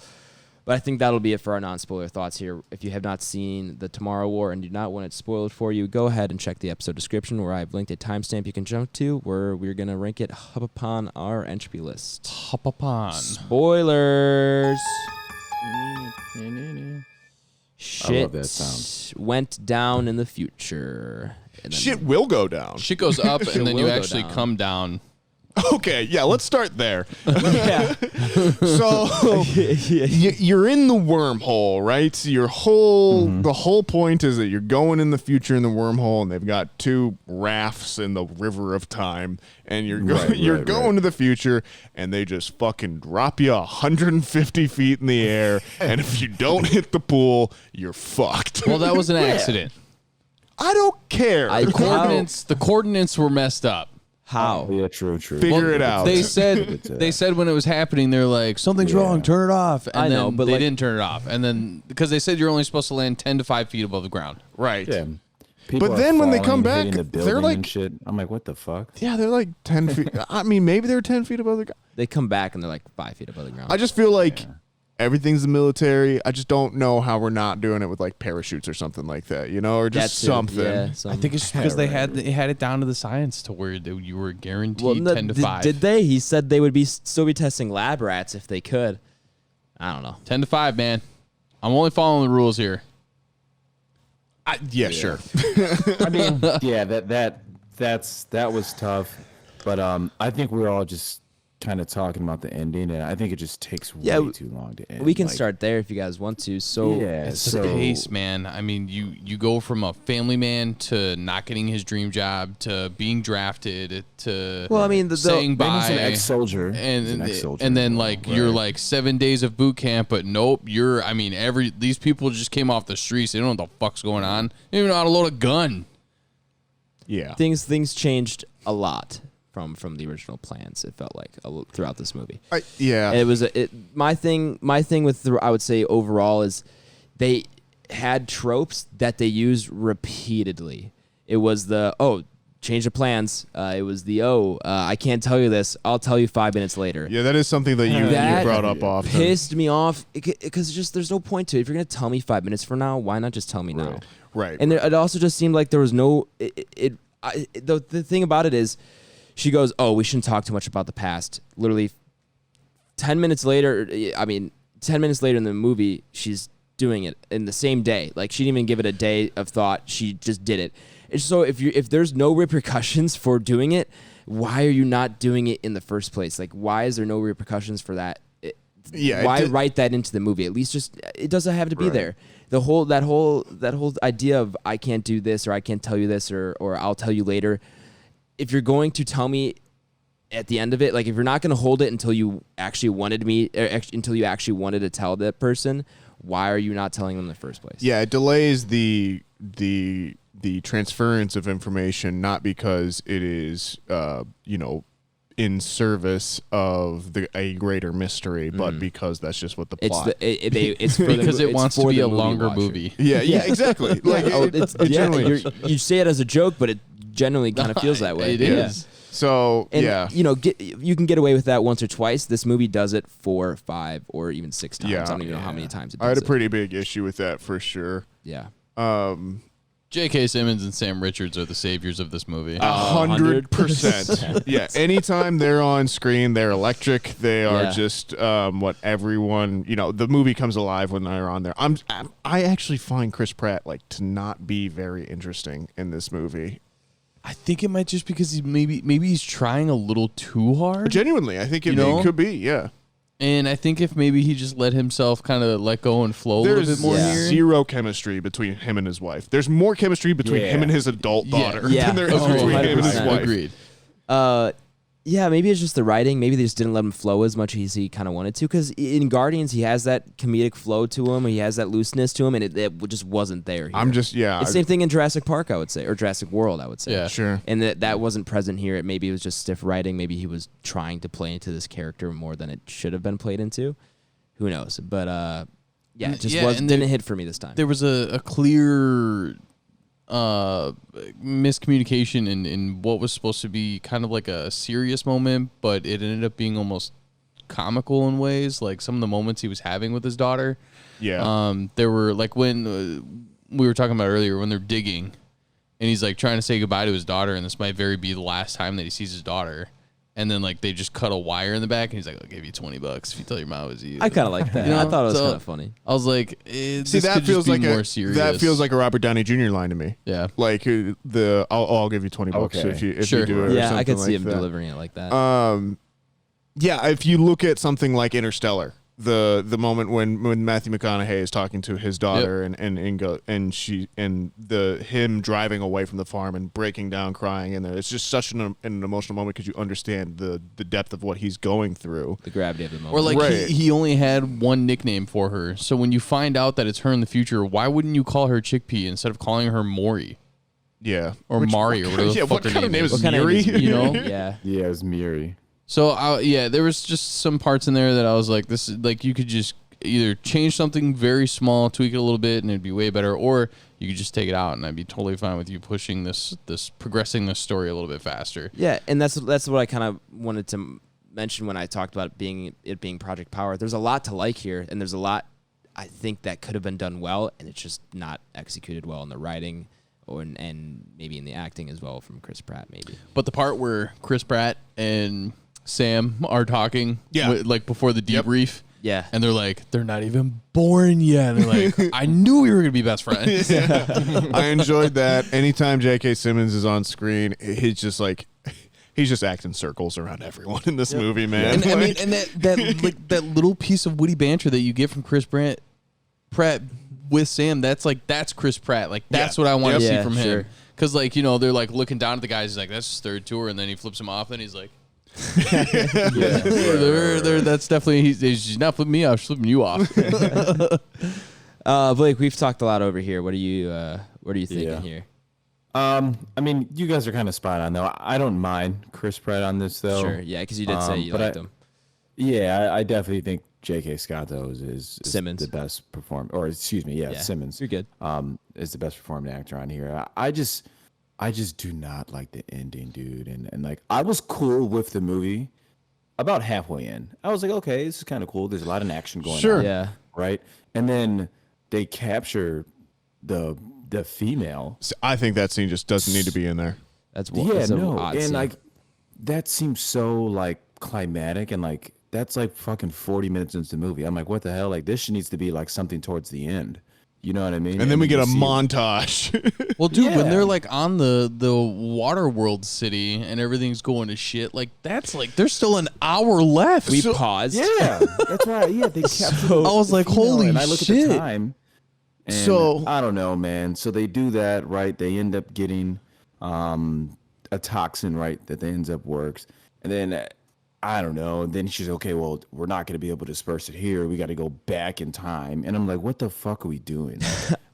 Speaker 3: But I think that'll be it for our non-spoiler thoughts here. If you have not seen The Tomorrow War and do not want it spoiled for you, go ahead and check the episode description where I've linked a timestamp you can jump to where we're going to rank it up upon our entropy list.
Speaker 4: Hop upon.
Speaker 3: Spoilers! Shit
Speaker 5: that sound.
Speaker 3: went down in the future. And then-
Speaker 2: Shit will go down.
Speaker 4: Shit goes up and then
Speaker 3: will
Speaker 4: you
Speaker 3: go
Speaker 4: actually
Speaker 3: down.
Speaker 4: come down.
Speaker 2: Okay, yeah, let's start there.
Speaker 3: Yeah.
Speaker 2: So you're in the wormhole, right? So the whole point is that you're going in the future in the wormhole, and they've got 2 rafts in the river of time, and you're going to the future, and they just fucking drop you 150 feet in the air, and if you don't hit the pool, you're fucked.
Speaker 4: Well, that was an accident.
Speaker 2: I don't care.
Speaker 4: The coordinates were messed up.
Speaker 3: How?
Speaker 5: Yeah, true.
Speaker 2: Figure it out.
Speaker 4: They said when it was happening, they're like, something's wrong, turn it off. And
Speaker 3: I
Speaker 4: then
Speaker 3: know, but
Speaker 4: they
Speaker 3: like-
Speaker 4: didn't turn it off. And then because they said you're only supposed to land 10 to 5 feet above the ground.
Speaker 2: Right.
Speaker 5: Yeah. People
Speaker 2: But
Speaker 5: are
Speaker 2: then when they
Speaker 5: falling,
Speaker 2: come back,
Speaker 5: hitting the
Speaker 2: they're
Speaker 5: building
Speaker 2: like-
Speaker 5: and shit. I'm like, what the fuck?
Speaker 2: Yeah, they're like 10 feet. I mean, maybe they're 10 feet above the ground.
Speaker 3: They come back and they're like 5 feet above the ground.
Speaker 2: I just feel like everything's the military. I just don't know how we're not doing it with like parachutes or something like that, or just
Speaker 3: That's it.
Speaker 2: something.
Speaker 3: Yeah,
Speaker 4: I think it's just because they had it down to the science to where you were guaranteed 10 to 5.
Speaker 3: Did they? He said they would still be testing lab rats if they could. I don't know.
Speaker 4: 10 to 5, man. I'm only following the rules here.
Speaker 2: Yeah, sure.
Speaker 5: I mean, yeah, that was tough, but I think we're all just kind of talking about the ending, and I think it just takes way too long to end.
Speaker 3: We can start there if you guys want to. So
Speaker 5: yeah,
Speaker 4: It's the pace, man. I mean, you go from a family man to not getting his dream job to being drafted to
Speaker 3: well, I mean,
Speaker 4: saying bye.
Speaker 5: He's an ex-soldier,
Speaker 4: and then like you're like 7 days of boot camp, but nope, these people just came off the streets. They don't know what the fuck's going on. They don't even know how to load a gun.
Speaker 2: Yeah.
Speaker 3: things changed a lot from the original plans. It felt like throughout this movie.
Speaker 2: Yeah.
Speaker 3: It was my thing with I would say overall is they had tropes that they used repeatedly. It was the change of plans. It was the I can't tell you this. I'll tell you 5 minutes later.
Speaker 2: Yeah, that is something that you brought up often.
Speaker 3: Pissed me off because just there's no point to it. If you're gonna tell me 5 minutes from now, why not just tell me now?
Speaker 2: Right.
Speaker 3: And it also just seemed like there was no. The thing about it is, she goes, "Oh, we shouldn't talk too much about the past." Literally, 10 minutes later. 10 minutes later in the movie, she's doing it in the same day. Like she didn't even give it a day of thought. She just did it. And so if there's no repercussions for doing it, why are you not doing it in the first place? Like why is there no repercussions for that? Why write that into the movie? At least just it doesn't have to be there. The whole idea of I can't do this or I can't tell you this or I'll tell you later. If you're going to tell me at the end of it, like if you're not going to hold it until you actually wanted to tell that person, why are you not telling them in the first place?
Speaker 2: Yeah, it delays the transference of information, not because it is in service of a greater mystery, but because that's just what the plot.
Speaker 3: It's for
Speaker 4: because it wants to be a
Speaker 3: movie
Speaker 4: longer
Speaker 3: watcher.
Speaker 4: movie.
Speaker 2: Yeah, exactly. Like
Speaker 3: you say it as a joke, but it generally kind of feels that way.
Speaker 4: It is.
Speaker 2: So
Speaker 3: And, you can get away with that once or twice. This movie does it 4, 5, or even 6 times.
Speaker 2: Yeah.
Speaker 3: I don't even know how many times it does
Speaker 2: I had a
Speaker 3: it.
Speaker 2: pretty big issue with that for sure.
Speaker 3: Yeah.
Speaker 4: J.K. Simmons and Sam Richards are the saviors of this movie.
Speaker 2: 100%. Yeah. Anytime they're on screen, they're electric. They are just what everyone. The movie comes alive when they're on there. I actually find Chris Pratt to not be very interesting in this movie.
Speaker 4: I think it might just because maybe he's trying a little too hard.
Speaker 2: Genuinely, I think it could be. Yeah.
Speaker 4: And I think if maybe he just let himself kind of let go and flow a little bit more here.
Speaker 2: Zero chemistry between him and his wife. There's more chemistry between him and his adult daughter than there is between him and his wife.
Speaker 4: Agreed.
Speaker 3: Maybe it's just the writing. Maybe they just didn't let him flow as much as he kind of wanted to. Because in Guardians, he has that comedic flow to him. He has that looseness to him, and it just wasn't there here. It's the same thing in Jurassic Park, I would say, or Jurassic World, I would say.
Speaker 4: Yeah,
Speaker 2: sure.
Speaker 3: And that wasn't present here. Maybe it was just stiff writing. Maybe he was trying to play into this character more than it should have been played into. Who knows? But it just didn't hit for me this time.
Speaker 4: There was a clear miscommunication in what was supposed to be kind of like a serious moment, but it ended up being almost comical in ways. Like some of the moments he was having with his daughter.
Speaker 2: Yeah.
Speaker 4: There were like when we were talking about earlier when they're digging, and he's like trying to say goodbye to his daughter, and this might very be the last time that he sees his daughter. And then they just cut a wire in the back, and he's like, "I'll give you $20 if you tell your mom it was you."
Speaker 3: I kind of like that. I thought it was kind of funny.
Speaker 4: I was like, "This
Speaker 2: that
Speaker 4: could
Speaker 2: feels
Speaker 4: just be
Speaker 2: like
Speaker 4: more serious."
Speaker 2: That feels like a Robert Downey Jr. line to me.
Speaker 4: Yeah,
Speaker 2: like I'll give you $20 if you do it.
Speaker 3: Yeah,
Speaker 2: or
Speaker 3: I could see
Speaker 2: like
Speaker 3: him
Speaker 2: that.
Speaker 3: delivering it like that.
Speaker 2: If you look at something like Interstellar, the moment when Matthew McConaughey is talking to his daughter and Inga and him driving away from the farm and breaking down crying in there, it's just such an emotional moment because you understand the depth of what he's going through,
Speaker 3: the gravity of the moment.
Speaker 4: or he only had one nickname for her, so when you find out that it's her in the future, why wouldn't you call her Chickpea instead of calling her Maury?
Speaker 2: Yeah,
Speaker 4: or Mari or whatever the fuck her name is.
Speaker 3: What kind of name is
Speaker 4: Miri? You know?
Speaker 3: Yeah,
Speaker 5: it was Miri.
Speaker 4: So there was just some parts in there that I was like, this is like you could just either change something very small, tweak it a little bit, and it'd be way better, or you could just take it out, and I'd be totally fine with you pushing this progressing this story a little bit faster.
Speaker 3: Yeah, and that's what I kind of wanted to mention when I talked about it being Project Power. There's a lot to like here, and there's a lot I think that could have been done well, and it's just not executed well in the writing. And maybe in the acting as well from Chris Pratt, maybe.
Speaker 4: But the part where Chris Pratt and Sam are talking, like before the debrief,
Speaker 3: Yeah.
Speaker 4: And they're like, they're not even born yet. And they're like, I knew we were going to be best friends.
Speaker 2: I enjoyed that. Anytime J.K. Simmons is on screen, he's just like, he's just acting circles around everyone in this movie, man.
Speaker 4: And I mean, and that little piece of witty banter that you get from Chris Pratt with Sam, that's Chris Pratt. Like, that's what I want to see from him. Because, like, you know, they're like looking down at the guys. He's like, that's his third tour. And then he flips him off. And he's like, that's definitely, he's not flipping me off, she's flipping you off.
Speaker 3: Blake, we've talked a lot over here. What are you thinking here?
Speaker 5: I mean, you guys are kind of spot on, though. I don't mind Chris Pratt on this, though.
Speaker 3: Sure, yeah, because you did say you liked him.
Speaker 5: Yeah, I definitely think J.K. Scott, though, is
Speaker 3: Simmons.
Speaker 5: the best performer. Or, excuse me, Simmons.
Speaker 3: You're good.
Speaker 5: Is the best performing actor on here. I just do not like the ending, dude. And like, I was cool with the movie about halfway in. I was like, okay, this is kind of cool. There's a lot of action going on.
Speaker 3: Yeah.
Speaker 5: Right? And then they capture the female.
Speaker 2: So I think that scene just doesn't need to be in there.
Speaker 3: That's
Speaker 5: and
Speaker 3: scene.
Speaker 5: like, that seems so like climatic, and like that's like fucking 40 minutes into the movie. I'm like, what the hell? Like, this shit needs to be like something towards the end. You know what I mean?
Speaker 2: And then we get a
Speaker 5: you see
Speaker 2: montage.
Speaker 4: Well, dude, when
Speaker 5: Yeah.
Speaker 4: they're like on the water world city and everything's going to shit, like that's like there's still an hour left.
Speaker 3: We paused.
Speaker 5: Yeah, that's right. Yeah, they captured.
Speaker 4: I was like, holy
Speaker 5: and I look
Speaker 4: shit.
Speaker 5: at the time. And
Speaker 2: So-
Speaker 5: I don't know, man. So they do that, right? They end up getting a toxin, right? That ends up works, and then I don't know. And then she's okay. Well, we're not going to be able to disperse it here. We got to go back in time. And I'm like, what the fuck are we doing?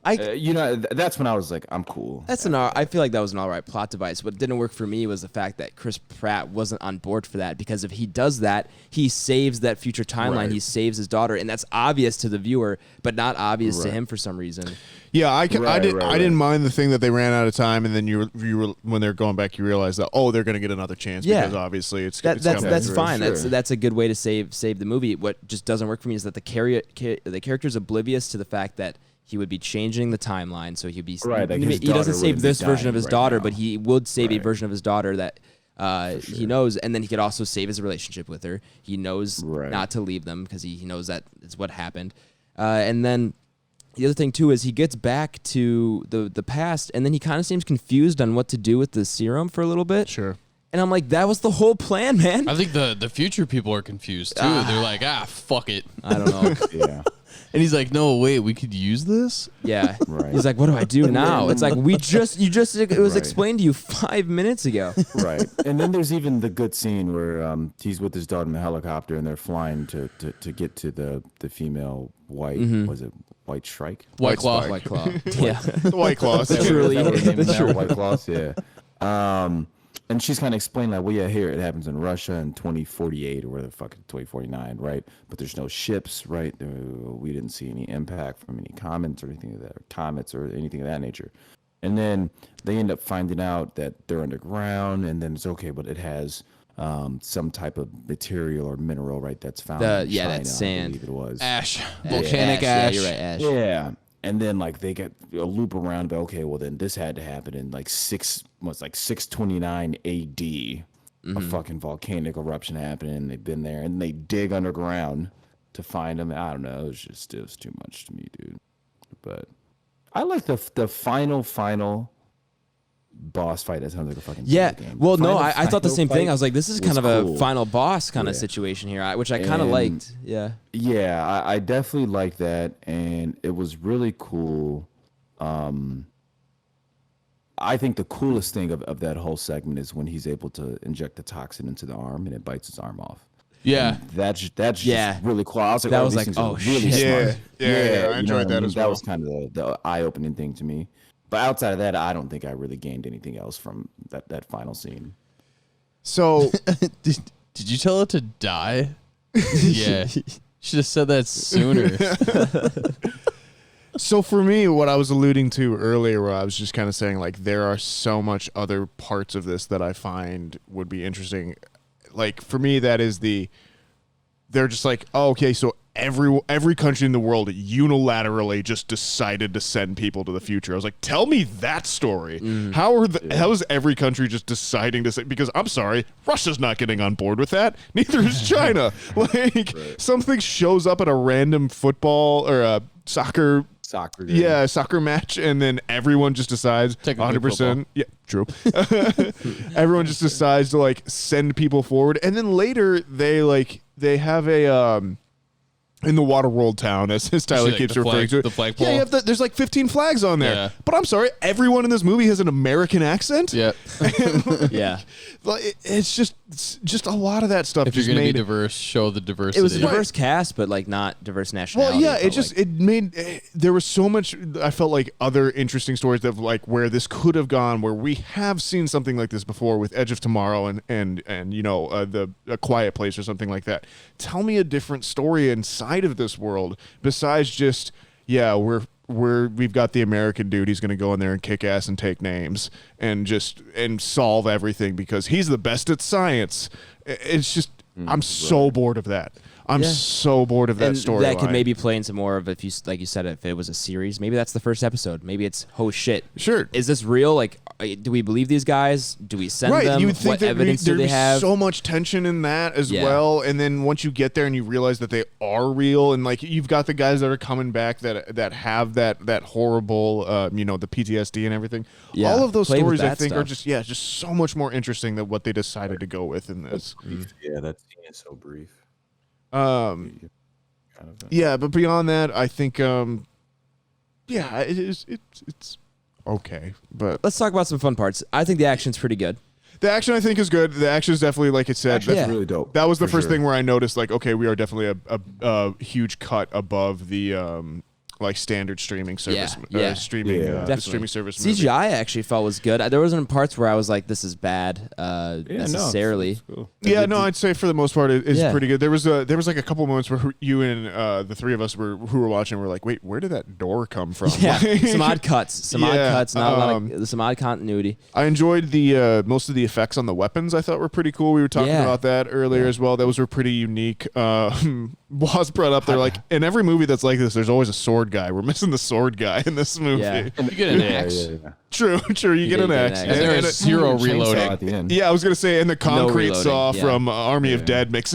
Speaker 5: That's when I was like, I'm cool.
Speaker 3: I feel like that was an all right plot device. What didn't work for me was the fact that Chris Pratt wasn't on board for that, because if he does that, he saves that future timeline.
Speaker 5: Right.
Speaker 3: He saves his daughter, and that's obvious to the viewer, but not obvious to him for some reason.
Speaker 2: Yeah, I
Speaker 5: Right.
Speaker 2: didn't mind the thing that they ran out of time, and then you were when they're going back, you realize that they're going to get another chance because obviously it's
Speaker 3: that's
Speaker 2: coming.
Speaker 3: fine.
Speaker 5: Sure.
Speaker 3: That's a good way to save the movie. What just doesn't work for me is that the character's oblivious to the fact that he would be changing the timeline, so he'd be
Speaker 5: Right, like his
Speaker 3: he doesn't
Speaker 5: daughter
Speaker 3: save
Speaker 5: wouldn't be
Speaker 3: this version of
Speaker 5: dying
Speaker 3: his
Speaker 5: right
Speaker 3: daughter,
Speaker 5: now.
Speaker 3: but he would save a
Speaker 5: Right.
Speaker 3: version of his daughter that he knows, and then he could also save his relationship with her. He knows
Speaker 5: Right.
Speaker 3: not to leave them because he knows that it's what happened. And then the other thing too is he gets back to the past, and then he kind of seems confused on what to do with the serum for a little bit.
Speaker 2: Sure.
Speaker 3: And I'm like, that was the whole plan, man.
Speaker 4: I think the future people are confused too. They're like, fuck it.
Speaker 3: I don't know.
Speaker 5: Yeah.
Speaker 4: And he's like, no, wait, we could use this?
Speaker 3: Yeah.
Speaker 5: Right.
Speaker 3: He's like, what do I do now? It's like, it was
Speaker 5: Right.
Speaker 3: explained to you 5 minutes ago.
Speaker 5: Right. And then there's even the good scene where he's with his daughter in the helicopter, and they're flying to get to the female white, was it White Shrike?
Speaker 4: White Claw.
Speaker 3: White Claw. Yeah.
Speaker 2: The White Claws.
Speaker 3: Truly.
Speaker 5: Is that what her name is now?
Speaker 3: True.
Speaker 5: White Claws, yeah. And she's kind of explaining like, well, yeah, here it happens in Russia in 2048 or whatever the fuck, 2049, right? But there's no ships, right? We didn't see any impact from any comets or anything of that, or comets or anything of that nature. And then they end up finding out that they're underground, and then it's okay, but it has some type of material or mineral, right? That's found in China,
Speaker 3: that's sand.
Speaker 5: I believe it was.
Speaker 4: Ash. Volcanic ash.
Speaker 3: Yeah, you're right, Ash.
Speaker 5: Yeah. And then like they get a loop around, but okay, well then this had to happen in like 629 AD. A fucking volcanic eruption happening. They've been there, and they dig underground to find them. I don't know. It was too much to me, dude. But I like the final boss fight. That sounds like a fucking
Speaker 3: Yeah.
Speaker 5: video game.
Speaker 3: Well, no,
Speaker 5: Final
Speaker 3: I thought the same thing.
Speaker 5: fight
Speaker 3: I was like, this is
Speaker 5: was
Speaker 3: kind of a
Speaker 5: cool.
Speaker 3: final boss kind of
Speaker 5: Yeah.
Speaker 3: situation here, which I kind of
Speaker 5: And-
Speaker 3: liked. Yeah.
Speaker 5: Yeah, I definitely like that, and it was really cool. I think the coolest thing of that whole segment is when he's able to inject the toxin into the arm and it bites his arm off.
Speaker 4: Yeah.
Speaker 5: That's
Speaker 3: Yeah.
Speaker 5: just really cool. I was like,
Speaker 3: That
Speaker 5: oh,
Speaker 3: was
Speaker 5: these
Speaker 3: like,
Speaker 5: things are
Speaker 3: oh,
Speaker 5: really
Speaker 3: shit.
Speaker 5: smart.
Speaker 2: Yeah, I
Speaker 5: you know
Speaker 2: enjoyed
Speaker 5: what
Speaker 2: that
Speaker 5: I mean?
Speaker 2: as
Speaker 5: That
Speaker 2: well.
Speaker 5: was kind of the eye-opening thing to me. But outside of that, I don't think I really gained anything else from that final scene.
Speaker 2: So
Speaker 4: Did you tell it to die? Yeah. Should have said that sooner.
Speaker 2: So for me, what I was alluding to earlier, where I was just kind of saying, like, there are so much other parts of this that I find would be interesting. Like, for me, that is they're just like, oh, okay, so every country in the world unilaterally just decided to send people to the future. I was like, tell me that story. How is every country just deciding to say? Because I'm sorry, Russia's not getting on board with that. Neither is China. Like something shows up at a random football or a soccer game. Soccer match, and then everyone just decides 100%. Yeah, true. Everyone just decides to like send people forward, and then later they have a in the Waterworld town, as Tyler keeps referring to it.
Speaker 4: The flagpole.
Speaker 2: Yeah, you have there's like 15 flags on there.
Speaker 4: Yeah.
Speaker 2: But I'm sorry, everyone in this movie has an American accent.
Speaker 4: Yeah.
Speaker 3: Yeah.
Speaker 2: It's just a lot of that stuff.
Speaker 4: If
Speaker 2: just
Speaker 4: you're gonna
Speaker 2: made
Speaker 4: be diverse, show the diversity.
Speaker 3: It was a diverse cast, but like not diverse nationality.
Speaker 2: Well, yeah, there was so much. I felt like other interesting stories of like where this could have gone, where we have seen something like this before with Edge of Tomorrow and the A Quiet Place or something like that. Tell me a different story inside of this world besides just we've got the American dude. He's going to go in there and kick ass and take names and solve everything because he's the best at science. It's just I'm so bored of that. I'm so bored of that story.
Speaker 3: That could maybe play into more of, if you like you said, if it was a series, maybe that's the first episode. Maybe it's, oh shit,
Speaker 2: sure,
Speaker 3: is this real? Like, do we believe these guys? Do we send them?
Speaker 2: You would think
Speaker 3: what evidence do they have?
Speaker 2: So much tension in that as well. And then once you get there and you realize that they are real, and like you've got the guys that are coming back that have that horrible the PTSD and everything.
Speaker 3: Yeah,
Speaker 2: all of those stories I think
Speaker 3: stuff.
Speaker 2: are just so much more interesting than what they decided to go with in this.
Speaker 5: Yeah, that scene is so brief.
Speaker 2: Yeah, but beyond that, I think it's okay. But
Speaker 3: Let's talk about some fun parts. I think the action's pretty good.
Speaker 2: the action I think is good. The action is definitely, like it said,
Speaker 5: That's really dope.
Speaker 2: that was the
Speaker 5: for
Speaker 2: first
Speaker 5: sure.
Speaker 2: thing where I noticed, like, okay, we are definitely a huge cut above the like standard streaming service,
Speaker 3: Yeah.
Speaker 2: streaming
Speaker 3: Definitely.
Speaker 2: streaming service. movie.
Speaker 3: CGI I actually felt was good. There wasn't parts where I was like, this is bad necessarily.
Speaker 5: it's cool.
Speaker 2: Yeah, no, I'd say for the most part it's
Speaker 3: Yeah.
Speaker 2: pretty good. There was like a couple moments where you and the three of us who were watching were like, wait, where did that door come from?
Speaker 3: Yeah, some odd cuts, not a lot of some odd continuity.
Speaker 2: I enjoyed the most of the effects on the weapons. I thought were pretty cool. We were talking about that earlier as well. Those were pretty unique. Boss brought up, they're like, in every movie that's like this, there's always a sword guy. We're missing the sword guy in this movie.
Speaker 3: Yeah.
Speaker 4: You get an axe.
Speaker 2: True. You get an axe.
Speaker 3: And
Speaker 4: And there's zero reloading.
Speaker 5: At the end.
Speaker 2: Yeah, I was gonna say, and the concrete
Speaker 3: reloading,
Speaker 2: saw
Speaker 3: yeah.
Speaker 2: from Army of Dead makes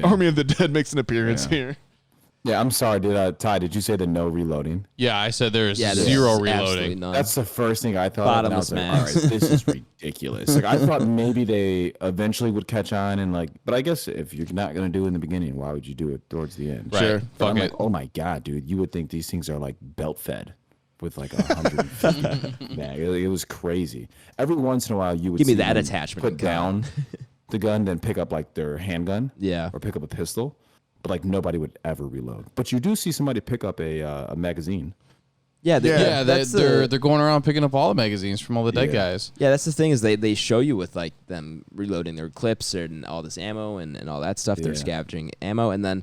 Speaker 2: Army of the Dead makes an appearance here.
Speaker 5: Yeah, I'm sorry. Ty, did you say the no reloading?
Speaker 4: Yeah, I said there's
Speaker 3: There's
Speaker 4: zero
Speaker 3: absolutely
Speaker 4: reloading.
Speaker 3: none.
Speaker 5: That's the first thing I thought. And I was like, all
Speaker 3: Bottomless
Speaker 5: right, this is ridiculous. Like I thought maybe they eventually would catch on and like, but I guess if you're not gonna do it in the beginning, why would you do it towards the end?
Speaker 4: Right.
Speaker 2: Sure.
Speaker 5: But
Speaker 4: Fuck
Speaker 5: I'm
Speaker 4: it.
Speaker 5: like, oh my god, dude, you would think these things are like belt fed with like 150. Man, it was crazy. Every once in a while, you would
Speaker 3: Give me
Speaker 5: see
Speaker 3: that
Speaker 5: them
Speaker 3: attachment
Speaker 5: put
Speaker 3: gun.
Speaker 5: down the gun, then pick up like their handgun,
Speaker 3: Yeah.
Speaker 5: or pick up a pistol. But like nobody would ever reload. But you do see somebody pick up a magazine.
Speaker 3: Yeah,
Speaker 4: Yeah,
Speaker 3: that's
Speaker 4: they're going around picking up all the magazines from all the dead
Speaker 5: Yeah.
Speaker 4: guys.
Speaker 3: Yeah, that's the thing is they show you with like them reloading their clips and all this ammo and all that stuff. They're
Speaker 5: Yeah.
Speaker 3: scavenging ammo, and then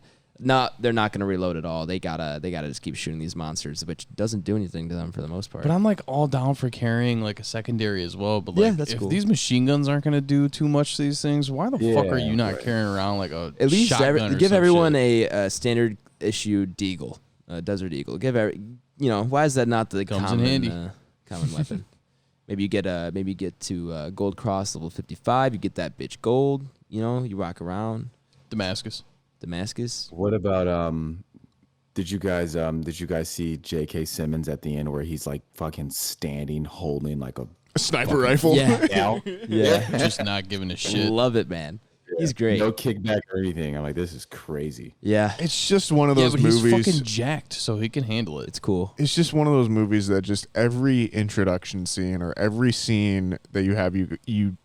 Speaker 3: they're not gonna reload at all. They gotta just keep shooting these monsters, which doesn't do anything to them for the most part.
Speaker 4: But I'm like all down for carrying like a secondary as well. But like,
Speaker 3: Yeah, that's
Speaker 4: if
Speaker 3: cool.
Speaker 4: these machine guns aren't gonna do too much to these things, why the fuck are you not carrying around like a
Speaker 3: At least
Speaker 4: shotgun or
Speaker 3: give
Speaker 4: some
Speaker 3: everyone
Speaker 4: shit?
Speaker 3: a standard issue deagle, Desert Eagle. Why is that not the
Speaker 4: Comes in
Speaker 3: common
Speaker 4: handy.
Speaker 3: Common weapon? Maybe you get to Gold Cross level 55. You get that bitch gold. You rock around
Speaker 4: Damascus.
Speaker 3: Damascus.
Speaker 5: What about did you guys see J.K. Simmons at the end where he's like fucking standing holding like a
Speaker 2: Sniper rifle.
Speaker 3: Yeah,
Speaker 5: cow?
Speaker 3: yeah.
Speaker 4: Just not giving a shit.
Speaker 3: Love it, man. He's great.
Speaker 5: No kickback or anything. I'm like, this is crazy.
Speaker 3: Yeah,
Speaker 2: It's just one of
Speaker 4: Yeah,
Speaker 2: those
Speaker 4: but
Speaker 2: movies.
Speaker 4: he's fucking jacked, so he can handle it.
Speaker 3: it's cool.
Speaker 2: It's just one of those movies that just every introduction scene or every scene that you have, you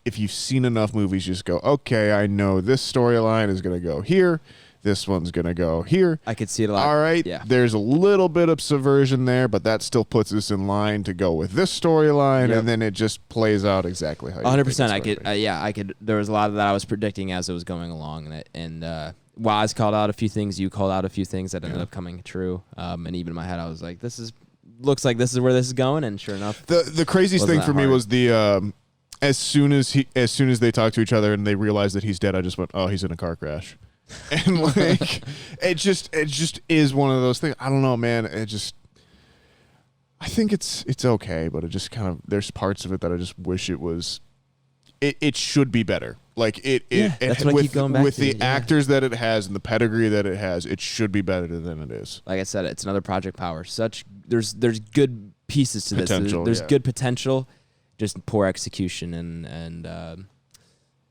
Speaker 2: if you've seen enough movies, you just go, okay, I know this storyline is going to go here. This one's going to go here.
Speaker 3: I could see it a lot.
Speaker 2: All right.
Speaker 3: Yeah.
Speaker 2: There's a little bit of subversion there, but that still puts us in line to go with this storyline,
Speaker 3: Yep.
Speaker 2: and then it just plays out exactly how you
Speaker 3: 100%.
Speaker 2: think it's gonna be.
Speaker 3: I could. There was a lot of that I was predicting as it was going along, and Waz called out a few things. You called out a few things that ended up coming true. And even in my head, I was like, looks like this is where this is going, and sure enough,
Speaker 2: The craziest
Speaker 3: Wasn't
Speaker 2: thing
Speaker 3: that
Speaker 2: for me
Speaker 3: hard.
Speaker 2: was the as soon as they talk to each other and they realize that he's dead, I just went, oh, he's in a car crash. And like it just is one of those things. I don't know, man. I think it's okay, but it just kind of, there's parts of it that I just wish it should be better. Like
Speaker 3: that's what I keep going back
Speaker 2: with
Speaker 3: to,
Speaker 2: the actors that it has and the pedigree that it has, it should be better than it is.
Speaker 3: Like I said, it's another Project Power. There's good pieces to this. There's
Speaker 2: yeah.
Speaker 3: good potential, just poor execution, and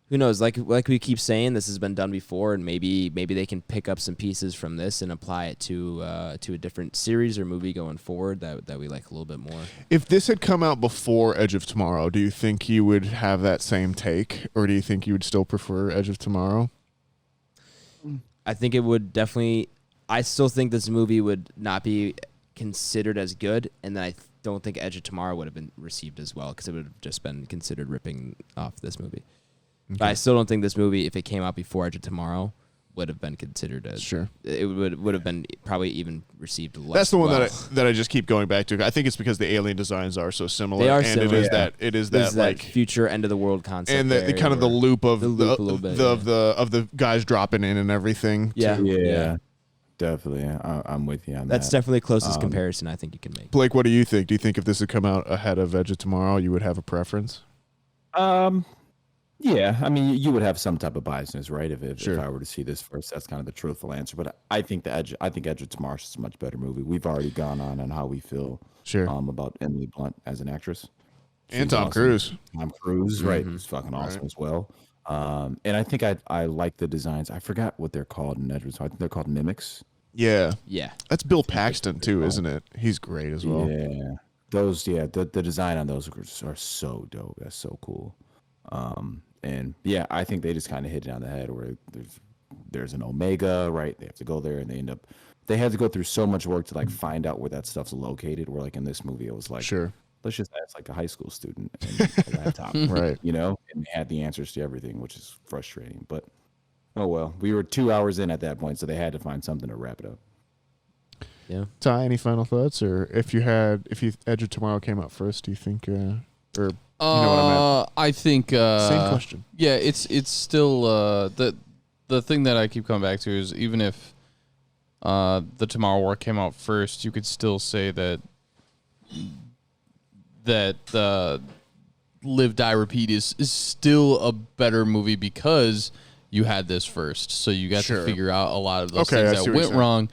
Speaker 3: who knows? Like we keep saying, this has been done before, and maybe they can pick up some pieces from this and apply it to a different series or movie going forward that we like a little bit more.
Speaker 2: If this had come out before Edge of Tomorrow, do you think you would have that same take, or do you think you would still prefer Edge of Tomorrow?
Speaker 3: I think it would definitely. I still think this movie would not be considered as good, and then I don't think Edge of Tomorrow would have been received as well because it would have just been considered ripping off this movie. Okay. But I still don't think this movie, if it came out before Edge of Tomorrow, would have been considered as
Speaker 2: sure.
Speaker 3: It would have been probably even received less.
Speaker 2: That's the one that I just keep going back to. I think it's because the alien designs are so similar.
Speaker 3: They are
Speaker 2: and
Speaker 3: similar.
Speaker 2: It is that like
Speaker 3: future end of the world concept,
Speaker 2: and the kind of the loop of
Speaker 3: of
Speaker 2: the guys dropping in and everything.
Speaker 5: Yeah. Definitely. I'm with you on that.
Speaker 3: That's definitely the closest comparison I think you can make.
Speaker 2: Blake, what do you think? Do you think if this had come out ahead of Edge of Tomorrow, you would have a preference?
Speaker 5: Yeah, I mean, you would have some type of biasness, right? If
Speaker 2: Sure.
Speaker 5: I were to see this first, that's kind of the truthful answer. But I think Edge of Tomorrow is a much better movie. We've already gone on how we feel
Speaker 2: Sure.
Speaker 5: about Emily Blunt as an actress.
Speaker 2: And
Speaker 5: She's
Speaker 2: Tom
Speaker 5: awesome.
Speaker 2: Cruise.
Speaker 5: Tom Cruise, right? He's fucking awesome
Speaker 2: Right.
Speaker 5: as well. And I think I like the designs. I forgot what they're called in Edge. I think they're called mimics.
Speaker 2: Yeah.
Speaker 3: Yeah.
Speaker 2: That's Bill Paxton too, isn't it? He's great as well.
Speaker 5: Yeah, those. Yeah, the design on those are so dope. That's so cool. And yeah, I think they just kind of hit it on the head. Where there's an Omega, right? They have to go there, and they had to go through so much work to like find out where that stuff's located. Where like in this movie, it was like,
Speaker 2: Sure.
Speaker 5: let's just ask like a high school student and a laptop,
Speaker 2: Right.
Speaker 5: You know, and they had the answers to everything, which is frustrating. But oh well, we were 2 hours in at that point, so they had to find something to wrap it up.
Speaker 3: Yeah.
Speaker 2: Ty, any final thoughts? Or if Edge of Tomorrow came out first, do you think or you know what I meant?
Speaker 4: I think
Speaker 2: Same question.
Speaker 4: Yeah, it's still the thing that I keep coming back to is even if the Tomorrow War came out first, you could still say that Live Die Repeat is still a better movie because you had this first, so you got to figure out a lot of those things that went wrong.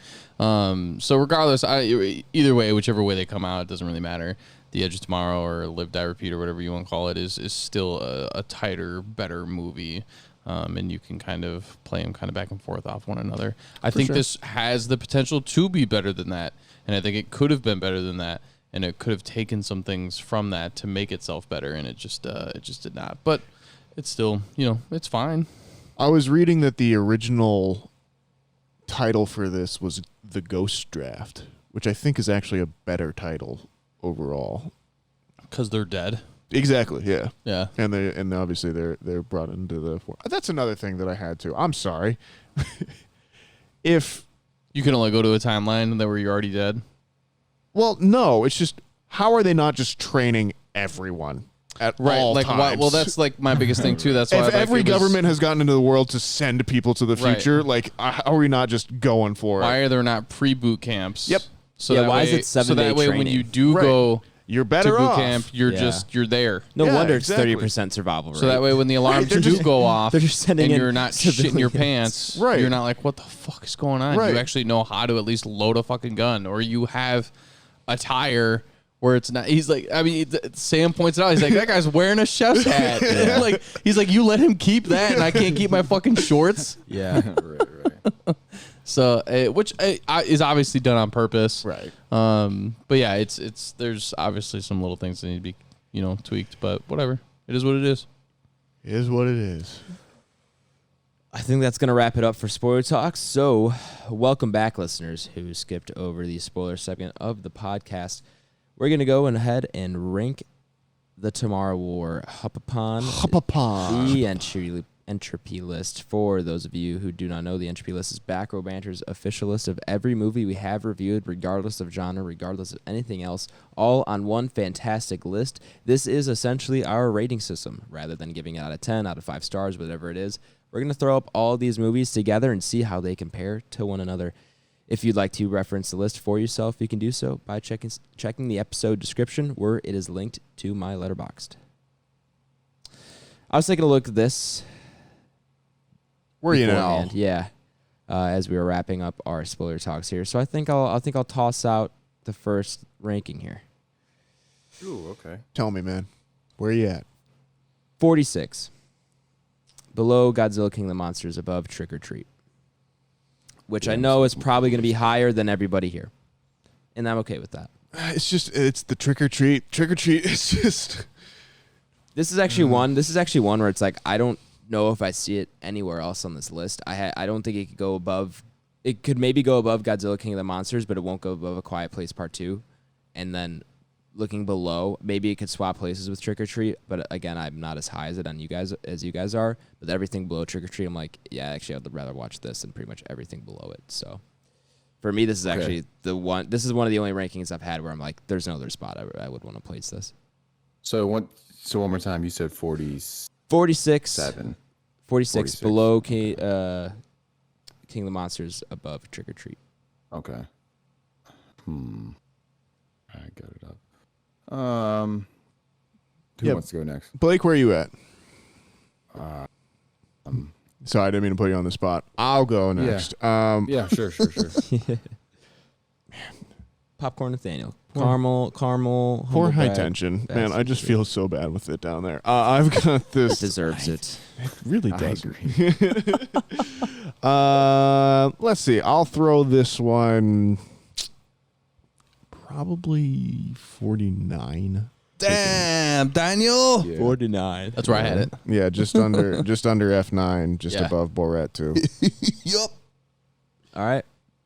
Speaker 4: So regardless, either way, whichever way they come out, it doesn't really matter. The Edge of Tomorrow or Live Die Repeat or whatever you want to call it is still a tighter, better movie. And you can kind of play them kind of back and forth off one another. I think this has the potential to be better than that, and I think it could have been better than that, and it could have taken some things from that to make itself better, and it just did not. But it's still, it's fine.
Speaker 2: I was reading that the original title for this was The Ghost Draft, which I think is actually a better title overall.
Speaker 4: Because they're dead.
Speaker 2: Exactly, yeah.
Speaker 4: Yeah.
Speaker 2: And obviously they're brought into the... That's another thing that I had to. I'm sorry. If...
Speaker 4: You can only go to a timeline that where you're already dead?
Speaker 2: Well, no. It's just, how are they not just training everyone at all times?
Speaker 4: Well, that's like my biggest thing, too. That's why
Speaker 2: if every government has gotten into the world to send people to the future, like, how are we not just going for it?
Speaker 4: Why are there not pre-boot camps?
Speaker 2: Yep.
Speaker 4: So
Speaker 3: yeah,
Speaker 4: that
Speaker 3: why
Speaker 4: way,
Speaker 3: is it 7
Speaker 4: So that
Speaker 3: day
Speaker 4: way, when
Speaker 3: training?
Speaker 4: you do
Speaker 2: Right.
Speaker 4: go
Speaker 2: You're better
Speaker 4: to boot
Speaker 2: off.
Speaker 4: camp, you're
Speaker 3: Yeah.
Speaker 4: you're there.
Speaker 3: No
Speaker 2: Yeah,
Speaker 3: wonder
Speaker 2: exactly.
Speaker 3: it's 30% survival rate.
Speaker 4: So that way, when the alarms do go off,
Speaker 3: they're just sending
Speaker 4: and
Speaker 3: in
Speaker 4: you're not shitting your
Speaker 3: civilians.
Speaker 4: pants,
Speaker 2: Right.
Speaker 4: you're not like, what the fuck is going on?
Speaker 2: Right.
Speaker 4: You actually know how to at least load a fucking gun, or you have a tire where it's not. He's like, I mean, Sam points it out. He's like, that guy's wearing a chef's hat. Like, he's like, you let him keep that, and I can't keep my fucking shorts.
Speaker 3: Yeah.
Speaker 5: right.
Speaker 4: So, which is obviously done on purpose,
Speaker 2: Right.
Speaker 4: But yeah, it's there's obviously some little things that need to be tweaked, but whatever. It is what it is.
Speaker 2: It is what it is.
Speaker 3: I think that's going to wrap it up for Spoiler Talk. So, welcome back, listeners who skipped over the spoiler segment of the podcast. We're going to go ahead and rank the Tomorrow War up upon the Entropy List. For those of you who do not know, the Entropy List is Back Row Banter's official list of every movie we have reviewed, regardless of genre, regardless of anything else, all on one fantastic list. This is essentially our rating system. Rather than giving it out of 10, out of 5 stars, whatever it is, We're going to throw up all these movies together and see how they compare to one another. If you'd like to reference the list for yourself, you can do so by checking the episode description where it is linked to my Letterboxd. I was taking a look at this.
Speaker 2: Where are you now?
Speaker 3: beforehand, Yeah. As we were wrapping up our spoiler talks here. So I think I'll toss out the first ranking here.
Speaker 5: Ooh, okay.
Speaker 2: Tell me, man. Where are you at?
Speaker 3: 46. Below Godzilla King of the Monsters, above Trick or Treat. Which I know is probably going to be higher than everybody here. And I'm okay with that.
Speaker 2: It's the Trick or Treat. Trick or Treat is just...
Speaker 3: This is actually one where it's like, I don't know if I see it anywhere else on this list. I don't think it could go above... It could maybe go above Godzilla King of the Monsters, but it won't go above A Quiet Place Part 2. And then looking below, maybe it could swap places with Trick or Treat. But again, I'm not as high as it on you guys as you guys are. But everything below Trick or Treat, I'm like, yeah, actually, I'd rather watch this than pretty much everything below it. So for me, this is actually the one. This is one of the only rankings I've had where I'm like, there's no other spot I would want to place this.
Speaker 5: So one more time, you said 47.
Speaker 3: 46 below King of the Monsters, above Trick or Treat.
Speaker 5: Okay. I got it up. Who wants to go next?
Speaker 2: Blake, where are you at? Sorry, I didn't mean to put you on the spot. I'll go next.
Speaker 5: Yeah, sure.
Speaker 3: Popcorn Nathaniel. Caramel.
Speaker 2: Poor
Speaker 3: humble
Speaker 2: High
Speaker 3: brag,
Speaker 2: Tension.
Speaker 3: fast
Speaker 2: Man, I
Speaker 3: and
Speaker 2: just
Speaker 3: free.
Speaker 2: feel so bad with it down there. I've got this.
Speaker 3: Deserves it.
Speaker 2: It really
Speaker 5: I
Speaker 2: does.
Speaker 5: agree.
Speaker 2: Let's see. I'll throw this one probably 49.
Speaker 4: Damn, Daniel.
Speaker 5: Yeah.
Speaker 3: 49.
Speaker 4: That's where I had it.
Speaker 2: Yeah, just under F9, just
Speaker 4: Yeah.
Speaker 2: above Borat 2.
Speaker 4: Yup.
Speaker 3: All right.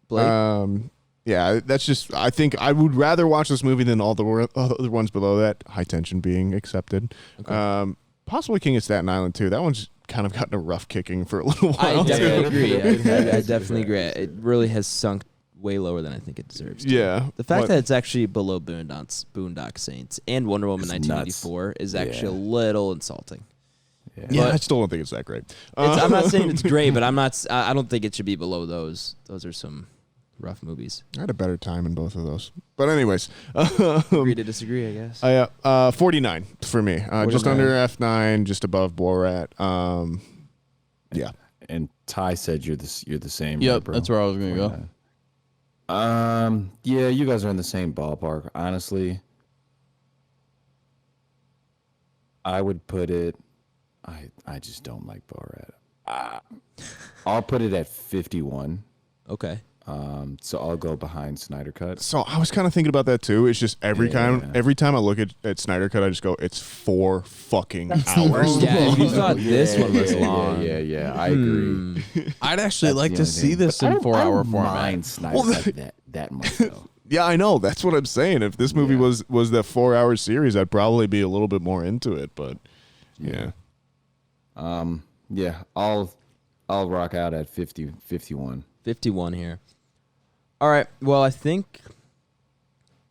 Speaker 3: Blake.
Speaker 2: Yeah, that's just. I think I would rather watch this movie than all the other ones below that. High Tension being accepted.
Speaker 3: Okay.
Speaker 2: Possibly King of Staten Island too. That one's kind of gotten a rough kicking for a little while.
Speaker 3: I definitely
Speaker 2: too.
Speaker 3: agree. I definitely agree. It really has sunk way lower than I think it deserves to.
Speaker 2: Yeah,
Speaker 3: The fact
Speaker 2: but-
Speaker 3: that it's actually below Boondock Saints and Wonder Woman
Speaker 5: It's
Speaker 3: 1984 is actually
Speaker 5: Yeah.
Speaker 3: a little insulting.
Speaker 2: Yeah,
Speaker 3: but-
Speaker 2: I still don't think it's that great.
Speaker 3: I'm not saying it's great, but I don't think it should be below those. Those are some rough movies.
Speaker 2: I had a better time in both of those. But anyways,
Speaker 3: Agree to disagree, I guess.
Speaker 2: 49 for me. Just
Speaker 3: 49.
Speaker 2: under F9, just above Borat. Yeah.
Speaker 5: And Ty said you're the same.
Speaker 4: Yep,
Speaker 5: right, bro?
Speaker 4: that's where I was gonna go.
Speaker 5: Yeah, you guys are in the same ballpark. Honestly, I would put it. I just don't like Borat. I'll put it at 51.
Speaker 3: Okay.
Speaker 5: So I'll go behind Snyder Cut.
Speaker 2: So I was kind of thinking about that too. It's just every time I look at Snyder Cut, I just go, it's 4 fucking hours.
Speaker 3: Yeah, if you thought
Speaker 5: Yeah,
Speaker 3: this one was
Speaker 5: yeah,
Speaker 3: long.
Speaker 5: Yeah, I agree.
Speaker 4: I'd actually
Speaker 5: That's
Speaker 4: like
Speaker 5: the
Speaker 4: to
Speaker 5: only
Speaker 4: see
Speaker 5: thing.
Speaker 4: this
Speaker 5: But
Speaker 4: in
Speaker 5: I don't
Speaker 4: 4-hour format.
Speaker 5: mind Snyder Cut that much though.
Speaker 2: Yeah, I know. That's what I'm saying. If this movie was the 4-hour series, I'd probably be a little bit more into it. But yeah.
Speaker 5: Yeah, I'll rock out at 51.
Speaker 3: 51 here. All right. Well, I think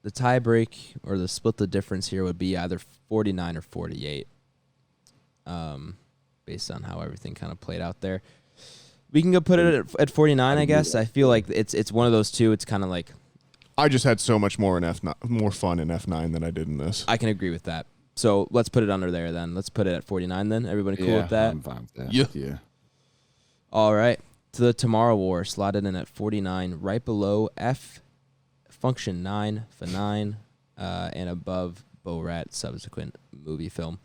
Speaker 3: the tie break or the split the difference here would be either 49 or 48. Based on how everything kind of played out there. We can go put it at 49, I guess. I feel like it's one of those two. It's kind of like
Speaker 2: I just had so much more more fun in F9 than I did in this.
Speaker 3: I can agree with that. So let's put it under there then. Let's put it at 49 then. Everybody cool with that?
Speaker 5: I'm fine with that.
Speaker 4: Yeah.
Speaker 3: All right. To the Tomorrow War, slotted in at 49, right below F, Function 9 for 9, and above Borat subsequent movie film.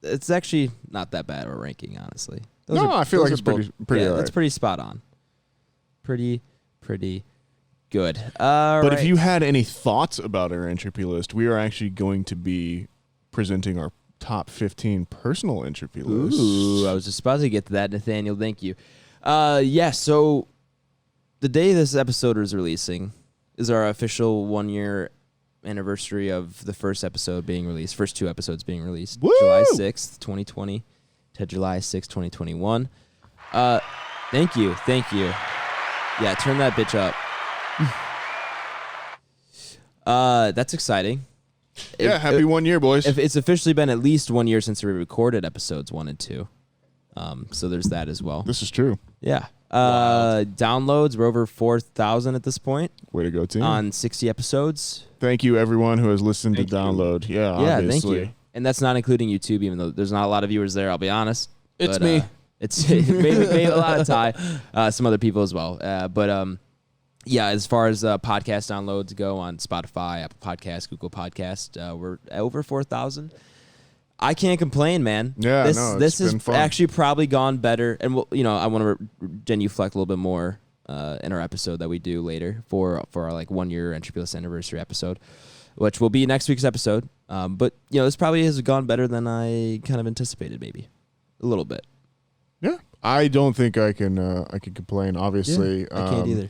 Speaker 3: It's actually not that bad of a ranking, honestly.
Speaker 2: I feel like
Speaker 3: those
Speaker 2: it's
Speaker 3: are
Speaker 2: pretty
Speaker 3: yeah,
Speaker 2: all
Speaker 3: it's
Speaker 2: right.
Speaker 3: pretty spot on. Pretty good.
Speaker 2: But if you had any thoughts about our entropy list, we are actually going to be presenting our top 15 personal entropy lists.
Speaker 3: Ooh, I was just about to get to that, Nathaniel. Thank you. So the day this episode is releasing is our official 1-year anniversary of the first episode being released, first 2 episodes being released.
Speaker 2: Woo!
Speaker 3: July 6th, 2020 to July 6th, 2021. Thank you. Yeah, turn that bitch up. That's exciting.
Speaker 2: Yeah, happy 1 year, boys.
Speaker 3: If it's officially been at least 1 year since we recorded episodes 1 and 2. So there's that as well.
Speaker 2: This is true.
Speaker 3: Yeah. Downloads, we're over 4,000 at this point
Speaker 2: Way to go, team.
Speaker 3: on 60 episodes.
Speaker 2: Thank you, everyone who has listened to download. Yeah, obviously.
Speaker 3: Thank you. And that's not including YouTube, even though there's not a lot of viewers there, I'll be honest.
Speaker 4: It's
Speaker 3: But,
Speaker 4: me.
Speaker 3: It's maybe a lot of Ty, some other people as well. Yeah, as far as podcast downloads go on Spotify, Apple Podcasts, Google Podcast, we're at over 4,000. I can't complain, man.
Speaker 2: Yeah,
Speaker 3: this
Speaker 2: been
Speaker 3: has
Speaker 2: fun.
Speaker 3: actually probably gone better. And I want to genuflect a little bit more in our episode that we do later for our like 1 year Entropy Lists anniversary episode, which will be next week's episode. But this probably has gone better than I kind of anticipated, maybe a little bit.
Speaker 2: Yeah, I don't think I can complain. Obviously,
Speaker 3: Yeah, I can't either.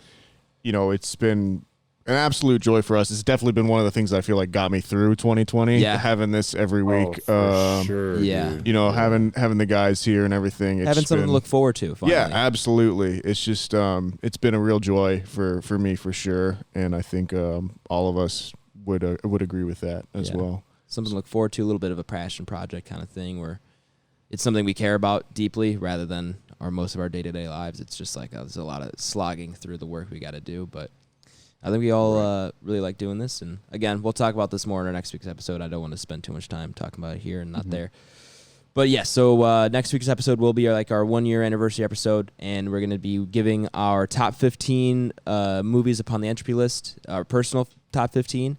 Speaker 2: It's been an absolute joy for us. It's definitely been one of the things I feel like got me through 2020.
Speaker 3: Yeah.
Speaker 2: Having this every week.
Speaker 5: For sure.
Speaker 3: Yeah.
Speaker 5: Dude.
Speaker 2: Having the guys here and everything.
Speaker 3: Having something to look forward to. Finally.
Speaker 2: Yeah, absolutely. It's just it's been a real joy for me for sure, and I think all of us would agree with that as well.
Speaker 3: Something to look forward to, a little bit of a passion project kind of thing where it's something we care about deeply rather than most of our day-to-day lives. It's just like there's a lot of slogging through the work we got to do, but I think we all really like doing this. And again, we'll talk about this more in our next week's episode. I don't want to spend too much time talking about it here and not there. But yeah, so next week's episode will be our 1 year anniversary episode, and we're going to be giving our top 15 movies upon the Entropy List, our personal top 15.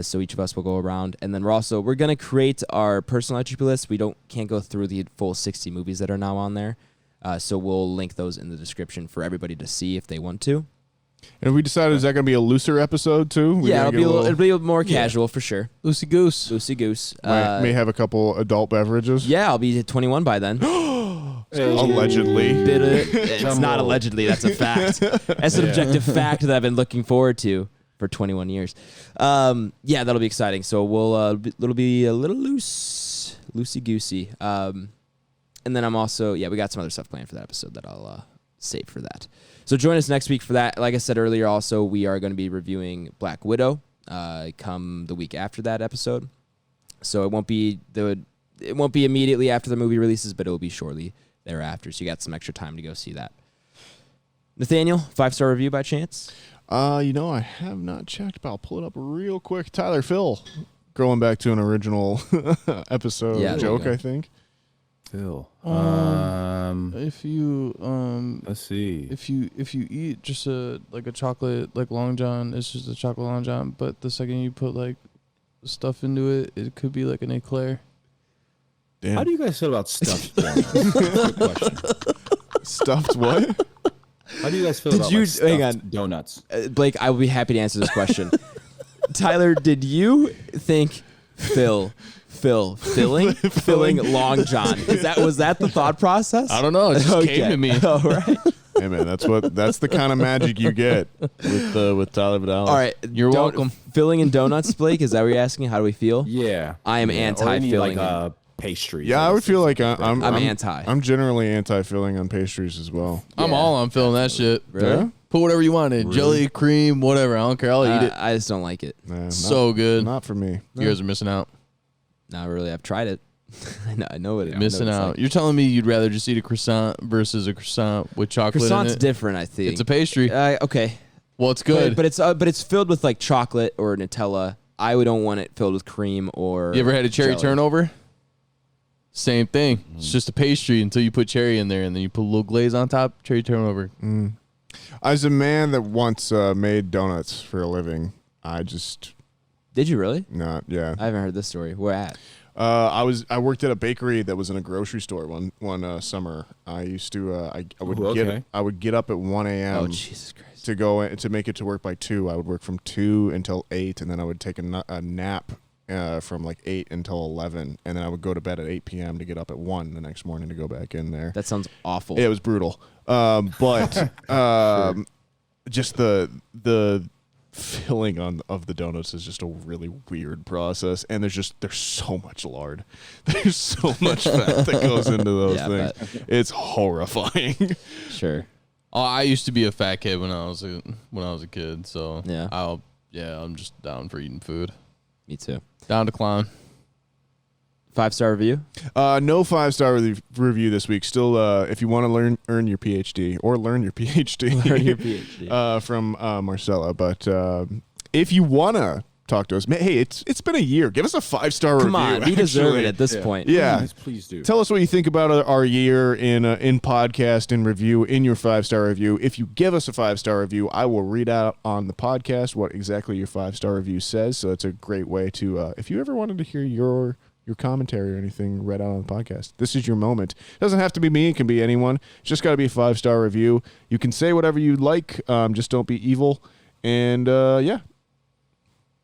Speaker 3: So each of us will go around, and then we're going to create our personal Entropy List. We can't go through the full 60 movies that are now on there. So we'll link those in the description for everybody to see if they want to.
Speaker 2: And we decided, is that going to be a looser episode too?
Speaker 3: It'll be more casual for sure.
Speaker 4: Loosey goose.
Speaker 3: Loosey goose.
Speaker 2: May have a couple adult beverages.
Speaker 3: Yeah, I'll be 21 by then.
Speaker 2: Allegedly.
Speaker 3: It's not allegedly. That's a fact. That's an objective fact that I've been looking forward to for 21 years. Yeah, that'll be exciting. So it'll be a little loosey goosey. And then I'm also, we got some other stuff planned for that episode that I'll save for that. So join us next week for that. Like I said earlier, also, we are going to be reviewing Black Widow come the week after that episode. So it won't be immediately after the movie releases, but it will be shortly thereafter. So you got some extra time to go see that. Nathaniel, 5-star review by chance?
Speaker 2: I have not checked, but I'll pull it up real quick. Tyler Phil, going back to an original episode joke, I think.
Speaker 5: Phil.
Speaker 4: If you
Speaker 5: Let's see.
Speaker 4: if you eat just a chocolate like Long John, it's just a chocolate Long John. But the second you put like stuff into it, it could be like an eclair.
Speaker 2: Damn.
Speaker 5: How do you guys feel about stuffed donuts? Good question.
Speaker 2: Stuffed what?
Speaker 5: How do you guys feel about stuffed
Speaker 3: hang on.
Speaker 5: donuts?
Speaker 3: Blake, I will be happy to answer this question. Tyler, did you think filling Long John? Was that the thought process?
Speaker 4: I don't know. It just came to me.
Speaker 3: All right.
Speaker 2: Hey man, that's the kind of magic you get with Tyler Vidal.
Speaker 3: All right.
Speaker 4: You're welcome.
Speaker 3: Filling in donuts, Blake, is that what you're asking? How do we feel?
Speaker 5: Yeah.
Speaker 3: I am anti-filling.
Speaker 5: Like pastries.
Speaker 2: Yeah, I would feel like I'm
Speaker 3: anti.
Speaker 2: I'm generally anti-filling on pastries as well.
Speaker 4: I'm all on filling that shit.
Speaker 3: Really?
Speaker 2: Yeah?
Speaker 4: Put whatever you want in. Jelly, cream, whatever. I don't care. I'll eat it.
Speaker 3: I just don't like it.
Speaker 2: Nah,
Speaker 4: So good.
Speaker 2: Not for me.
Speaker 4: You guys are missing out.
Speaker 3: Not really. I've tried it. I know it.
Speaker 4: Missing out.
Speaker 3: Like.
Speaker 4: You're telling me you'd rather just eat a croissant versus a croissant with chocolate
Speaker 3: Croissant's
Speaker 4: in it?
Speaker 3: different, I think.
Speaker 4: It's a pastry.
Speaker 3: Okay.
Speaker 4: Well, it's good.
Speaker 3: But it's filled with like chocolate or Nutella. I don't want it filled with cream or.
Speaker 4: You ever had a cherry
Speaker 3: jelly.
Speaker 4: turnover? Same thing. It's just a pastry until you put cherry in there, and then you put a little glaze on top. Cherry turnover.
Speaker 2: As a man that once made donuts for a living, I just
Speaker 3: Did you really?
Speaker 2: not. Yeah.
Speaker 3: I haven't heard this story. Where at?
Speaker 2: I worked at a bakery that was in a grocery store one summer. I used to I would get up at 1 a.m.
Speaker 3: Oh Jesus Christ!
Speaker 2: to go in, to make it to work by 2. I would work from 2 until 8, and then I would take a nap from like 8 until 11, and then I would go to bed at 8 p.m. to get up at 1 the next morning to go back in there.
Speaker 3: That sounds awful.
Speaker 2: It was brutal, but just the filling of the donuts is just a really weird process, and there's so much lard. There's so much fat that goes into those things. It's horrifying.
Speaker 3: Sure.
Speaker 4: Oh, I used to be a fat kid when I was a kid, so
Speaker 3: Yeah.
Speaker 4: I'm just down for eating food.
Speaker 3: Me too.
Speaker 4: Down to clown.
Speaker 3: 5-star review?
Speaker 2: No 5-star review this week. Still, if you want to earn your PhD or learn your PhD,
Speaker 3: Learn your PhD.
Speaker 2: From Marcella. But if you want to talk to us, hey, it's been a year. Give us a 5-star review.
Speaker 3: Come on, we deserve it at this point.
Speaker 2: Yeah,
Speaker 5: please do.
Speaker 2: Tell us what you think about our year in podcast and review in your 5-star review. If you give us a 5-star review, I will read out on the podcast what exactly your 5-star review says. So it's a great way to, if you ever wanted to hear your commentary or anything read out on the podcast, this is your moment. It doesn't have to be me. It can be anyone. It's just got to be a 5-star review. You can say whatever you'd like. Just don't be evil. And yeah,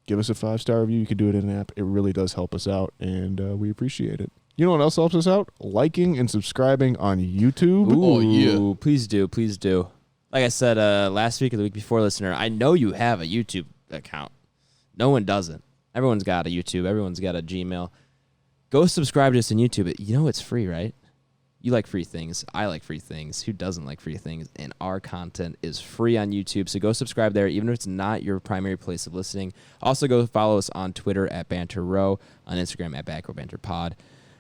Speaker 2: give us a 5-star review. You can do it in an app. It really does help us out, and we appreciate it. You know what else helps us out? Liking and subscribing on YouTube.
Speaker 3: Ooh, please do. Please do. Like I said last week or the week before, listener, I know you have a YouTube account. No one doesn't. Everyone's got a YouTube. Everyone's got a Gmail. Go subscribe to us on YouTube. You know it's free, right? You like free things. I like free things. Who doesn't like free things? And our content is free on YouTube. So go subscribe there, even if it's not your primary place of listening. Also, go follow us on Twitter at Banter Row, on Instagram at Back Row Banter Pod.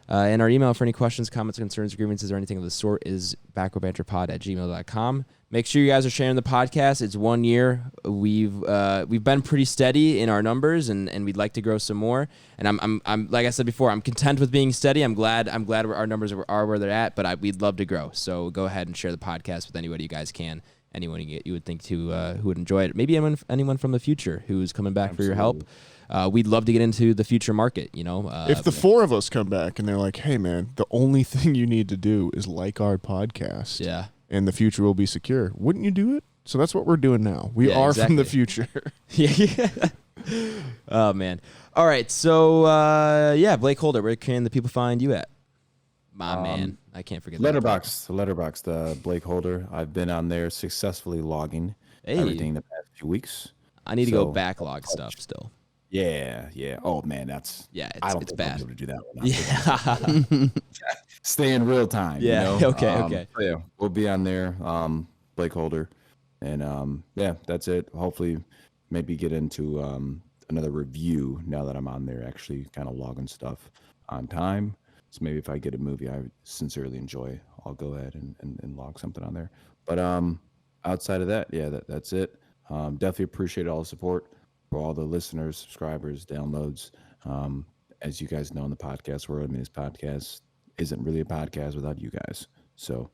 Speaker 3: And our email for any questions, comments, concerns, grievances, or anything of the sort is backrowbanterpod@gmail.com. Make sure you guys are sharing the podcast. It's 1 year. We've been pretty steady in our numbers, and we'd like to grow some more. And I'm like I said before, I'm content with being steady. I'm glad our numbers are where they're at, but we'd love to grow. So go ahead and share the podcast with anybody you guys can. Anyone you would think who would enjoy it. Maybe anyone from the future who's coming back for your help. We'd love to get into the future market, you know.
Speaker 2: If the four of us come back and they're like, hey, man, the only thing you need to do is like our podcast.
Speaker 3: Yeah.
Speaker 2: And the future will be secure. Wouldn't you do it? So that's what we're doing now. We are
Speaker 3: exactly.
Speaker 2: from the future.
Speaker 3: Yeah. Oh, man. All right. So, BlakeHolder, where can the people find you at? My man. I can't forget
Speaker 5: Letterboxd, BlakeHolder. I've been on there successfully logging everything the past few weeks.
Speaker 3: I need to go backlog stuff still.
Speaker 5: Yeah. Oh man, I don't think
Speaker 3: bad.
Speaker 5: I'll be able to do that one.
Speaker 3: Yeah.
Speaker 5: Stay in real time.
Speaker 3: Yeah.
Speaker 5: You know?
Speaker 3: Okay.
Speaker 5: Yeah, we'll be on there, BlakeHolder, and that's it. Hopefully, maybe get into another review now that I'm on there, actually kind of logging stuff on time. So maybe if I get a movie I sincerely enjoy, I'll go ahead and log something on there. But outside of that, that's it. Definitely appreciate all the support for all the listeners, subscribers, downloads. As you guys know in the podcast world, this podcast isn't really a podcast without you guys. So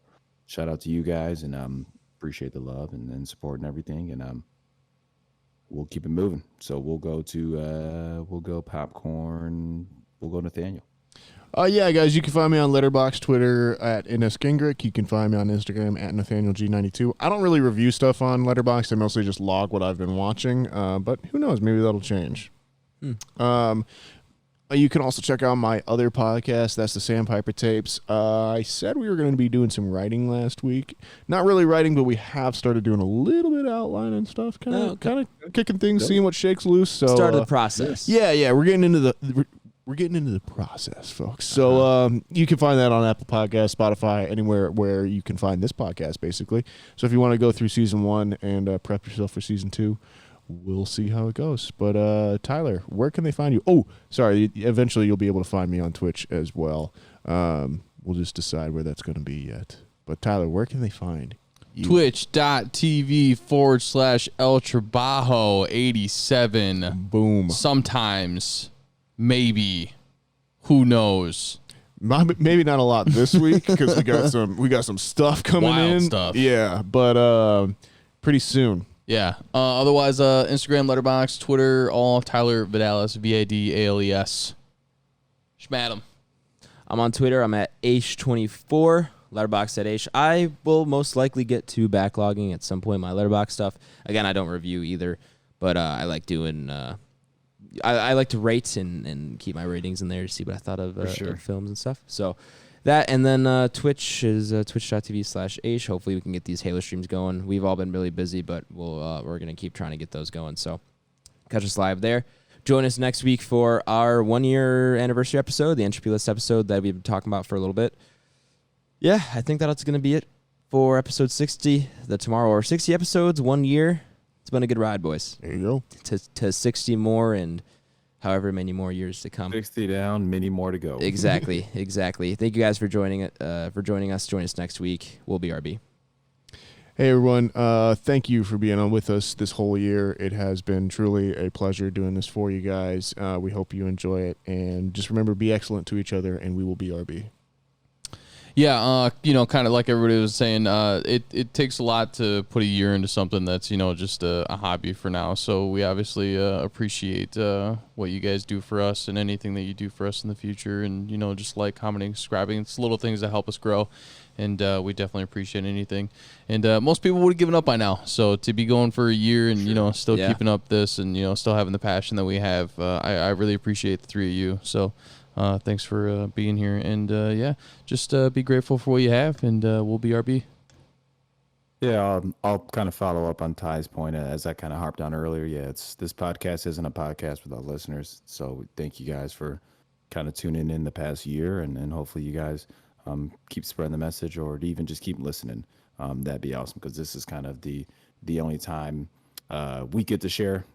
Speaker 5: shout out to you guys, and appreciate the love and support and everything. And we'll keep it moving. So we'll go popcorn. We'll go Nathaniel.
Speaker 2: Yeah, guys, you can find me on Letterboxd, Twitter at @NSGingrich. You can find me on Instagram at NathanielG92. I don't really review stuff on Letterboxd. I mostly just log what I've been watching, but who knows? Maybe that'll change. You can also check out my other podcast. That's the Sandpiper tapes. I said we were going to be doing some writing last week. Not really writing, but we have started doing a little bit of outline and stuff, kind of kicking things, seeing what shakes loose. So
Speaker 3: started the process.
Speaker 2: Yeah, we're getting into the process, folks. So you can find that on Apple Podcasts, Spotify, anywhere where you can find this podcast, basically. So if you want to go through season 1 and prep yourself for season 2, we'll see how it goes. But Tyler, where can they find you? Oh, sorry. Eventually you'll be able to find me on Twitch as well. We'll just decide where that's going to be yet. But Tyler, where can they find you?
Speaker 4: Twitch.tv/El Trabajo 87.
Speaker 2: Boom.
Speaker 4: Sometimes. Maybe. Who knows?
Speaker 2: Maybe not a lot this week because we got some stuff coming in.
Speaker 4: Wild stuff.
Speaker 2: Yeah, but pretty soon.
Speaker 4: Yeah. Otherwise, Instagram, Letterboxd, Twitter, all Tyler Vidalis, Vidales. Schmadam.
Speaker 3: I'm on Twitter. I'm at Aish24. Letterboxd at Aish. I will most likely get to backlogging at some point my Letterboxd stuff. Again, I don't review either, but I like doing. I like to rate and keep my ratings in there to see what I thought of films and stuff. So that, and then Twitch is twitch.tv/Aish. Hopefully we can get these Halo streams going. We've all been really busy, but we're going to keep trying to get those going. So catch us live there. Join us next week for our 1-year anniversary episode, the Entropy Lists episode that we've been talking about for a little bit. Yeah, I think that's going to be it for episode 60. Tomorrow or 60 episodes, 1 year. It's been a good ride, boys.
Speaker 2: There you go.
Speaker 3: To 60 more and however many more years to come.
Speaker 5: 60 down, many more to go.
Speaker 3: Exactly. Thank you guys for joining us. Join us next week. We'll be RB.
Speaker 2: Hey everyone, thank you for being on with us this whole year. It has been truly a pleasure doing this for you guys. We hope you enjoy it, and just remember, be excellent to each other, and we will be RB.
Speaker 4: Yeah, kind of like everybody was saying, it takes a lot to put a year into something that's, just a hobby for now. So we obviously appreciate what you guys do for us and anything that you do for us in the future. And, just like commenting, subscribing. It's little things that help us grow. And we definitely appreciate anything. And most people would have given up by now. So to be going for a year and, still keeping up this and, still having the passion that we have, I really appreciate the three of you. So thanks for being here. And, just be grateful for what you have, and we'll be RB.
Speaker 5: Yeah, I'll kind of follow up on Ty's point as I kind of harped on earlier. Yeah, this podcast isn't a podcast without listeners. So thank you guys for kind of tuning in the past year, and hopefully you guys keep spreading the message, or even just keep listening. That'd be awesome, because this is kind of the only time we get to share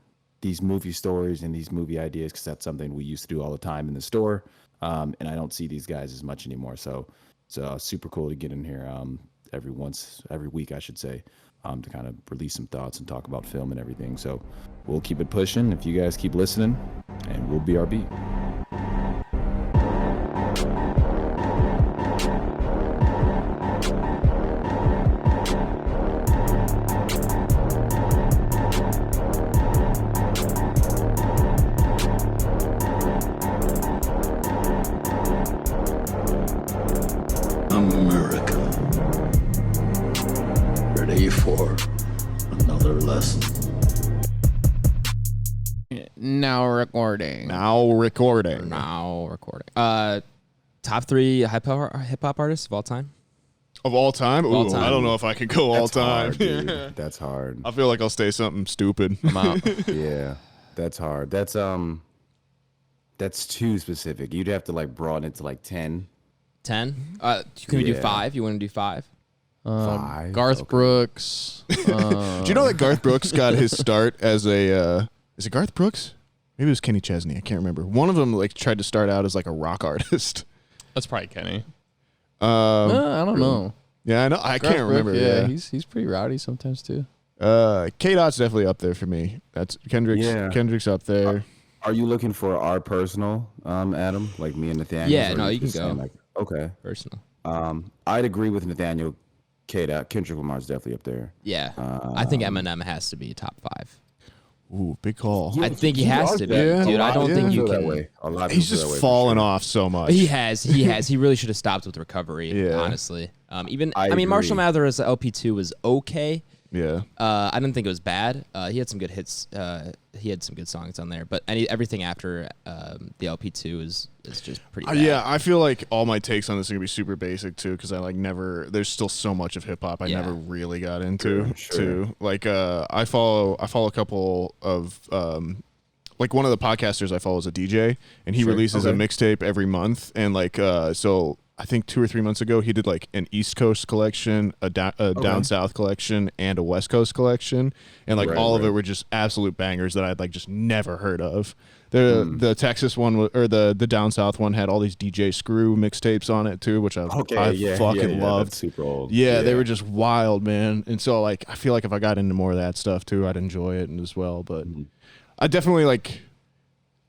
Speaker 5: these movie stories and these movie ideas, because that's something we used to do all the time in the store, and I don't see these guys as much anymore. So it's super cool to get in here every week, I should say, to kind of release some thoughts and talk about film and everything. So we'll keep it pushing if you guys keep listening, and we'll be RB.
Speaker 1: America. Ready for another lesson.
Speaker 4: Now recording.
Speaker 3: Top 3 hip hop artists of all time.
Speaker 2: Of all time?
Speaker 3: Of all
Speaker 2: Ooh,
Speaker 3: time.
Speaker 2: I don't know if I could go all
Speaker 5: That's
Speaker 2: time.
Speaker 5: hard, dude. That's hard.
Speaker 2: I feel like I'll say something stupid.
Speaker 4: I'm out.
Speaker 5: Yeah, that's hard. That's too specific. You'd have to like broaden it to like 10.
Speaker 3: 10. Can we do
Speaker 5: Yeah.
Speaker 3: 5? You want to do 5?
Speaker 5: Five.
Speaker 4: Garth
Speaker 5: Okay.
Speaker 4: Brooks.
Speaker 2: Do you know that Garth Brooks got his start as a is it Garth Brooks? Maybe it was Kenny Chesney. I can't remember. One of them like tried to start out as like a rock artist.
Speaker 4: That's probably Kenny.
Speaker 2: Um,
Speaker 4: I don't know.
Speaker 2: yeah, I know. I
Speaker 4: Garth
Speaker 2: can't
Speaker 4: Brooks,
Speaker 2: remember.
Speaker 4: Yeah,
Speaker 2: Yeah.
Speaker 4: he's pretty rowdy sometimes too.
Speaker 2: K-Dot's definitely up there for me. That's Kendrick's.
Speaker 5: Yeah.
Speaker 2: Kendrick's up there.
Speaker 5: Are you looking for our personal, Adam, like me and Nathaniel?
Speaker 3: Yeah,
Speaker 5: Or
Speaker 3: no,
Speaker 5: are
Speaker 3: you can
Speaker 5: just saying,
Speaker 3: go.
Speaker 5: Like, okay.
Speaker 3: Personal.
Speaker 5: I'd agree with Nathaniel. Kendrick Lamar's definitely up there.
Speaker 3: Yeah. I think Eminem has to be top 5.
Speaker 2: Ooh, big call.
Speaker 3: I think he has to be,
Speaker 2: Yeah.
Speaker 3: dude. I don't think you
Speaker 5: that
Speaker 3: can.
Speaker 5: way. A lot of
Speaker 2: He's
Speaker 5: people feel
Speaker 2: just
Speaker 5: that way for
Speaker 2: fallen
Speaker 5: sure.
Speaker 2: off so much.
Speaker 3: He has. He really should have stopped with Recovery.
Speaker 2: Yeah.
Speaker 3: Honestly.
Speaker 5: I
Speaker 3: mean, Marshall
Speaker 5: agree.
Speaker 3: Mathers LP2 was okay.
Speaker 2: Yeah.
Speaker 3: I didn't think it was bad. He had some good hits. He had some good songs on there, but everything after the LP2 is just pretty bad.
Speaker 2: Yeah, I feel like all my takes on this are gonna be super basic too, because I like never. There's still so much of hip hop I
Speaker 3: Yeah.
Speaker 2: never really got into.
Speaker 5: Sure.
Speaker 2: Too. Like I follow a couple of like one of the podcasters I follow is a DJ, and he releases a mixtape every month, and like so I think 2 or 3 months ago he did like an East Coast collection, a down south collection, and a West Coast collection, and like all of it were just absolute bangers that I'd like just never heard of. The Texas one or the down south one had all these DJ Screw mixtapes on it too, which I fucking loved.
Speaker 5: That's super old.
Speaker 2: Yeah, they were just wild, man. And so like I feel like if I got into more of that stuff too, I'd enjoy it as well. But I definitely like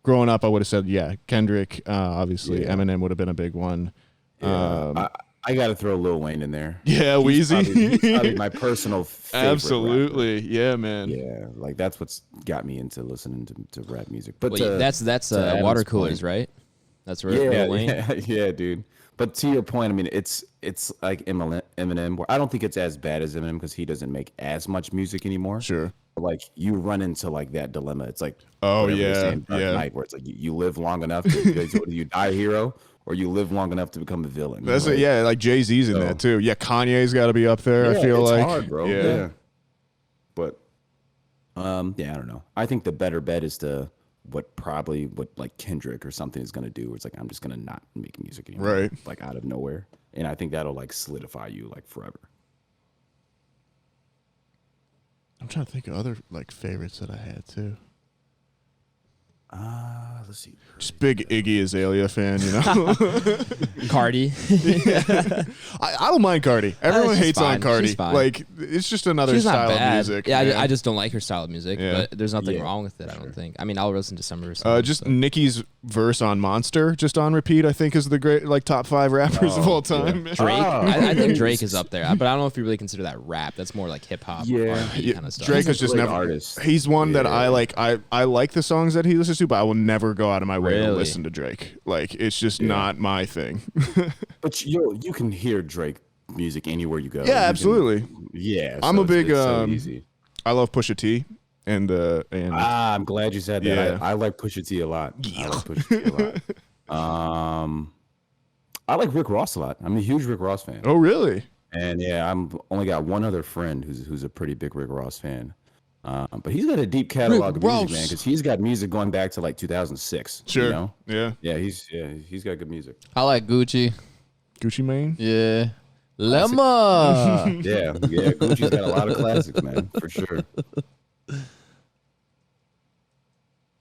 Speaker 2: growing up I would have said Kendrick, obviously Eminem would have been a big one.
Speaker 5: Yeah. I got to throw Lil Wayne in there.
Speaker 2: Yeah,
Speaker 5: He's
Speaker 2: Wheezy.
Speaker 5: probably my personal favorite
Speaker 2: Absolutely. Yeah, man.
Speaker 5: rapper. Yeah, like that's what's got me into listening to rap music. But
Speaker 3: Well, that's
Speaker 5: Adam's
Speaker 3: Water
Speaker 5: point-
Speaker 3: Coolers, right? That's right.
Speaker 5: Yeah,
Speaker 3: Lil Wayne.
Speaker 5: yeah, dude. But to your point, I mean, it's like Eminem. Where I don't think it's as bad as Eminem because he doesn't make as much music anymore.
Speaker 2: Sure.
Speaker 5: But, like you run into like that dilemma. It's like
Speaker 2: Oh,
Speaker 5: whatever they
Speaker 2: yeah,
Speaker 5: say in Dark
Speaker 2: yeah.
Speaker 5: Knight, where it's like you live long enough to you die a hero, or you live long enough to become a villain.
Speaker 2: That's
Speaker 5: right?
Speaker 2: it. Yeah, like Jay-Z's in that too. Yeah, Kanye's got to be up there. I feel
Speaker 5: it's
Speaker 2: like
Speaker 5: hard, bro.
Speaker 2: Yeah.
Speaker 5: But I don't know. I think the better bet is to what like Kendrick or something is gonna do. Where it's like I'm just gonna not make music anymore,
Speaker 2: Right.
Speaker 5: Like out of nowhere, and I think that'll like solidify you like forever.
Speaker 2: I'm trying to think of other like favorites that I had too.
Speaker 5: Let's see.
Speaker 2: Just big Iggy Azalea fan, you know.
Speaker 3: Cardi.
Speaker 2: I don't mind Cardi. Everyone
Speaker 3: she's
Speaker 2: hates
Speaker 3: fine.
Speaker 2: on Cardi.
Speaker 3: She's fine.
Speaker 2: Like it's just another
Speaker 3: She's not
Speaker 2: style of
Speaker 3: bad.
Speaker 2: music.
Speaker 3: Yeah,
Speaker 2: man.
Speaker 3: I just don't like her style of music,
Speaker 2: Yeah.
Speaker 3: but there's nothing
Speaker 5: Yeah,
Speaker 3: wrong with it, I don't think. I mean, I'll listen to some of her songs.
Speaker 2: Just
Speaker 3: but-
Speaker 2: Nicki's verse on Monster, just on repeat. I think is the great like top 5 rappers of all time.
Speaker 3: Drake.
Speaker 5: Oh.
Speaker 3: I think Drake is up there, but I don't know if you really consider that rap. That's more like hip hop,
Speaker 5: Yeah.
Speaker 3: R&B kind of stuff.
Speaker 2: Drake
Speaker 5: He's a
Speaker 2: is just
Speaker 5: great
Speaker 2: never.
Speaker 5: artist.
Speaker 2: He's one that
Speaker 5: Yeah.
Speaker 2: I like. I like the songs that he listens to, but I will never go out of my way to
Speaker 3: Really?
Speaker 2: listen to Drake. Like it's just not my thing.
Speaker 5: But you can hear Drake music anywhere you go. You
Speaker 2: Yeah,
Speaker 5: can-
Speaker 2: absolutely.
Speaker 5: yeah,
Speaker 2: I'm
Speaker 5: so
Speaker 2: a big,
Speaker 5: It's so easy.
Speaker 2: I love Pusha T, and
Speaker 5: I'm glad you said that.
Speaker 2: Yeah.
Speaker 5: I like Pusha T a lot. I like Pusha T a lot. I like Rick Ross a lot. I'm a huge Rick Ross fan.
Speaker 2: oh really?
Speaker 5: And yeah, I'm only got one other friend who's a pretty big Rick Ross fan. But he's got a deep catalog of music, man, because he's got music going back to like 2006.
Speaker 2: Sure.
Speaker 5: You know?
Speaker 2: Yeah.
Speaker 5: Yeah, he's got good music.
Speaker 4: I like Gucci.
Speaker 2: Gucci Mane.
Speaker 4: Yeah. Lemma.
Speaker 5: Yeah, Gucci's got a lot of classics, man, for sure.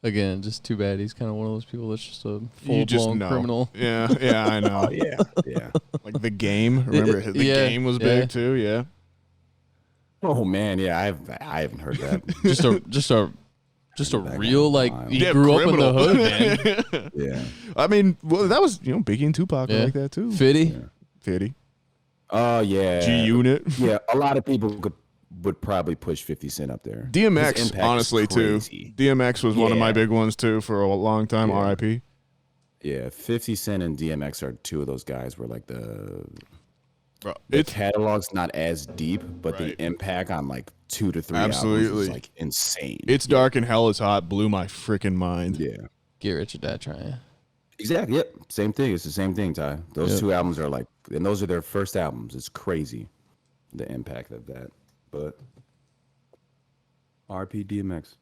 Speaker 4: Again, just too bad he's kind of one of those people that's just a
Speaker 2: You just
Speaker 4: full-blown
Speaker 2: know.
Speaker 4: criminal.
Speaker 2: Yeah, yeah, I know.
Speaker 5: Oh yeah, yeah.
Speaker 2: Like The Game. Remember the
Speaker 4: Yeah,
Speaker 2: Game was
Speaker 4: yeah.
Speaker 2: big too. Yeah.
Speaker 5: Oh man, yeah, I haven't heard that.
Speaker 4: Just a real like
Speaker 5: Wow.
Speaker 4: he
Speaker 2: Yeah,
Speaker 4: grew
Speaker 2: criminal.
Speaker 4: up in the hood, man.
Speaker 5: Yeah.
Speaker 2: I mean, well, that was Biggie and Tupac were
Speaker 4: Yeah.
Speaker 2: like that too.
Speaker 4: Fitty.
Speaker 2: 50.
Speaker 5: Oh yeah.
Speaker 2: G Unit.
Speaker 5: Yeah, a lot of people would probably push 50 Cent up there. His
Speaker 2: DMX,
Speaker 5: impact is
Speaker 2: honestly, too.
Speaker 5: crazy.
Speaker 2: DMX was one of my
Speaker 5: Yeah.
Speaker 2: big ones too for a long time.
Speaker 5: Yeah.
Speaker 2: R.I.P.
Speaker 5: Yeah, 50 Cent and DMX are two of those guys where like the
Speaker 2: Bro,
Speaker 5: the
Speaker 2: it's
Speaker 5: catalog's not as deep, but
Speaker 2: Right.
Speaker 5: the impact on like 2 to 3 albums
Speaker 2: Absolutely.
Speaker 5: is like insane.
Speaker 2: It's Dark and Hell is Hot blew my freaking mind.
Speaker 5: Yeah.
Speaker 4: Get rich or die trying.
Speaker 5: Exactly. Yep. Same thing. It's the same thing, Ty. Those
Speaker 4: Yep.
Speaker 5: two albums are like, and those are their first albums. It's crazy, the impact of that. But RP DMX.